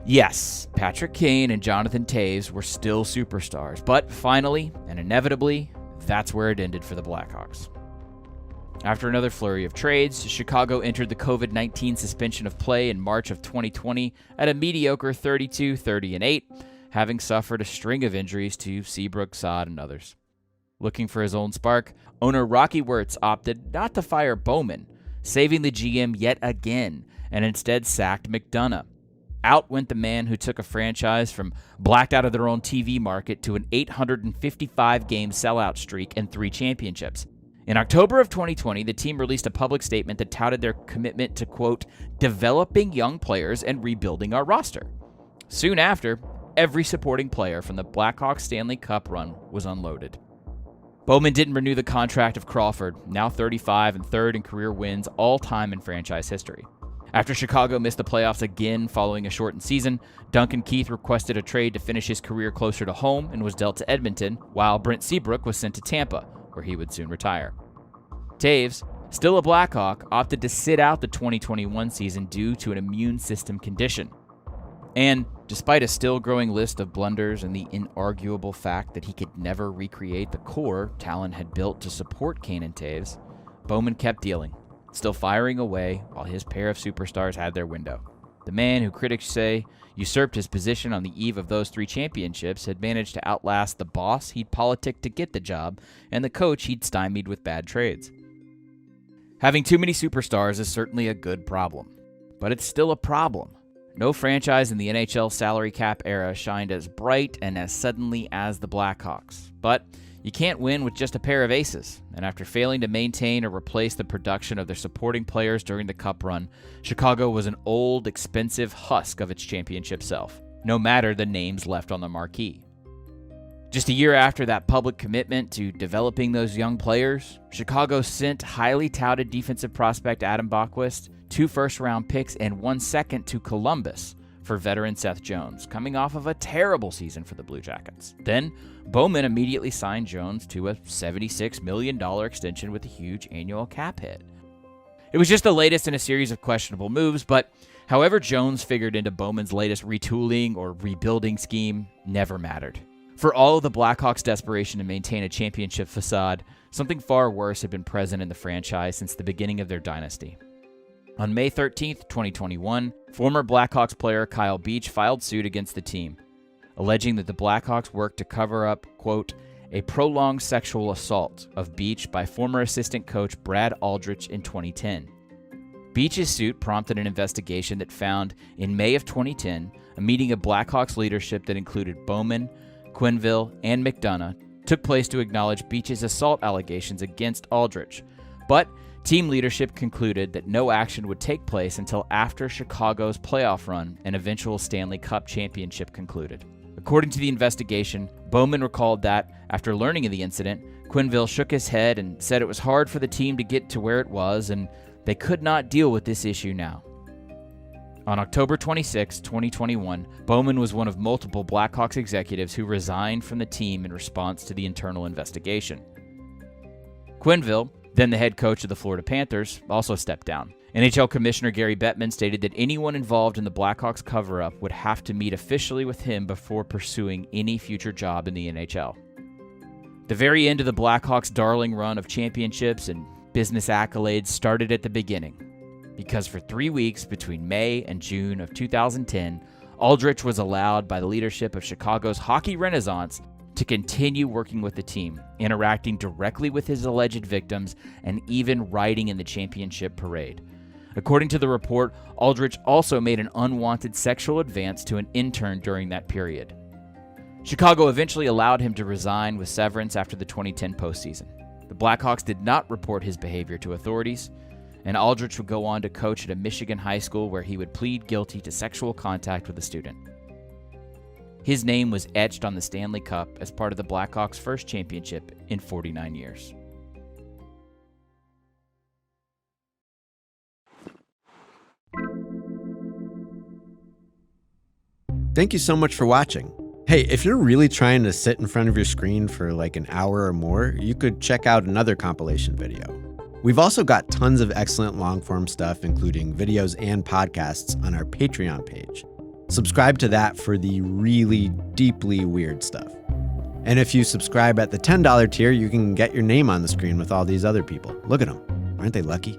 Yes, Patrick Kane and Jonathan Taves were still superstars, but finally, and inevitably, that's where it ended for the Blackhawks. After another flurry of trades, Chicago entered the COVID-19 suspension of play in March of 2020 at a mediocre 32-30-8, having suffered a string of injuries to Seabrook, Saad, and others. Looking for his own spark, owner Rocky Wirtz opted not to fire Bowman, saving the GM yet again, and instead sacked McDonough. Out went the man who took a franchise from blacked out of their own TV market to an 855-game sellout streak and 3 championships. In October of 2020, the team released a public statement that touted their commitment to, quote, developing young players and rebuilding our roster. Soon after, every supporting player from the Blackhawks Stanley Cup run was unloaded. Bowman didn't renew the contract of Crawford, now 35 and third in career wins all time in franchise history. After Chicago missed the playoffs again following a shortened season, Duncan Keith requested a trade to finish his career closer to home and was dealt to Edmonton, while Brent Seabrook was sent to Tampa, where he would soon retire. Taves, still a Blackhawk, opted to sit out the 2021 season due to an immune system condition. And despite a still growing list of blunders and the inarguable fact that he could never recreate the core Talon had built to support Kane and Taves, Bowman kept dealing, still firing away while his pair of superstars had their window. The man who critics say usurped his position on the eve of those 3 championships had managed to outlast the boss he'd politicked to get the job and the coach he'd stymied with bad trades. Having too many superstars is certainly a good problem, but it's still a problem. No franchise in the NHL salary cap era shined as bright and as suddenly as the Blackhawks. But you can't win with just a pair of aces, and after failing to maintain or replace the production of their supporting players during the Cup run, Chicago was an old, expensive husk of its championship self, no matter the names left on the marquee. Just a year after that public commitment to developing those young players, Chicago sent highly touted defensive prospect Adam Bockwist, 2 first-round picks, and 1 second to Columbus for veteran Seth Jones, coming off of a terrible season for the Blue Jackets. Then, Bowman immediately signed Jones to a $76 million extension with a huge annual cap hit. It was just the latest in a series of questionable moves, but however Jones figured into Bowman's latest retooling or rebuilding scheme never mattered. For all of the Blackhawks' desperation to maintain a championship facade, something far worse had been present in the franchise since the beginning of their dynasty. On May 13, 2021, former Blackhawks player Kyle Beach filed suit against the team, alleging that the Blackhawks worked to cover up, quote, a prolonged sexual assault of Beach by former assistant coach Brad Aldrich in 2010. Beach's suit prompted an investigation that found, in May of 2010, a meeting of Blackhawks leadership that included Bowman, Quenneville, and McDonough took place to acknowledge Beach's assault allegations against Aldrich, but team leadership concluded that no action would take place until after Chicago's playoff run and eventual Stanley Cup championship concluded. According to the investigation, Bowman recalled that, after learning of the incident, Quenneville shook his head and said it was hard for the team to get to where it was and they could not deal with this issue now. On October 26, 2021, Bowman was one of multiple Blackhawks executives who resigned from the team in response to the internal investigation. Quenneville, then the head coach of the Florida Panthers, also stepped down. NHL Commissioner Gary Bettman stated that anyone involved in the Blackhawks cover-up would have to meet officially with him before pursuing any future job in the NHL. The very end of the Blackhawks' darling run of championships and business accolades started at the beginning, because for 3 weeks between May and June of 2010, Aldrich was allowed by the leadership of Chicago's hockey renaissance to continue working with the team, interacting directly with his alleged victims, and even riding in the championship parade. According to the report, Aldrich also made an unwanted sexual advance to an intern during that period. Chicago eventually allowed him to resign with severance after the 2010 postseason. The Blackhawks did not report his behavior to authorities, and Aldrich would go on to coach at a Michigan high school where he would plead guilty to sexual contact with a student. His name was etched on the Stanley Cup as part of the Blackhawks' first championship in 49 years. Thank you so much for watching. Hey, if you're really trying to sit in front of your screen for like an hour or more, you could check out another compilation video. We've also got tons of excellent long-form stuff, including videos and podcasts, on our Patreon page. Subscribe to that for the really deeply weird stuff. And if you subscribe at the $10 tier, you can get your name on the screen with all these other people. Look at them. Aren't they lucky?